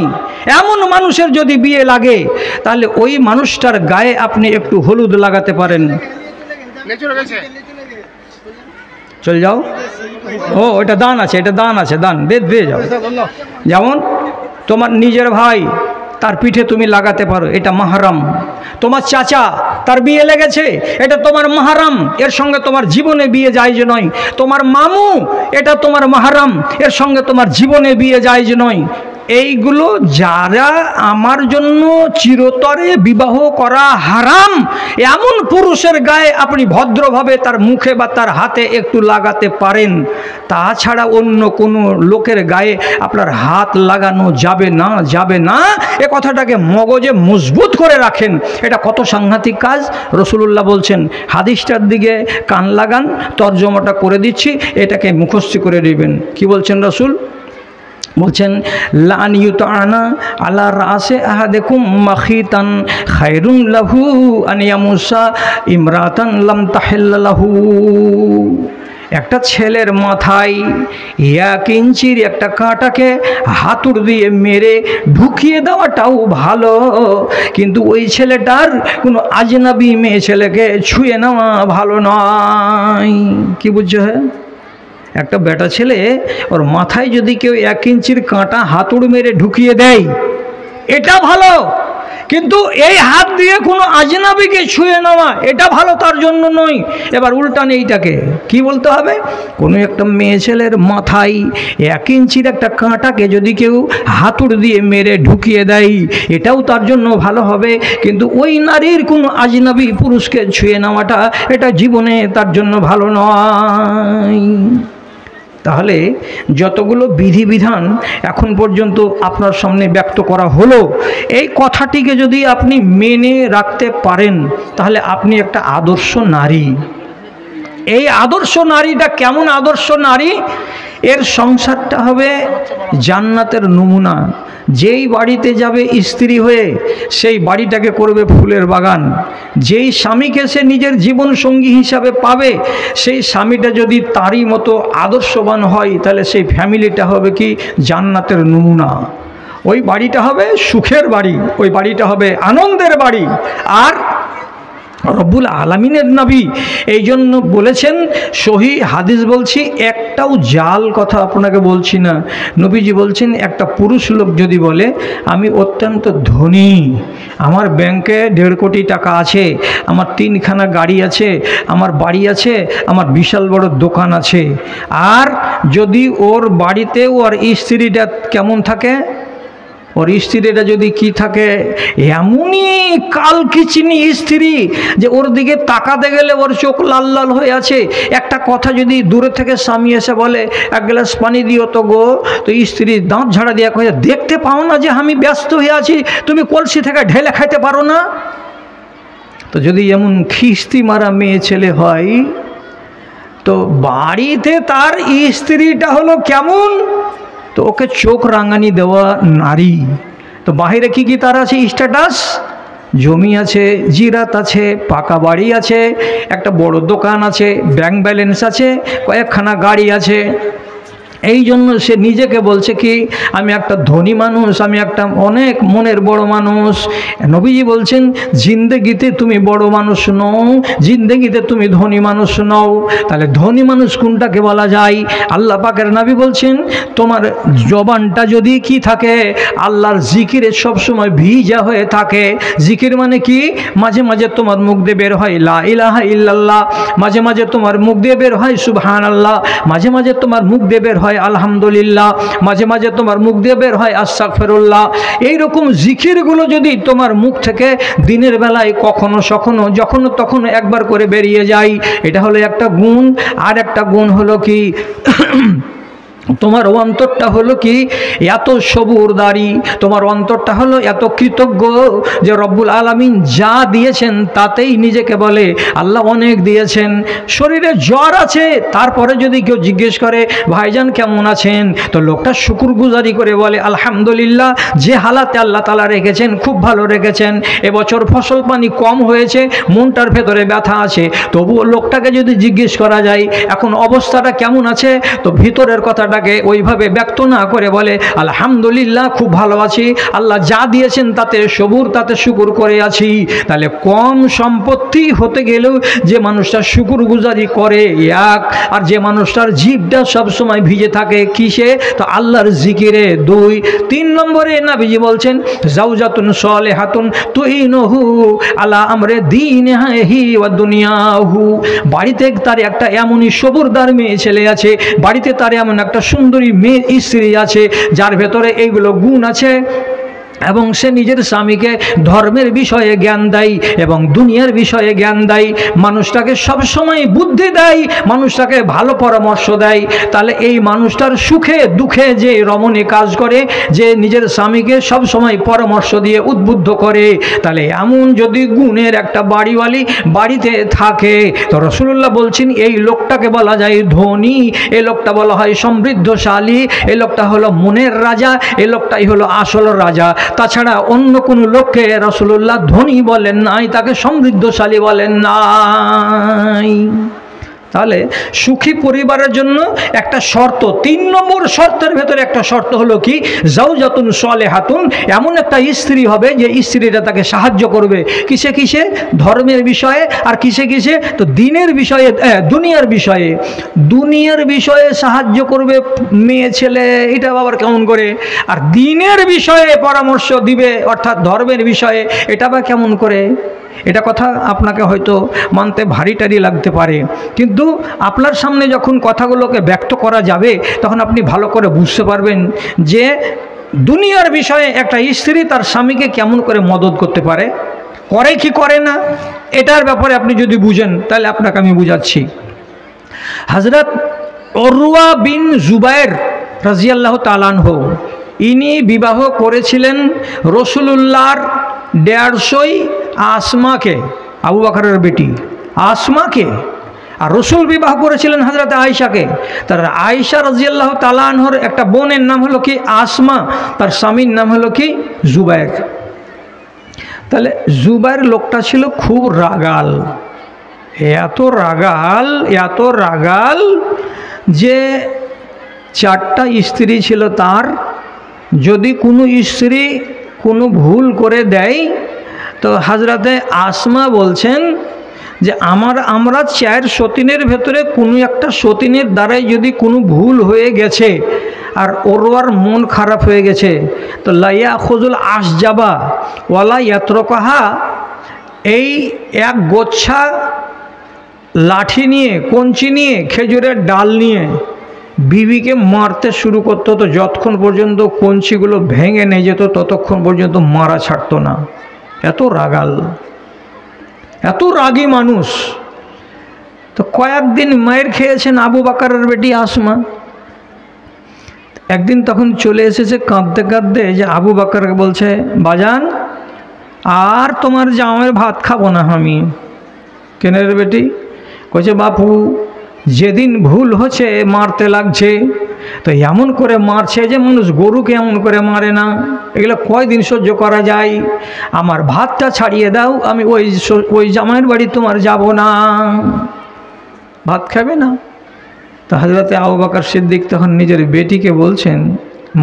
Speaker 1: এমন মানুষের যদি বিয়ে লাগে, তাহলে ওই মানুষটার গায়ে আপনি একটু হলুদ লাগাতে পারেন। চল যাও, ও এটা দান আছে, এটা দান আছে, দান দিয়ে যাও। যেমন তোমার নিজের ভাই, তার পিঠে তুমি লাগাতে পারো, এটা মাহরাম। তোমার চাচা, তার বিয়ে লেগেছে, এটা তোমার মাহরাম, এর সঙ্গে তোমার জীবনে বিয়ে জায়েজ নয়। তোমার মামু, এটা তোমার মাহরাম, এর সঙ্গে তোমার জীবনে বিয়ে জায়েজ নয়। এইগুলো যারা আমার জন্য চিরতরে বিবাহ করা হারাম, এমন পুরুষের গায়ে আপনি ভদ্রভাবে তার মুখে বা তার হাতে একটু লাগাতে পারেন। তাছাড়া অন্য কোনো লোকের গায়ে আপনার হাত লাগানো যাবে না, যাবে না। এ কথাটাকে মগজে মজবুত করে রাখেন। এটা কত সাংঘাতিক কাজ। রাসূলুল্লাহ বলছেন, হাদিসটার দিকে কান লাগান, তর্জমাটা করে দিচ্ছি, এটাকে মুখস্থ করে নেবেন। কি বলছেন রাসূল? বলছেন, লান ইউতানা আলা রাসে আহাদিকুম মাখিতান খায়রুন লাহু আন ইয়ামুসা ইমরাতান লাম তাহিল্লা লাহু। একটা ছেলের মাথায় 1 ইঞ্চির একটা কাঁটাকে হাতুড় দিয়ে মেরে ঢুকিয়ে দেওয়াটাও ভালো, কিন্তু ওই ছেলেটার কোনো আজনাবি মেয়ে ছেলেকে ছুঁয়ে নেওয়া ভালো নয়। কি বুঝছো? হ্যাঁ, একটা বেটা ছেলে ওর মাথায় যদি কেউ 1 ইঞ্চির কাঁটা হাতুড় মেরে ঢুকিয়ে দেয় এটা ভালো, কিন্তু এই হাত দিয়ে কোনো আজনাবিকে ছুঁয়ে নেওয়া এটা ভালো তার জন্য নয়। এবার উল্টান এইটাকে কি বলতে হবে? কোনো একটা মেয়ে ছেলের মাথায় 1 ইঞ্চির একটা কাঁটাকে যদি কেউ হাতুড় দিয়ে মেরে ঢুকিয়ে দেয় এটাও তার জন্য ভালো হবে, কিন্তু ওই নারীর কোনো আজনাবি পুরুষকে ছুঁয়ে নেওয়াটা এটা জীবনে তার জন্য ভালো নয়। তাহলে যতগুলো বিধিবিধান এখন পর্যন্ত আপনার সামনে ব্যক্ত করা হলো, এই কথাটিকে যদি আপনি মেনে রাখতে পারেন তাহলে আপনি একটা আদর্শ নারী। এই আদর্শ নারীটা কেমন আদর্শ নারী? এর সংসারটা হবে জান্নাতের নমুনা। যেই বাড়িতে যাবে স্ত্রী হয়ে সেই বাড়িটাকে করবে ফুলের বাগান। যেই স্বামীকে সে নিজের জীবন সঙ্গী হিসাবে পাবে সেই স্বামীটা যদি তারই মতো আদর্শবান হয় তাহলে সেই ফ্যামিলিটা হবে কি জান্নাতের নমুনা। ওই বাড়িটা হবে সুখের বাড়ি, ওই বাড়িটা হবে আনন্দের বাড়ি। আর রব্বুল আলামিনের নবী এই জন্য বলেছেন, সহি হাদিস বলছি, একটাও জাল কথা আপনাকে বলছি না। নবীজি বলছেন একটা পুরুষ লোক যদি বলে আমি অত্যন্ত ধনী, আমার ব্যাংকে 1.5 কোটি টাকা আছে, আমার 3খানা গাড়ি আছে, আমার বাড়ি আছে, আমার বিশাল বড় দোকান আছে, আর যদি ওর বাড়িতে ওর স্ত্রীটা কেমন থাকে, ওর স্ত্রীটা যদি কি থাকে এমনই কালকিচিনি স্ত্রী যে ওর দিকে তাকাতে গেলে ওর চোখ লাল লাল হয়ে আছে, একটা কথা যদি দূরে থেকে স্বামী এসে বলে 1 গ্লাস পানি দিও তো গো, তো স্ত্রী দাঁত ঝাড়া দিয়ে কয়ে দেখতে পাও না যে আমি ব্যস্ত হয়ে আছি, তুমি কলসি থেকে ঢেলে খাইতে পারো না? তো যদি এমন খিস্তি মারা মেয়ে ছেলে হয় তো বাড়িতে তার স্ত্রীটা হলো কেমন? তো ওকে চোখ রাঙানি দেওয়া নারী। তো বাইরে কি কি তার আছে স্ট্যাটাস? জমি আছে, জিরাত আছে, পাকা বাড়ি আছে, একটা বড় দোকান আছে, ব্যাংক ব্যালেন্স আছে, কয়েকখানা গাড়ি আছে। এই জন্য সে নিজেকে বলছে কি আমি একটা ধনী মানুষ, আমি একটা অনেক মনের বড় মানুষ। নবীজি বলছেন জিন্দেগিতে তুমি বড় মানুষ নও, জিন্দেগিতে তুমি ধনী মানুষ নও। তাহলে ধনী মানুষ কোনটাকে বলা যায়? আল্লাহ পাকের নবী বলছেন তোমার জবানটা যদি কি থাকে আল্লাহর জিকিরে সবসময় ভিজা হয়ে থাকে। জিকির মানে কি? মাঝে মাঝে তোমার মুখ দিয়ে বের হয় লা ইলাহা ইল্লাল্লাহ, মাঝে মাঝে তোমার মুখ দিয়ে বের হয় সুবহানাল্লাহ, মাঝে মাঝে তোমার মুখ দিয়ে বের হয় আলহামদুলিল্লাহ, মাঝে মাঝে তোমার মুখ দিয়ে বের হয় আস্তাগফিরুল্লাহ। এইরকম জিকিরগুলো যদি তোমার মুখ থেকে দিনের বেলায় কখনো সখনো যখন তখন একবার করে বেরিয়ে যায়, এটা হলো একটা গুণ। আর একটা গুণ হলো কি তোমার অন্তরটা হলো কি এত সবুরদারি, তোমার অন্তরটা হলো এত কৃতজ্ঞ যে রব্বুল আলামিন যা দিয়েছেন তাতেই নিজেকে বলে আল্লাহ অনেক দিয়েছেন। শরীরে জ্বর আছে তারপরে যদি কেউ জিজ্ঞেস করে ভাইজান কেমন আছেন, তো লোকটা শুকরগুজারি করে বলে আলহামদুলিল্লাহ, যে হালাতে আল্লাহ তাআলা রেখেছেন খুব ভালো রেখেছেন, এবছর ফসল পানি কম হয়েছে, মনটার ভেতরে ব্যথা আছে, তবুও লোকটাকে যদি জিজ্ঞেস করা যায় এখন অবস্থাটা কেমন আছে, তো ভিতরের কথা ওইভাবে ব্যক্ত না করে বলে আলহামদুলিল্লাহ খুব ভালো আছি, আল্লাহ যা দিয়েছেন তাতে সবুর, তাতে শুকুর করে আছি। তাহলে কম সম্পত্তি হতে গেলেও যে মানুষটা শুকুরগুজারি করে এক, আর যে মানুষটার জিভটা সবসময় ভিজে থাকে কিসে? তো আল্লাহর জিকিরে। 2 3 নম্বরে নবীজি বলছেন জাওজাতুন সালেহাতুন তুইনুহু আলা আমরে দীনিহি ওয়া দুনিয়াহু। বাড়িতে তার একটা এমনই সবুরদার মেয়ে ছেলে আছে, বাড়িতে তার এমন একটা সুন্দরী মেয়ে স্ত্রী আছে যার ভেতরে এইগুলো গুণ আছে, এবং সে নিজের স্বামীকে ধর্মের বিষয়ে জ্ঞান দেয় এবং দুনিয়ার বিষয়ে জ্ঞান দেয়, মানুষটাকে সবসময় বুদ্ধি দেয়, মানুষটাকে ভালো পরামর্শ দেয়। তাহলে এই মানুষটার সুখে দুঃখে যে রমণী কাজ করে, যে নিজের স্বামীকে সবসময় পরামর্শ দিয়ে উদ্বুদ্ধ করে, তাহলে এমন যদি গুণের একটা বাড়িওয়ালি বাড়িতে থাকে তো রাসূলুল্লাহ বলছেন এই লোকটাকে বলা যায় ধনী, এই লোকটা বলা হয় সমৃদ্ধশালী, এই লোকটা হলো মনের রাজা, এই লোকটাই হলো আসল রাজা। তাছাড়া অন্য কোনো লোককে রাসূলুল্লাহ ধনী বলেন নাই, তাকে সমৃদ্ধশালী বলেন নাই। তাহলে সুখী পরিবারের জন্য একটা শর্ত, 3 নম্বর শর্তের ভেতরে একটা শর্ত হলো কি, জাওজাতুন সালেহাতুন, এমন একটা স্ত্রী হবে যে স্ত্রীটা তাকে সাহায্য করবে কিসে কিসে, ধর্মের বিষয়ে, আর কিসে কিসে, তো দিনের বিষয়ে, দুনিয়ার বিষয়ে সাহায্য করবে মেয়ে ছেলে, এটা আবার কেমন করে, আর দিনের বিষয়ে পরামর্শ দিবে অর্থাৎ ধর্মের বিষয়ে, এটা বা কেমন করে। এটা কথা আপনাকে হয়তো মানতে ভারী টারি লাগতে পারে, কিন্তু আপনার সামনে যখন কথাগুলোকে ব্যক্ত করা যাবে তখন আপনি ভালো করে বুঝতে পারবেন যে দুনিয়ার বিষয়ে একটা স্ত্রী তার স্বামীকে কেমন করে মদত করতে পারে, করে কি করে না, এটার ব্যাপারে আপনি যদি বুঝেন তাহলে আপনাকে আমি বুঝাচ্ছি। হযরত উরওয়া বিন জুবায়ের রাদিয়াল্লাহু তাআলা আনহু, ইনি বিবাহ করেছিলেন রাসূলুল্লাহর 150 আসমাকে, আবু বকরের বেটি আসমাকে, আর রসুল বিবাহ করেছিলেন হযরত আয়েশাকে। তার আয়েশা রাদিয়াল্লাহু তাআলা আনহার একটা বোনের নাম হলো কি আসমা, তার স্বামীর নাম হলো কি জুবায়ের। তাহলে জুবায়ের লোকটা ছিল খুব রাগাল, এত রাগাল যে 4টা স্ত্রী ছিল তার। যদি কোনো স্ত্রী কোনো ভুল করে দেয় তো হযরতে আসমা বলছেন যে আমরা 4 সতীনের ভেতরে কোনো একটা সতীনের দ্বারাই যদি কোনো ভুল হয়ে গেছে আর ওর মন খারাপ হয়ে গেছে, তো লাইয়া খুজুল আসজাবা ওয়ালা ইয়াতরকাহা, এই এক গোচ্ছা লাঠি নিয়ে, কঞ্চি নিয়ে, খেজুরের ডাল নিয়ে বিবিকে মারতে শুরু করতে হতো, যতক্ষণ পর্যন্ত কঞ্চিগুলো ভেঙে নিয়ে যেত ততক্ষণ পর্যন্ত মারা ছাড়তো না। এত রাগাল, এত রাগী মানুষ। তো কয়েকদিন মায়ের খেয়েছেন আবু বকরের বেটি আসমা। একদিন তখন চলে এসেছে কাঁদতে কাঁদতে, যে আবু বকরকে বলছে, বাজান আর তোমার জামাইয়ের ভাত খাবো না আমি। কেন রে বেটি? কইছে বাপু যেদিন ভুল হচ্ছে মারতে লাগছে, তো এমন করে মারছে যে মানুষ গরুকে এমন করে মারে না, এগুলো কয়দিন সহ্য করা যায়, আমার ভাতটা ছাড়িয়ে দাও, আমি ওই জামাইয়ের বাড়ি তোমার যাব না, ভাত খাবে না। তো হযরতে আবু বকর সিদ্দিক তখন নিজের বেটিকে বলছেন,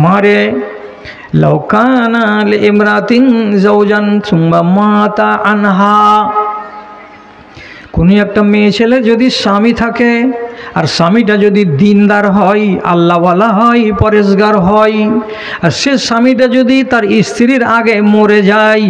Speaker 1: মারে লাউ কানা লিইমরাতিন যাওজান সুম্মা মাতা আনহা, কোনো একটা মেয়ে ছেলে যদি স্বামী থাকে আর স্বামীটা যদি দিনদার হয়, আল্লাহওয়ালা হয়, পরেশগার হয়, আর সে স্বামীটা যদি তার স্ত্রীর আগে মরে যায়,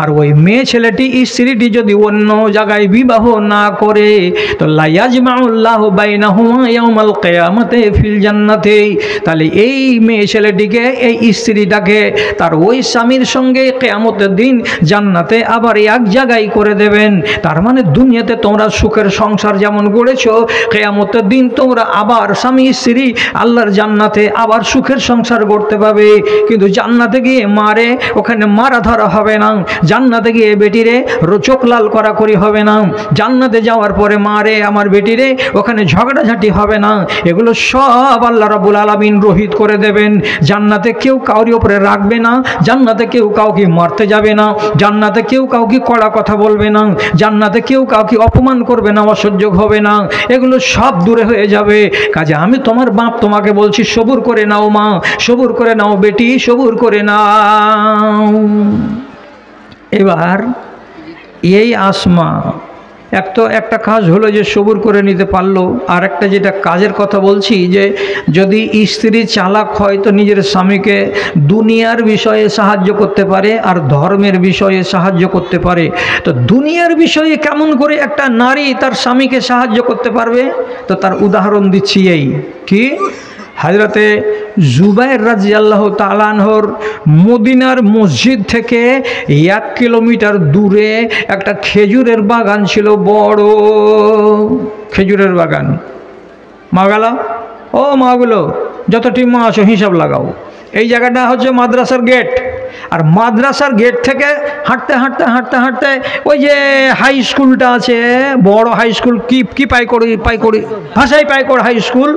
Speaker 1: আর ওই মেয়ে ছেলেটি স্ত্রীটি যদি অন্য জায়গায় বিবাহ না করে, তো লা ইয়াজমাউল্লাহু বাইনাহুমা ইয়াউমাল কিয়ামাতি ফিল জান্নাতি, তাহলে এই মেয়ে ছেলেটিকে, এই স্ত্রীটাকে তার ওই স্বামীর সঙ্গে কিয়ামতের দিন জান্নাতে আবার এক জায়গায় করে দেবেন। তার মানে দুনিয়াতে তোমরা সুখের সংসার যেমন গড়েছো, কিয়ামতের দিন তোমরা আবার স্বামী স্ত্রী আল্লাহর জান্নাতে আবার সুখের সংসার গড়তে পাবে। কিন্তু জান্নাতে গিয়ে মারে ওখানে মারা ধরা হবে না, জান্নাতে গিয়ে বেটিরে চোখ লাল করাকরি হবে না, জান্নাতে যাওয়ার পরে মারে আমার বেটিরে ওখানে ঝগড়াঝাটি হবে না, এগুলো সব আল্লাহ রাব্বুল আলামিন রহিত করে দেবেন। জান্নাতে কেউ কাউরি উপরে রাখবে না, জান্নাতে কেউ কাউকে মারতে যাবে না, জান্নাতে কেউ কাউকে কড়া কথা বলবে না, জান্নাতে কেউ কাউকে অপমান করবে না, অসহ্য হবে না, এগুলো সব দূরে হয়ে যাবে। কাজে আমি তোমার বাপ তোমাকে বলছি, সবুর করে নাও মা, সবুর করে নাও বেটি, সবুর করে নাও। এবার এই আসমা একটা কাজ হলো যে সবুর করে নিতে পারলো, আর একটা যেটা কাজের কথা বলছি, যে যদি স্ত্রী চালাক হয় তো নিজের স্বামীকে দুনিয়ার বিষয়ে সাহায্য করতে পারে আর ধর্মের বিষয়ে সাহায্য করতে পারে। তো দুনিয়ার বিষয়ে কেমন করে একটা নারী তার স্বামীকে সাহায্য করতে পারবে, তো তার উদাহরণ দিচ্ছি এই কি, হযরতে জুবায়ের রাদিয়াল্লাহু তাআলা আনহুর মদিনার মসজিদ থেকে 1 কিলোমিটার দূরে একটা খেজুরের বাগান ছিল, বড় খেজুরের বাগান। মা গেল, ও মাগুলো যতটি মা আছো হিসাব লাগাও, এই জায়গাটা হচ্ছে মাদ্রাসার গেট, আর মাদ্রাসার গেট থেকে হাঁটতে হাঁটতে হাঁটতে হাঁটতে ওই যে হাই স্কুলটা আছে, বড় হাই স্কুল, কি পাইকড়ি ভাষাই পাইকড় হাই স্কুল,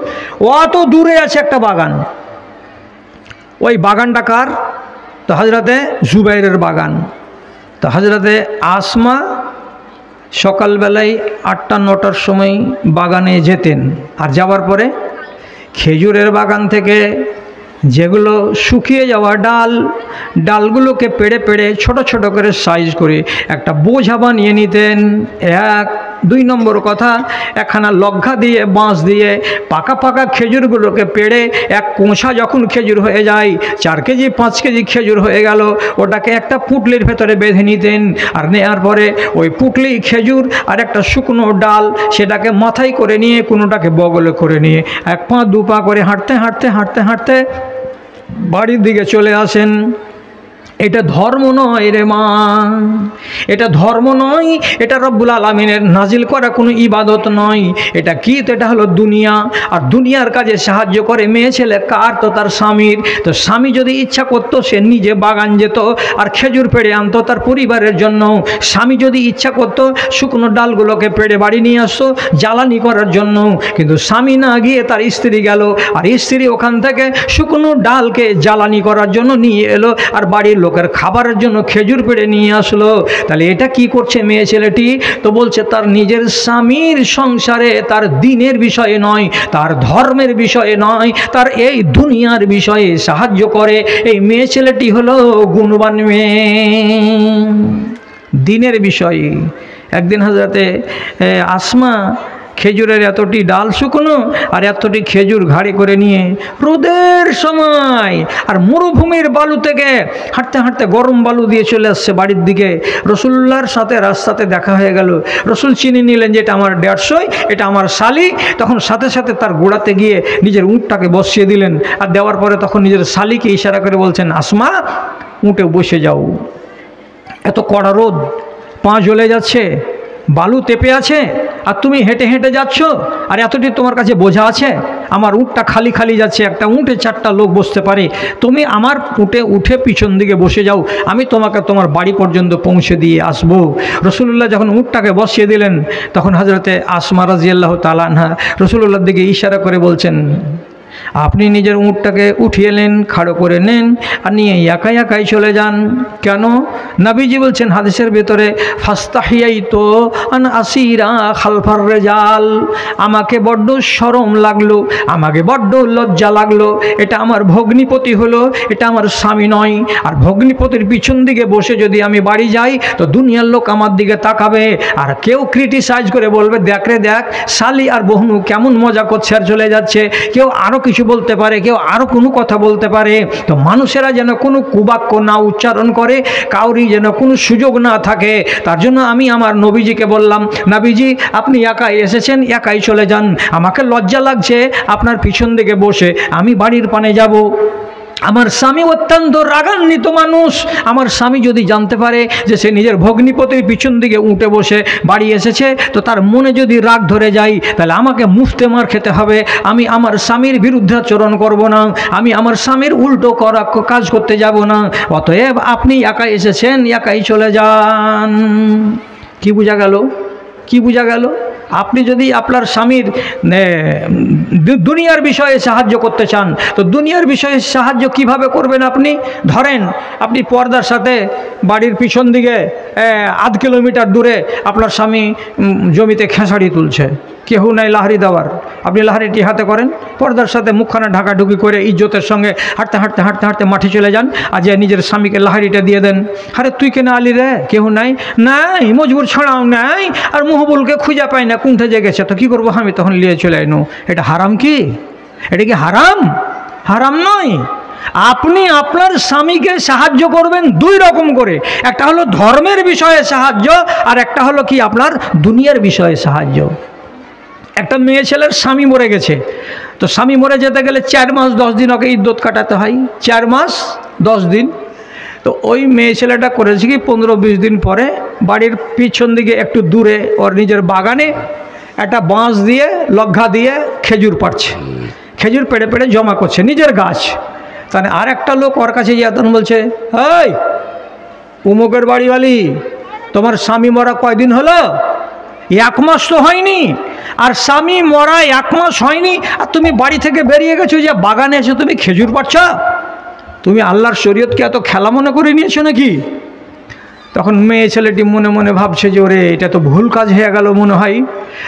Speaker 1: অত দূরে আছে একটা বাগান। ওই বাগানটা কার? তো হযরতে জুবাইরের বাগান। তো হযরতে আসমা সকালবেলায় 8টা-9টার সময় বাগানে যেতেন, আর যাওয়ার পরে খেজুরের বাগান থেকে যেগুলো শুকিয়ে যাওয়া ডালগুলোকে পেড়ে পেড়ে ছোট ছোট করে সাইজ করে একটা বোঝা বানিয়ে নিতেন। 2 নম্বর কথা, একখানা লগ্ঘা দিয়ে বাঁশ দিয়ে পাকা পাকা খেজুরগুলোকে পেড়ে এক কোঁচা যখন খেজুর হয়ে যায়, 4 কেজি 5 কেজি খেজুর হয়ে গেল, ওটাকে একটা পুঁটলির ভেতরে বেঁধে নিতেন। আর নেওয়ার পরে ওই পুঁটলি খেজুর আর একটা শুকনো ডাল সেটাকে মাথায় করে নিয়ে কোনোটাকে বগলে করে নিয়ে 1 পা 2 পা করে হাঁটতে হাঁটতে হাঁটতে হাঁটতে বাড়ির দিকে চলে আসেন। এটা ধর্ম নয় রে মা, এটা ধর্ম নয়, এটা রব্বুল আলামিনের নাজিল করা কোনো ইবাদত নয়। এটা কি? তো এটা হলো দুনিয়া। আর দুনিয়ার কাজে সাহায্য করে মেয়ে ছেলে কার? তো তার স্বামীর। তো স্বামী যদি ইচ্ছা করতো সে নিজে বাগান যেত আর খেজুর পেড়ে আনতো তার পরিবারের জন্য। স্বামী যদি ইচ্ছা করতো শুকনো ডালগুলোকে পেড়ে বাড়ি নিয়ে আসতো জ্বালানি করার জন্য। কিন্তু স্বামী না গিয়ে তার স্ত্রী গেল, আর স্ত্রী ওখান থেকে শুকনো ডালকে জ্বালানি করার জন্য নিয়ে এলো আর বাড়ির লোকের খাবারের জন্য খেজুর পেড়ে নিয়ে আসলো। তাহলে এটা কি করছে মেয়ে ছেলেটি? তো বলছে তার নিজের স্বামীর সংসারে তার দিনের বিষয়ে নয়, তার ধর্মের বিষয়ে নয়, তার এই দুনিয়ার বিষয়ে সাহায্য করে। এই মেয়ে ছেলেটি হলো গুণবান মেয়ে দিনের বিষয়ে। একদিন হযরতে আসমা খেজুরের এতটি ডাল শুকনো আর এতটি খেজুর ঘাড়ে করে নিয়ে রোদের সময় আর মরুভূমির বালু থেকে হাঁটতে হাঁটতে গরম বালু দিয়ে চলে আসছে বাড়ির দিকে। রসুল্লাহর সাথে রাস্তাতে দেখা হয়ে গেল। রসুল চিনে নিলেন যে এটা আমার 150, এটা আমার শালি। তখন সাথে সাথে তার গোড়াতে গিয়ে নিজের উঁটটাকে বসিয়ে দিলেন, আর দেওয়ার পরে তখন নিজের শালিকে ইশারা করে বলছেন, আসমা উঁটে বসে যাও। এত কড়া রোদ, পা জ্বলে যাচ্ছে, বালু তেপে আছে, আর তুমি হেঁটে হেঁটে যাচ্ছ, আর এতটি তোমার কাছে বোঝা আছে। আমার উঁটটা খালি খালি যাচ্ছে, একটা উঁটে 4টা লোক বসতে পারে। তুমি আমার উঠে উঠে পিছন দিকে বসে যাও, আমি তোমাকে তোমার বাড়ি পর্যন্ত পৌঁছে দিয়ে আসবো। রসুল্লাহ যখন উঁটটাকে বসিয়ে দিলেন তখন হযরতে আসমা রাদিয়াল্লাহু তাআলা আনহা রসুল্লাহর দিকে ইশারা করে বলছেন, আপনি নিজের উঁটটাকে উঠিয়ে নেন, খাড়ো করে নেন, আর নিয়ে একাই একাই চলে যান। কেন? নবীজি বলছেন হাদিসের ভেতরে, ফাস্তাহিয়াইতু আন আসিরা খালফার রিজাল, আমাকে বড্ড শরম লাগলো, আমাকে বড্ড লজ্জা লাগলো। এটা আমার ভগ্নিপতি হলো, এটা আমার স্বামী নয়। আর ভগ্নিপতির পিছন দিকে বসে যদি আমি বাড়ি যাই তো দুনিয়ার লোক আমার দিকে তাকাবে, আর কেউ ক্রিটিসাইজ করে বলবে, দেখ রে দেখ শালি আর বহনু কেমন মজা করছে আর চলে যাচ্ছে। কেউ আরও কিছু বলতে পারে, কেউ আরও কোনো কথা বলতে পারে। তো মানুষেরা যেন কোনো কুবাক্য না উচ্চারণ করে, কাউরি যেন কোনো সুযোগ না থাকে, তার জন্য আমি আমার নবীজিকে বললাম, নবীজি আপনি একাই এসেছেন, একাই চলে যান, আমাকে লজ্জা লাগছে আপনার পিছন দিকে বসে, আমি বাড়ির পানে যাব। আমার স্বামী অত্যন্ত রাগান্বিত মানুষ। আমার স্বামী যদি জানতে পারে যে সে নিজের ভগ্নিপতির পিছন দিকে উঠে বসে বাড়ি এসেছে, তো তার মনে যদি রাগ ধরে যায় তাহলে আমাকে মুফতে মার খেতে হবে। আমি আমার স্বামীর বিরুদ্ধে আচরণ করব না, আমি আমার স্বামীর উল্টো করা কাজ করতে যাব না। অতএব আপনি একাই এসেছেন, একাই চলে যান। কি বোঝা গেল? কি বোঝা গেল? আপনি যদি আপনার স্বামীর দুনিয়ার বিষয়ে সাহায্য করতে চান তো দুনিয়ার বিষয়ে সাহায্য কিভাবে করবেন? আপনি ধরেন আপনি পর্দার সাথে বাড়ির পিছন দিকে 0.5 কিলোমিটার দূরে আপনার স্বামী জমিতে খেসারি তুলছে, কেউ নাই লাহারি দেওয়ার, আপনি লাহারিটি হাতে করেন, পর্দার সাথে মুখখানা ঢাকাঢুকি করে ইজ্জতের সঙ্গে হাঁটতে হাঁটতে হাঁটতে হাঁটতে মাঠে চলে যান, আর যে নিজের স্বামীকে লাহারিটা দিয়ে দেন। আরে তুই কেন আলি রে? কেউ নাই, নাই মজবুর ছাড়াও নাই, আর মহবুলকে খুঁজে পাই না, কোনটা জেগেছে, তো কী করবো আমি? তখন নিয়ে চলে আইনু। এটা হারাম কি? এটা কি হারাম? হারাম নয়। আপনি আপনার স্বামীকে সাহায্য করবেন 2 রকম করে, একটা হলো ধর্মের বিষয়ে সাহায্য, আর একটা হলো কি আপনার দুনিয়ার বিষয়ে সাহায্য। একটা মেয়ে ছেলের স্বামী মরে গেছে, তো স্বামী মরে যেতে গেলে 4 মাস 10 দিন ওকে ইদ্যত কাটাতে হয়, 4 মাস 10 দিন। তো ওই মেয়ে ছেলেটা করেছে কি 15-20 দিন পরে বাড়ির পিছন দিকে একটু দূরে ওর নিজের বাগানে একটা বাঁশ দিয়ে লগ্ঘা দিয়ে খেজুর পাড়ছে, খেজুর পেড়ে পেড়ে জমা করছে নিজের গাছ। তাহলে আর একটা লোক ওর কাছে গিয়ে তখন বলছে, এই উমুকের বাড়িওয়ালি, তোমার স্বামী মরা কয়দিন হলো? 1 মাস তো হয়নি। আর স্বামী মরা 1 মাস হয়নি, আর তুমি বাড়ি থেকে বেরিয়ে গেছো, যে বাগানে এসে তুমি খেজুর পাড়ছ? তুমি আল্লাহর শরীয়তকে এত খেলা মনে করে নিয়েছো নাকি? তখন মেয়ে ছেলেটি মনে মনে ভাবছে যে ওরে এটা তো ভুল কাজ হয়ে গেল মনে হয়।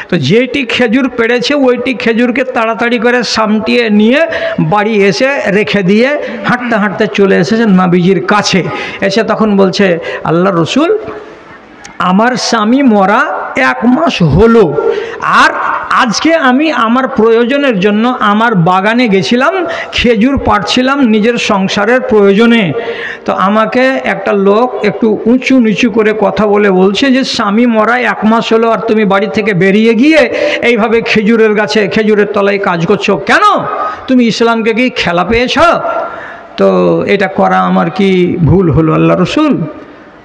Speaker 1: তো যেটি খেজুর পেড়েছে ওইটি খেজুরকে তাড়াতাড়ি করে সামটিয়ে নিয়ে বাড়ি এসে রেখে দিয়ে হাঁটতে হাঁটতে চলে এসেছে নবীজির কাছে। এসে তখন বলছে, আল্লাহ রসুল, আমার স্বামী মরা 1 মাস হলো, আর আজকে আমি আমার প্রয়োজনের জন্য আমার বাগানে গেছিলাম, খেজুর পাড়ছিলাম নিজের সংসারের প্রয়োজনে। তো আমাকে একটা লোক একটু উঁচু নিচু করে কথা বলে বলছে যে স্বামী মরা 1 মাস হলো আর তুমি বাড়ি থেকে বেরিয়ে গিয়ে এইভাবে খেজুরের গাছে খেজুরের তলায় কাজ করছো কেন? তুমি ইসলামকে কি খেলা পেয়েছ? তো এটা করা আমার কি ভুল হলো আল্লাহ রসুল?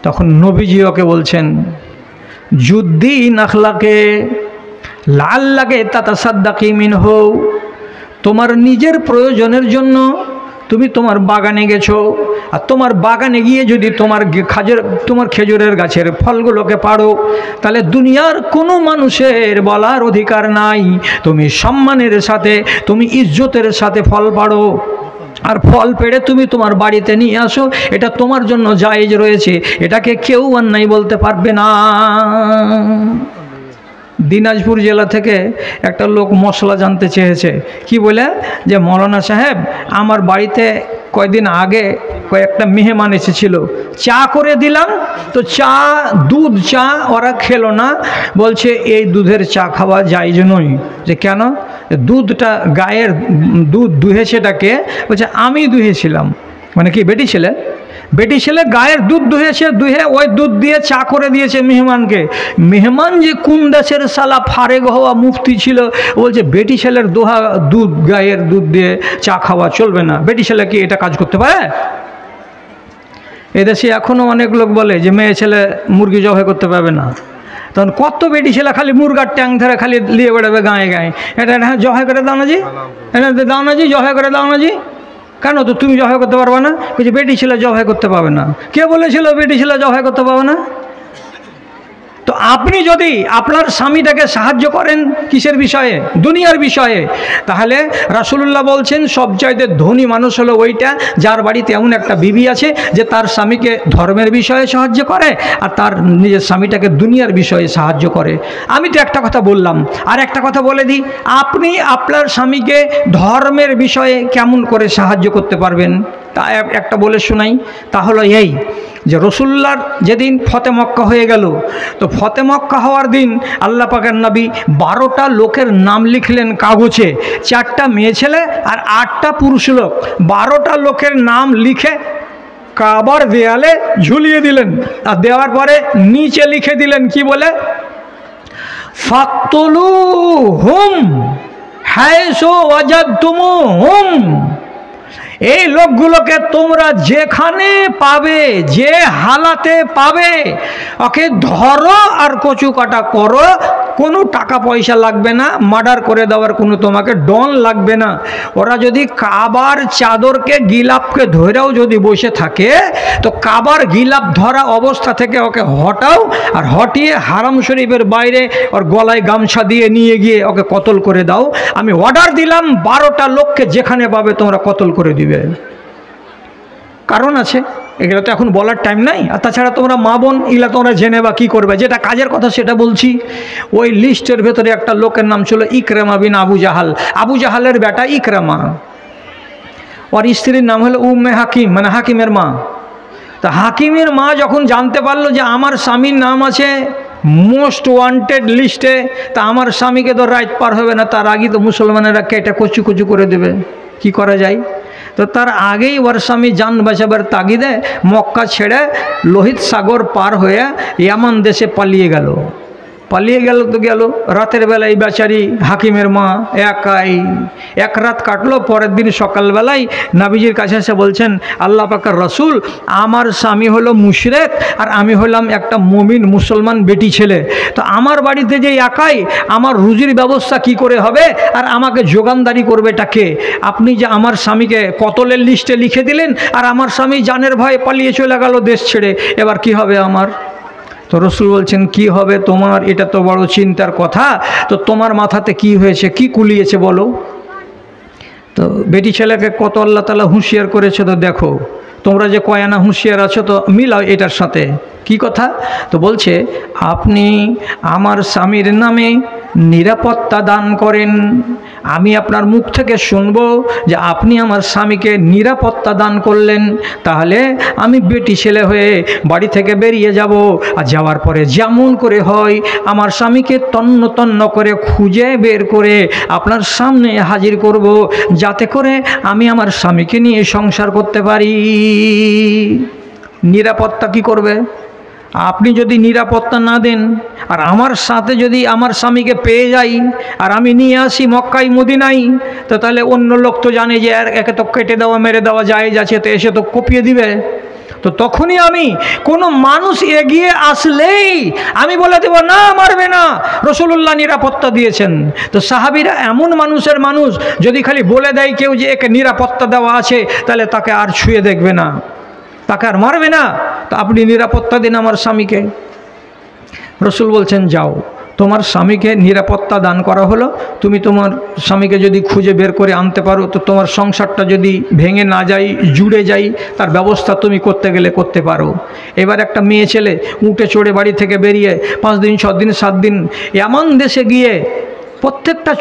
Speaker 1: তখন নবীজি ওকে বলছেন, যুদ্ধি নাখলাকে লাল লাগে তাতাসাদ্দাকি মিনহু, তোমার নিজের প্রয়োজনের জন্য তুমি তোমার বাগানে গেছো, আর তোমার বাগানে গিয়ে যদি তোমার খেজুরের গাছের ফলগুলোকে পাড়ো, তাহলে দুনিয়ার কোনো মানুষের বলার অধিকার নাই। তুমি সম্মানের সাথে, তুমি ইজ্জতের সাথে ফল পাড়ো, আর ফল পেড়ে তুমি তোমার বাড়িতে নিয়ে আসো, এটা তোমার জন্য জায়েজ রয়েছে, এটাকে কেউ অন্যায় বলতে পারবে না। দিনাজপুর জেলা থেকে একটা লোক মশলা জানতে চেয়েছে, কি বলে যে মৌলানা সাহেব, আমার বাড়িতে কয়েকদিন আগে কয়েকটা মেহমান এসেছিল, চা করে দিলাম, তো দুধ চা ওরা খেলো না, বলছে এই দুধের চা খাওয়া জায়েজ নয়। যে কেন? দুধটা গায়ের দুধ দুহেছেটাকে, বলছে আমি দুহেছিলাম। মানে কি বেটি ছেলে গায়ের দুধ দুহে ওই দুধ দিয়ে চা করে দিয়েছে মেহমানকে। মেহমান যে কোন দেশের সালা ফারেগ হওয়া মুফতি ছিল, বলছে বেটি ছেলের দুধ গায়ের দুধ দিয়ে চা খাওয়া চলবে না। বেটি ছেলে কি এটা কাজ করতে পারে? এদেশে এখনও অনেক লোক বলে যে মেয়ে ছেলে মুরগি জবাই করতে পারবে না। তখন কত বেটি ছেলে খালি মুরগার ট্যাং ধরে খালি লিয়ে বেড়াবে গায়ে গায়ে, এটা হ্যাঁ জবাই করে দাও না জি, এটা দাও না জি, জবাই করে দাও না জি। কেন? তো তুমি জবাই করতে পারবে না? বলছি বেটি ছেলে জবাই করতে পারবে না। কে বলেছিল বেটি ছেলে জবাই করতে পারবে না? তো আপনি যদি আপনার স্বামীটাকে সাহায্য করেন কিসের বিষয়ে? দুনিয়ার বিষয়ে, তাহলে রাসূলুল্লাহ বলছেন সবচাইতে ধনী মানুষ হলো ওইটা যার বাড়িতে এমন একটা বিবি আছে যে তার স্বামীকে ধর্মের বিষয়ে সাহায্য করে আর তার নিজের স্বামীটাকে দুনিয়ার বিষয়ে সাহায্য করে। আমি তো একটা কথা বললাম, আর একটা কথা বলে দিই, আপনি আপনার স্বামীকে ধর্মের বিষয়ে কেমন করে সাহায্য করতে পারবেন তা একটা বলে শোনাই। তা হলো এই যে রসুল্লাহর যেদিন ফতে মক্কা হয়ে গেল, তো ফতে মক্কা হওয়ার দিন আল্লাহ পাকের নবী 12টা লোকের নাম লিখলেন কাগজে, 4টা মেয়ে ছেলে আর 8টা পুরুষ লোক। 12টা লোকের নাম লিখে কাবার দেয়ালে ঝুলিয়ে দিলেন, আর দেওয়ার পরে নিচে লিখে দিলেন কি বলে, ফাকতুলুহুম হাইসু ওয়াজাদতুমুহুম, এই লোকগুলোকে তোমরা যেখানে পাবে, যে হালাতে পাবে, ওকে ধরো আর কচু কাটা করো, কোনো টাকা পয়সা লাগবে না, মার্ডার করে দেওয়ার কোনো তোমাকে ডন লাগবে না। ওরা যদি কাবার চাদরকে গিলাপকে ধরেও যদি বসে থাকে, তো কাবার গিলাপ ধরা অবস্থা থেকে ওকে হটাও, আর হটিয়ে হারাম শরীফের বাইরে ওর গলায় গামছা দিয়ে নিয়ে গিয়ে ওকে কতল করে দাও। আমি অর্ডার দিলাম 12টা লোককে যেখানে পাবে তোমরা কতল করে দিবে। কারণ আছে, এগুলো তো এখন বলার টাইম নাই। আর তাছাড়া তোমরা মা বোন এগুলো তোমরা জেনে বা কী করবে, যেটা কাজের কথা সেটা বলছি। ওই লিস্টের ভেতরে একটা লোকের নাম ছিল ইকরামা বিন আবু জাহাল। আবু জাহালের বেটা ইকরামা, ওর স্ত্রীর নাম হলো উম্মে হাকিম, মানে হাকিমের মা। তা হাকিমের মা যখন জানতে পারলো যে আমার স্বামীর নাম আছে মোস্ট ওয়ান্টেড লিস্টে, তা আমার স্বামীকে তো রাইট পার হবে না, তার আগেই তো মুসলমানেরা কেটে কচু কচু করে দেবে, কি করা যায়? তো তার আগেই ওর স্বামী জান বাঁচাবার তাগিদে মক্কা ছেড়ে লোহিত সাগর পার হয়ে ইয়ামান দেশে পালিয়ে গেল। তো গেল রাতের বেলায় বেচারি হাকিমের মা একাই এক রাত কাটলো। পরের দিন সকালবেলায় নবীজির কাছে এসে বলছেন, আল্লাহ পাকের রসুল, আমার স্বামী হলো মুশরিক আর আমি হলাম একটা মুমিন মুসলমান বেটি ছেলে, তো আমার বাড়িতে যে একাই, আমার রুজির ব্যবস্থা কি করে হবে আর আমাকে যোগানদারি করবে কে? আপনি যে আমার স্বামীকে কতলের লিস্টে লিখে দিলেন আর আমার স্বামী জানের ভয়ে পালিয়ে চলে গেল দেশ ছেড়ে, এবার কি হবে আমার? তো রসুল বলছেন, কি হবে তোমার? এটা তো বড় চিন্তার কথা। তো তোমার মাথাতে কি হয়েছে, কি কুলিয়েছে বলো? তো বেটি ছেলেকে কত আল্লাহ তাআলা হুঁশিয়ার করেছে, তো দেখো তোমরা যে কয়ানা হুঁশিয়ার আছো, তো মিলাও এটার সাথে। কি কথা? তো বলছে আপনি আমার স্বামীর নামে নিরাপত্তা দান করেন, আমি আপনার মুখ থেকে শুনবো যে আপনি আমার স্বামীকে নিরাপত্তা দান করলেন, তাহলে আমি বেটি ছেলে হয়ে বাড়ি থেকে বেরিয়ে যাব, আর যাওয়ার পরে যেমন করে হয় আমার স্বামীকে তন্ন তন্ন করে খুঁজে বের করে আপনার সামনে হাজির করব, যাতে করে আমি আমার স্বামীকে নিয়ে সংসার করতে পারি। নিরাপত্তা কি করবে? আপনি যদি নিরাপত্তা না দেন আর আমার সাথে যদি আমার স্বামীকে পেয়ে যাই আর আমি নিয়ে আসি মক্কায় মদিনায়, তো তাহলে অন্য লোক তো জানে যে একে তো কেটে দেওয়া মেরে দেওয়া যায় যাচ্ছে, তো এসে তো কপিয়ে দিবে। তো তখনই আমি কোনো মানুষ এগিয়ে আসলেই আমি বলে দেব না, মারবে না, রাসূলুল্লাহ নিরাপত্তা দিয়েছেন। তো সাহাবীরা এমন মানুষের মানুষ, যদি খালি বলে দেয় কেউ যে একে নিরাপত্তা দেওয়া আছে, তাহলে তাকে আর ছুঁয়ে দেখবে না, তাকে আর মারবে না। তো আপনি নিরাপত্তা দিন আমার স্বামীকে। রসুল বলছেন যাও, তোমার স্বামীকে নিরাপত্তা দান করা হলো, তুমি তোমার স্বামীকে যদি খুঁজে বের করে আনতে পারো, তো তোমার সংসারটা যদি ভেঙে না যায়, জুড়ে যায়, তার ব্যবস্থা তুমি করতে গেলে করতে পারো। এবার একটা মেয়ে ছেলে উঠে চড়ে বাড়ি থেকে বেরিয়ে 5 দিন 6 দিন 7 দিন এমন দেশে গিয়ে প্রত্যেকটা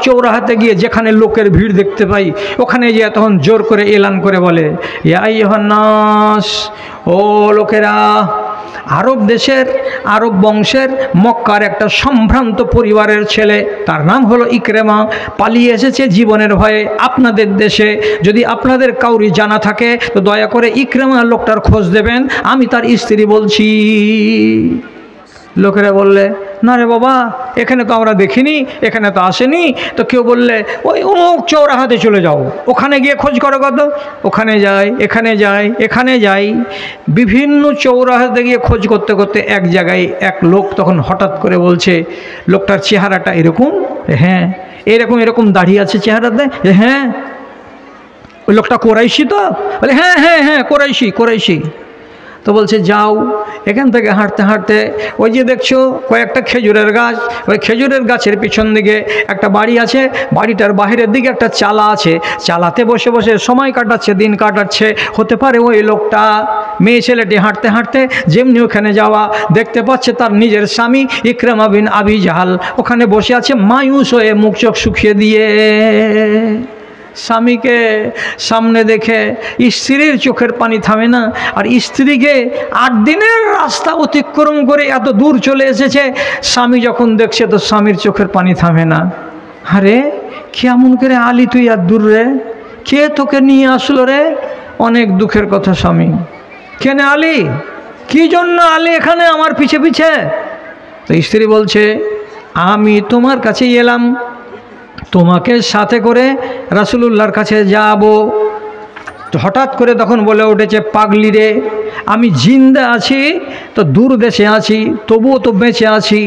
Speaker 1: চৌরাহাতে গিয়ে যেখানে লোকের ভিড় দেখতে পাই, ওখানে গিয়ে তখন জোর করে এলান করে বলে, ইয়া আইয়ুহান নাস, ও লোকেরা, আরব বংশের মক্কার একটা সম্ভ্রান্ত পরিবারের ছেলে, তার নাম হলো ইকরামা, পালিয়ে এসেছে জীবনের ভয়ে আপনাদের দেশে। যদি আপনাদের কাউরি জানা থাকে তো দয়া করে ইকরামা লোকটার খোঁজ দেবেন, আমি তার স্ত্রী বলছি। লোকেরা বললে, না রে বাবা, এখানে তো আমরা দেখিনি, এখানে তো আসেনি। তো কেউ বললে, ওই অমুক চৌরাহাতে চলে যাও, ওখানে গিয়ে খোঁজ করো কত, ওখানে যাই, এখানে যাই। বিভিন্ন চৌরাহাতে গিয়ে খোঁজ করতে করতে এক জায়গায় এক লোক তখন হঠাৎ করে বলছে, লোকটার চেহারাটা এরকম, হ্যাঁ এরকম দাঁড়িয়ে আছে চেহারাতে, হ্যাঁ ওই লোকটা কোরাইশি তো? বলে হ্যাঁ হ্যাঁ হ্যাঁ কোরাইশি। তো বলছে যাও, এখান থেকে হাঁটতে হাঁটতে ওই যে দেখছো কয়েকটা খেজুরের গাছ, ওই খেজুরের গাছের পিছন দিকে একটা বাড়ি আছে, বাড়িটার বাইরের দিকে একটা চালা আছে, চালাতে বসে বসে সময় কাটাচ্ছে, দিন কাটাচ্ছে। হতে পারে ওই লোকটা। মেয়ে ছেলেটি হাঁটতে হাঁটতে যেমনি ওখানে যাওয়া, দেখতে পাচ্ছে তার নিজের স্বামী ইকরামা বিন আবি জাহাল ওখানে বসে আছে মায়ুস হয়ে, মুখ চোখ শুকিয়ে দিয়ে। স্বামীকে সামনে দেখে স্ত্রীর চোখের পানি থামে না, আর স্ত্রীকে 8 দিনের রাস্তা অতিক্রম করে এত দূর চলে এসেছে, স্বামী যখন দেখছে তো স্বামীর চোখের পানি থামে না। আরে কেমন করে আলি তুই আর দূর রে, কে তোকে নিয়ে আসলো রে? অনেক দুঃখের কথা স্বামী। কেন আলি, কি জন্য আলি এখানে আমার পিছে পিছে? তো স্ত্রী বলছে, আমি তোমার কাছে এলাম, তোমাকে সাথে করে রাসূলুল্লাহর কাছে যাব। হঠাৎ করে তখন বলে উঠেছে, পাগলি রে, আমি জিন্দা আছি তো দূর দেশে আছি, তবুও তো বেঁচে আছি,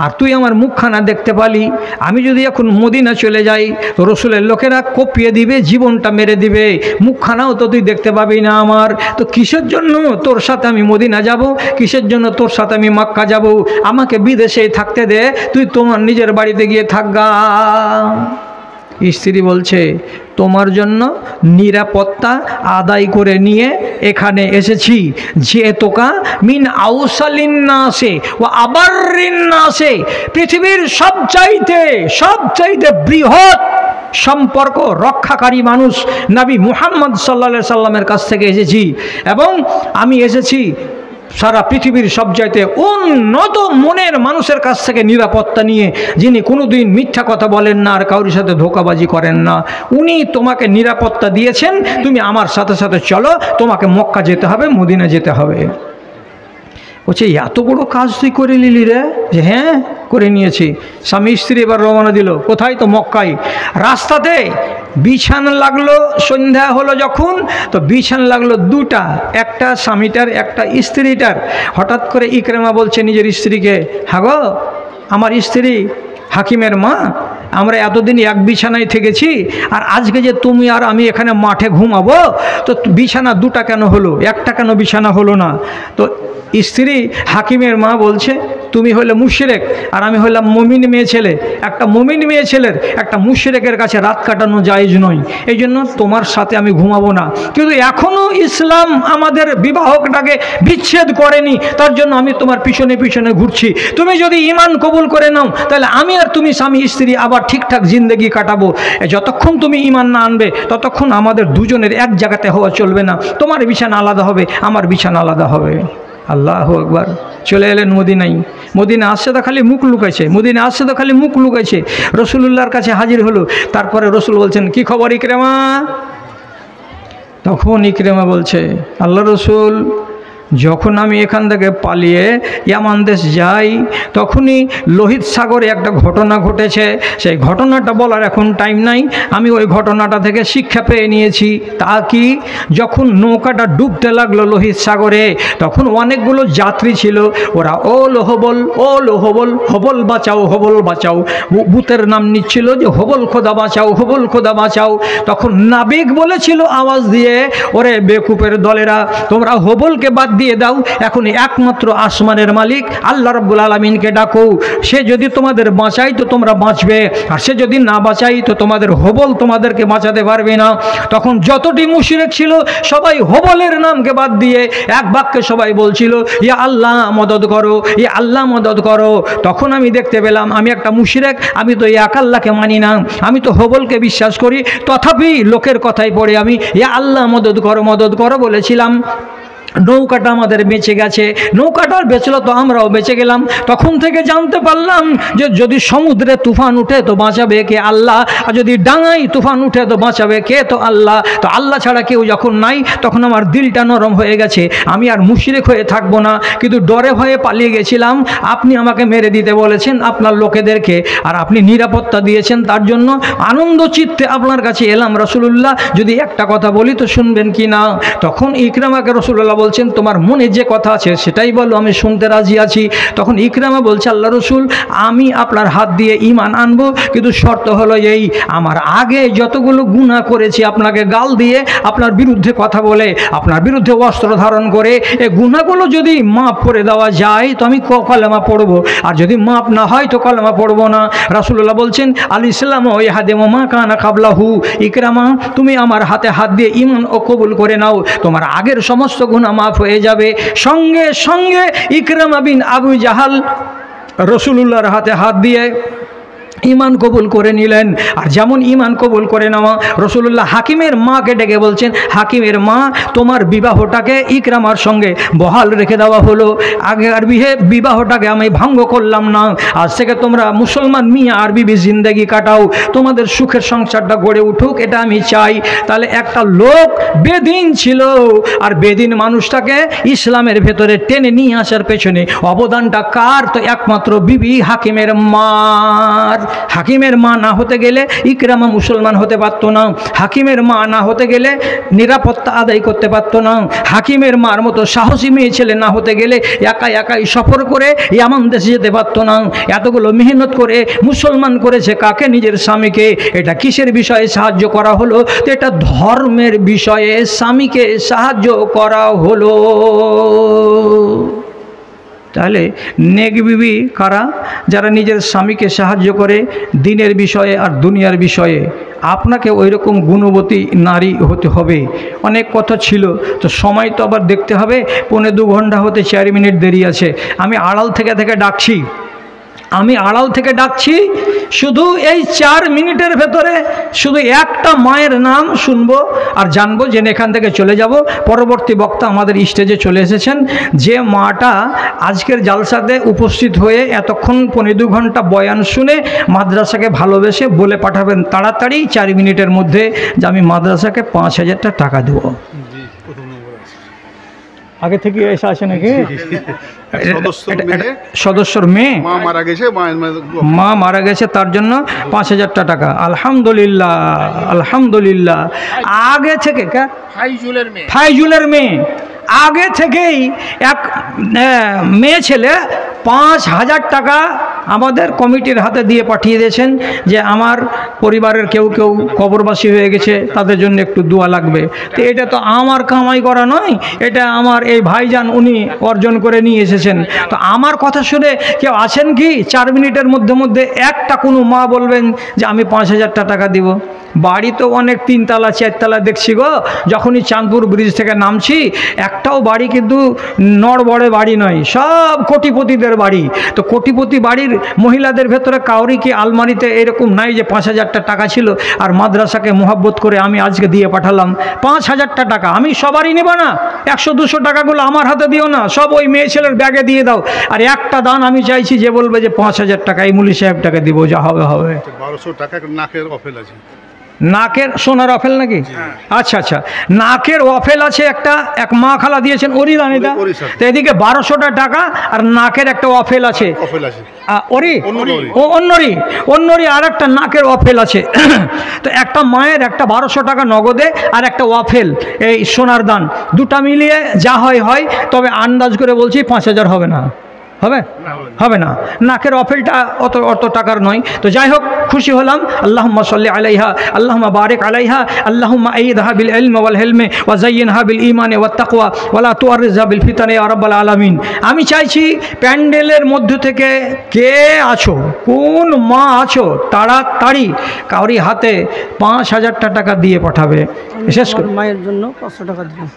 Speaker 1: আর তুই আমার মুখখানা দেখতে পালি। আমি যদি এখন মদিনা চলে যাই তো রসুলের লোকেরা কপিয়ে দিবে, জীবনটা মেরে দিবে, মুখখানাও তো তুই দেখতে পাবি না আমার। তো কিসের জন্য তোর সাথে আমি মদিনা যাব, কিসের জন্য তোর সাথে আমি মক্কা যাব? আমাকে বিদেশেই থাকতে দে, তুই তোমার নিজের বাড়িতে গিয়ে থাকগা। স্ত্রী বলছে, তোমার জন্য নিরাপত্তা আদায় করে নিয়ে এখানে এসেছি, যে তোকা মিন আউসালিন নাসে ও আবারিন নাসে, পৃথিবীর সবচাইতে বৃহৎ সম্পর্ক রক্ষাকারী মানুষ নবী মুহাম্মদ সাল্লাল্লাহু আলাইহি সাল্লামের কাছ থেকে এসেছি, এবং আমি এসেছি সারা পৃথিবীর সবচাইতে উন্নত মনের মানুষের কাছ থেকে নিরাপত্তা নিয়ে, যিনি কোনোদিন মিথ্যা কথা বলেন না আর কারোর সাথে ধোঁকাবাজি করেন না। উনি তোমাকে নিরাপত্তা দিয়েছেন, তুমি আমার সাথে সাথে চলো, তোমাকে মক্কা যেতে হবে, মদিনা যেতে হবে। বলছে, এত বড় কাজ তুই করে নিলি রে? যে হ্যাঁ করে নিয়েছি। স্বামী স্ত্রী এবার রওনা দিল, কোথায়? তো মক্কায়। রাস্তাতে বিছান লাগলো, সন্ধ্যা হলো যখন, তো বিছান লাগলো 2টা, একটা স্বামীটার একটা স্ত্রীটার। হঠাৎ করে ইকরামা বলছে নিজের স্ত্রীকে, হ্যাঁ গো আমার স্ত্রী হাকিমের মা, আমরা এতদিন এক বিছানায় থেকেছি, আর আজকে যে তুমি আর আমি এখানে মাঠে ঘুমাবো, তো বিছানা 2টা কেন হলো, একটা কেন বিছানা হলো না? তো স্ত্রী হাকিমের মা বলছে, তুমি হলে মুশরিক আর আমি হলাম মুমিন মেয়ে ছেলে। একটা মুমিন মেয়ে ছেলের একটা মুশরিকের কাছে রাত কাটানো জায়েজ নয়, এই জন্য তোমার সাথে আমি ঘুমাবো না। কিন্তু এখনও ইসলাম আমাদের বিবাহটাকে বিচ্ছেদ করেনি, তার জন্য আমি তোমার পিছনে পিছনে ঘুরছি। তুমি যদি ঈমান কবুল করে নাও তাহলে আমি আর তুমি স্বামী স্ত্রী আবার ঠিকঠাক জিন্দেগি কাটাবো। যতক্ষণ তুমি ঈমান না আনবে ততক্ষণ আমাদের দুজনের এক জায়গাতে হওয়া চলবে না। তোমার বিছানা আলাদা হবে, আমার বিছানা আলাদা হবে। আল্লাহু আকবার। চলে এলেন মদিনায়। মদিনা আসছে তো খালি মুখ লুকাইছে, মদিনা আসছে তো খালি মুখ লুকাইছে। রসুলুল্লাহর কাছে হাজির হলো। তারপরে রসুল বলছেন, কি খবর ইকরামা? তখন ইকরামা বলছে, আল্লাহ রসুল, যখন আমি এখান থেকে পালিয়ে ইয়ামান দেশ যাই তখনই লোহিত সাগরে একটা ঘটনা ঘটেছে। সেই ঘটনাটা বলার এখন টাইম নাই। আমি ওই ঘটনাটা থেকে শিক্ষা পেয়ে নিয়েছি। তা কি, যখন নৌকাটা ডুবতে লাগলো লোহিত সাগরে তখন অনেকগুলো যাত্রী ছিল। ওরা ওল হবল ওল হবল, হবল বাঁচাও হবল বাঁচাও, বুতের নাম নিচ্ছিল যে হবল খোদা বাঁচাও হবল খোদা বাঁচাও। তখন নাবিক বলেছিল আওয়াজ দিয়ে, ওরে বেকুপের দলেরা, তোমরা হবলকে বাদ দিয়ে দাও, এখন একমাত্র আসমানের মালিক আল্লাহ রাব্বুল আলামিনকে ডাকো। সে যদি তোমাদের বাঁচাই তো তোমরা বাঁচবে, আর সে যদি না বাঁচাই তো তোমাদের হবল তোমাদেরকে বাঁচাতে পারবে না। তখন যতটি মুশরিক ছিল সবাই হবলের নামকে বাদ দিয়ে এক বাক্যে সবাই বলছিল, ইয়া আল্লাহ মদদ করো, ইয়া আল্লাহ মদদ করো। তখন আমি দেখতে পেলাম আমি একটা মুশরিক, আমি তো এক আল্লাহকে মানি না, আমি তো হবলকে বিশ্বাস করি। তথাপি লোকের কথাই পড়ে আমি ইয়া আল্লাহ মদদ করো বলেছিলাম। নৌকাটা আমাদের বেঁচে গেছে, নৌকাটার বেঁচলো তো আমরাও বেঁচে গেলাম। তখন থেকে জানতে পারলাম যে যদি সমুদ্রে তুফান উঠে তো বাঁচাবে কে? আল্লাহ। আর যদি ডাঙায় তুফান উঠে তো বাঁচাবে কে? তো আল্লাহ। তো আল্লাহ ছাড়া কেউ যখন নাই তখন আমার দিলটা নরম হয়ে গেছে। আমি আর মুশরিক হয়ে থাকবো না, কিন্তু ডরে ভয়ে পালিয়ে গেছিলাম। আপনি আমাকে মেরে দিতে বলেছেন আপনার লোকেদেরকে, আর আপনি নিরাপত্তা দিয়েছেন, তার জন্য আনন্দ চিত্তে আপনার কাছে এলাম রাসূলুল্লাহ। যদি একটা কথা বলি তো শুনবেন কি না? তখন ইকরামাকে রাসূলুল্লাহ বলছেন, তোমার মনে যে কথা আছে সেটাই বলো, আমি শুনতে রাজি আছি। তখন ইকরামা বলছে, আল্লাহ রসুল, আমি আপনার হাত দিয়ে ঈমান আনবো, কিন্তু শর্ত হলো এই, আমার আগে যতগুলো গুনাহ করেছি আপনাকে গাল দিয়ে, আপনার বিরুদ্ধে কথা বলে, আপনার বিরুদ্ধে অস্ত্র ধারণ করে, এই গুনাহগুলো যদি মাফ করে দেওয়া যায় তো আমি কলেমা পড়বো, আর যদি মাফ না হয় তো কলেমা পড়বো না। রাসূলুল্লাহ বলছেন, আল ইসলাম ওই হাদেমা মা কানা কাবলাহু। ইকরামা, তুমি আমার হাতে হাত দিয়ে ঈমান ও কবুল করে নাও, তোমার আগের সমস্ত গুনাহ মাফ হয়ে যাবে। সঙ্গে সঙ্গে ইকরামা বিন আবু জাহাল রাসূলুল্লাহর হাতে হাত দিয়ে ঈমান কবুল করে নিলেন। আর যেমন ঈমান কবুল করে নেওয়া, রাসূলুল্লাহ হাকিমের মাকে ডেকে বলছেন, হাকিমের মা, তোমার বিবাহটাকে ইকরামার সঙ্গে বহাল রেখে দেওয়া হলো। আগের বিবাহটাকে আমি ভঙ্গ করলাম না। আজ থেকে তোমরা মুসলমান মিয়া আর বিবি জিন্দেগি কাটাও, তোমাদের সুখের সংসারটা গড়ে উঠুক, এটা আমি চাই। তাহলে একটা লোক বেদিন ছিল, আর বেদিন মানুষটাকে ইসলামের ভেতরে টেনে নিয়ে আসার পেছনে অবদানটা কার? তো একমাত্র বিবি হাকিমের মার। হাকিমের মা না হতে গেলে ইকরামা মুসলমান হতে পারতো না। হাকিমের মা না হতে গেলে নিরাপত্তা আদায় করতে পারতো না। হাকিমের মার মতো সাহসী মেয়ে ছেলে না হতে গেলে একাই সফর করে ইয়ামান দেশে যেতে পারতো না। এতগুলো মেহনত করে মুসলমান করেছে কাকে? নিজের স্বামীকে। এটা কিসের বিষয়ে সাহায্য করা হলো? তো এটা ধর্মের বিষয়ে স্বামীকে সাহায্য করা হলো। তাহলে নেক বিবি কারা? যারা নিজের স্বামীকে সাহায্য করে দিনের বিষয়ে আর দুনিয়ার বিষয়ে। আপনাকে ওই রকম গুণবতী নারী হতে হবে। অনেক কথা ছিল, তো সময় তো আবার দেখতে হবে। 2.25 ঘন্টা হতে 4 মিনিট দেরি আছে। আমি আড়াল থেকে ডাকছি, শুধু এই 4 মিনিটের ভেতরে শুধু একটা মায়ের নাম শুনবো আর জানবো, জেনে এখান থেকে চলে যাব। পরবর্তী বক্তা আমাদের স্টেজে চলে এসেছেন। যে মাটা আজকের জালসাতে উপস্থিত হয়ে এতক্ষণ 2.25 ঘন্টা বয়ান শুনে মাদ্রাসাকে ভালোবেসে বলে পাঠাবেন তাড়াতাড়ি 4 মিনিটের মধ্যে যে আমি মাদ্রাসাকে 5000 টাকা দেবো। আগে থেকে এসে আসে নাকি? সদস্যর মেয়ে মা মারা গেছে, তার জন্য 5000 টাকা। আলহামদুলিল্লাহ, আলহামদুলিল্লাহ। আগে থেকে ফাইজুলের মেয়ে আগে থেকেই এক মেয়ে ছেলে 5000 টাকা আমাদের কমিটির হাতে দিয়ে পাঠিয়ে দিয়েছেন যে আমার পরিবারের কেউ কেউ কবরবাসী হয়ে গেছে, তাদের জন্য একটু দোয়া লাগবে। তো এটা তো আমার কামাই করা নয়, এটা আমার এই ভাইজান উনি অর্জন করে নিয়ে এসেছেন। তো আমার কথা শুনে কেউ আছেন কি 4 মিনিটের মধ্যে একটা কোনো মা বলবেন যে আমি 5,000 টাকা দিব? বাড়ি তো অনেক 3 তলা 4 তলা দেখছি গো। যখনই চাঁদপুর ব্রিজ থেকে নামছি একটাও বাড়ি কিন্তু নড়বড়ে বাড়ি নয়, সব কোটিপতিদের বাড়ি। তো কোটিপতি বাড়ির মহিলাদের ভেতরে কাউরি কি আলমারিতে এরকম নাই যে 5,000 টাকা ছিল আর মাদ্রাসাকে মোহাব্বত করে আমি আজকে দিয়ে পাঠালাম 5,000 টাকা? আমি সবারই নেব না, 100-200 টাকাগুলো আমার হাতে দিও না, সব ওই মেয়ে ছেলের ব্যাগে দিয়ে দাও। আর একটা দান আমি চাইছি যে বলবে যে 5,000 টাকা এই মুলি সাহেব টাকা দিব, যা হবে হবে।
Speaker 3: 1200 টাকা নাকের অফেল আছে।
Speaker 1: নাকের সোনার অফেল নাকি? আচ্ছা আচ্ছা, নাকের অফেল আছে একটা, এক মা খালা দিয়েছেন ওরি দানিটা। তো এদিকে 1200 টাকা আর নাকের একটা অফেল আছে। ওরি অন্যরি আর একটা নাকের অফেল আছে। তো একটা মায়ের একটা 1200 টাকা নগদে আর একটা অফেল এই সোনার দান, দুটা মিলিয়ে যা হয়। তবে আন্দাজ করে বলছি 5,000 হবে না, হবে না। নাকের অফেলটা অত টাকার নয়। তো যাই হোক, খুশি হলাম। আল্লাহুম্মা সাল্লি আলাইহা, আল্লাহুম্মা বারিক আলাইহা, আল্লাহুম্মা আইয়িদহা বিল ইলমি ওয়াল হিলমি ওয়া যায়্যিনহা বিল ঈমানি ওয়াত তাকওয়া ওয়া লা তুআররিজহা বিল ফিতানি ইয়া রাব্বাল আলামিন। আমি চাইছি প্যান্ডেলের মধ্য থেকে কে আছো, কোন মা আছো, তাড়াতাড়ি কাউরি হাতে 5,000 টাকা দিয়ে পাঠাবে। বিশেষ করে
Speaker 4: মায়ের জন্য 500 টাকা দিন।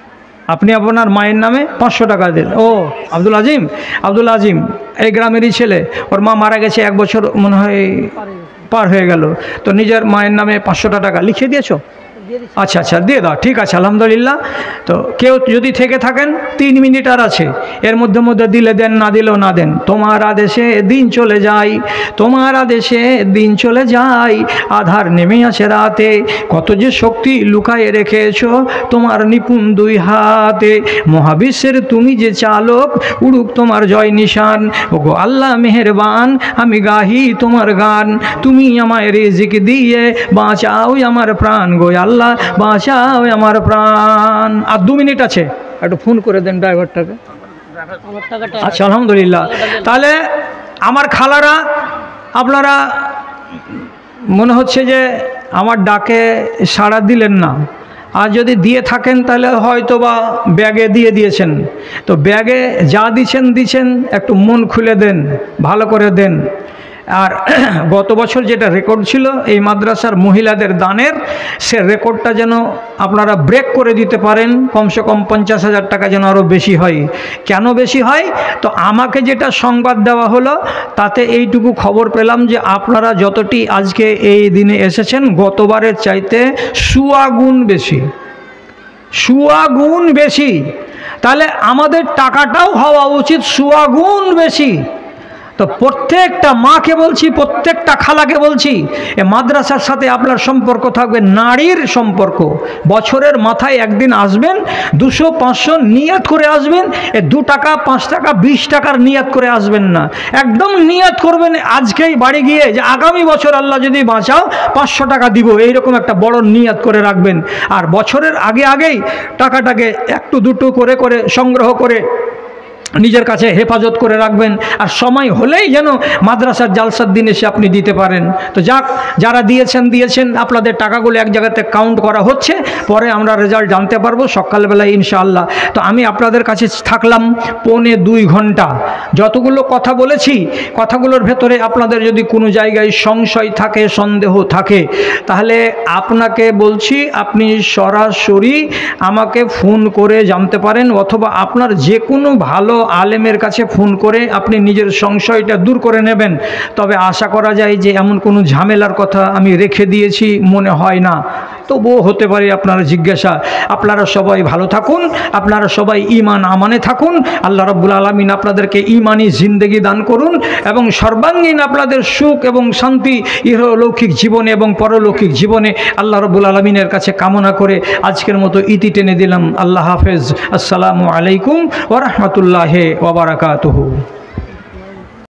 Speaker 1: আপনি আপনার মায়ের নামে 500 টাকা দেন। ও আব্দুল আজিম এই গ্রামেরই ছেলে, ওর মা মারা গেছে 1 বছর মনে হয় পার হয়ে গেল। তো নিজের মায়ের নামে 500 টাকা লিখে দিয়েছো? আচ্ছা আচ্ছা, দিয়ে দাও, ঠিক আছে, আলহামদুলিল্লাহ। তো কেউ যদি থেকে থাকেন 3 মিনিট আর আছে, এর মধ্যে দিলে দেন, না দিলেও না দেন। তোমার আদেশে দিন চলে যায়, তোমার আদেশে দিন চলে যায়, আধার নেমে আসে রাতে, কত যে শক্তি লুকায়ে রেখেছো তোমার নিপুণ 2 হাতে, মহাবিশ্বের তুমি যে চালক, উড়ুক তোমার জয় নিশান। ওগো আল্লাহ মেহেরবান, আমি গাহি তোমার গান, তুমি আমায় রিজিক দিয়ে বাঁচাও আমার প্রাণ গো আল্লাহ, বাঁচাও আমার প্রাণ। আর 2 মিনিট আছে, একটু ফোন করে দেন ড্রাইভারটাকে। আচ্ছা আলহামদুলিল্লাহ। তাহলে আমার খালারা, আপনারা মনে হচ্ছে যে আমার ডাকে সাড়া দিলেন না, আর যদি দিয়ে থাকেন তাহলে হয়তো বা ব্যাগে দিয়ে দিয়েছেন। তো ব্যাগে যা দিচ্ছেন একটু মন খুলে দেন, ভালো করে দেন। আর গত বছর যেটা রেকর্ড ছিল এই মাদ্রাসার মহিলাদের দানের, সে রেকর্ডটা যেন আপনারা ব্রেক করে দিতে পারেন, কমসে কম 50,000 টাকা যেন আরও বেশি হয়। কেন বেশি হয়? তো আমাকে যেটা সংবাদ দেওয়া হলো তাতে এইটুকু খবর পেলাম যে আপনারা যতটি আজকে এই দিনে এসেছেন গতবারের চাইতে 100 গুণ বেশি। তাহলে আমাদের টাকাটাও হওয়া উচিত 100 গুণ বেশি। তো প্রত্যেকটা মাকে বলছি, প্রত্যেকটা খালাকে বলছি, এ মাদ্রাসার সাথে আপনার সম্পর্ক থাকবে নারীর সম্পর্ক। বছরের মাথায় একদিন আসবেন, 200-500 নিয়ত করে আসবেন। এ 2 টাকা 5 টাকা 20 টাকার নিয়ত করে আসবেন না, একদম নিয়ত করবেন আজকেই বাড়ি গিয়ে যে আগামী বছর আল্লাহ যদি বাঁচাও 500 টাকা দিব, এইরকম একটা বড় নিয়ত করে রাখবেন। আর বছরের আগেই টাকাটাকে একটু দুটো করে সংগ্রহ করে নিজের কাছে হেফাজত করে রাখবেন। আর সময় হলেই যেন মাদ্রাসার জালসার দিন এসে আপনি দিতে পারেন। তো যাক, যারা দিয়েছেন, আপনাদের টাকাগুলো এক জায়গাতে কাউন্ট করা হচ্ছে, পরে আমরা রেজাল্ট জানতে পারবো সকালবেলায় ইনশাআল্লাহ। তো আমি আপনাদের কাছে থাকলাম 1.25 ঘন্টা। যতগুলো কথা বলেছি, কথাগুলোর ভেতরে আপনাদের যদি কোনো জায়গায় সংশয় থাকে, সন্দেহ থাকে, তাহলে আপনাকে বলছি আপনি সরাসরি আমাকে ফোন করে জানতে পারেন, অথবা আপনার যে কোনো ভালো আলেমের কাছে ফোন করে আপনি নিজের সংশয়টা দূর করে নেবেন। তবে আশা করা যায় যে এমন কোনো ঝামেলার কথা আমি রেখে দিয়েছি মনে হয় না, তবুও হতে পারে আপনারা জিজ্ঞাসা। আপনারা সবাই ভালো থাকুন, আপনারা সবাই ঈমান আমানে থাকুন। আল্লাহ রাব্বুল আলামিন আপনাদেরকে ঈমানি জিন্দেগি দান করুন এবং সর্বাঙ্গীন আপনাদের সুখ এবং শান্তি ইহলৌকিক জীবনে এবং পরলৌকিক জীবনে আল্লাহ রাব্বুল আলামিনের কাছে কামনা করে আজকের মতো ইতি টেনে দিলাম। আল্লাহ হাফেজ। আসসালামু আলাইকুম ওয়া রাহমাতুল্লাহি ওয়া বারাকাতুহু।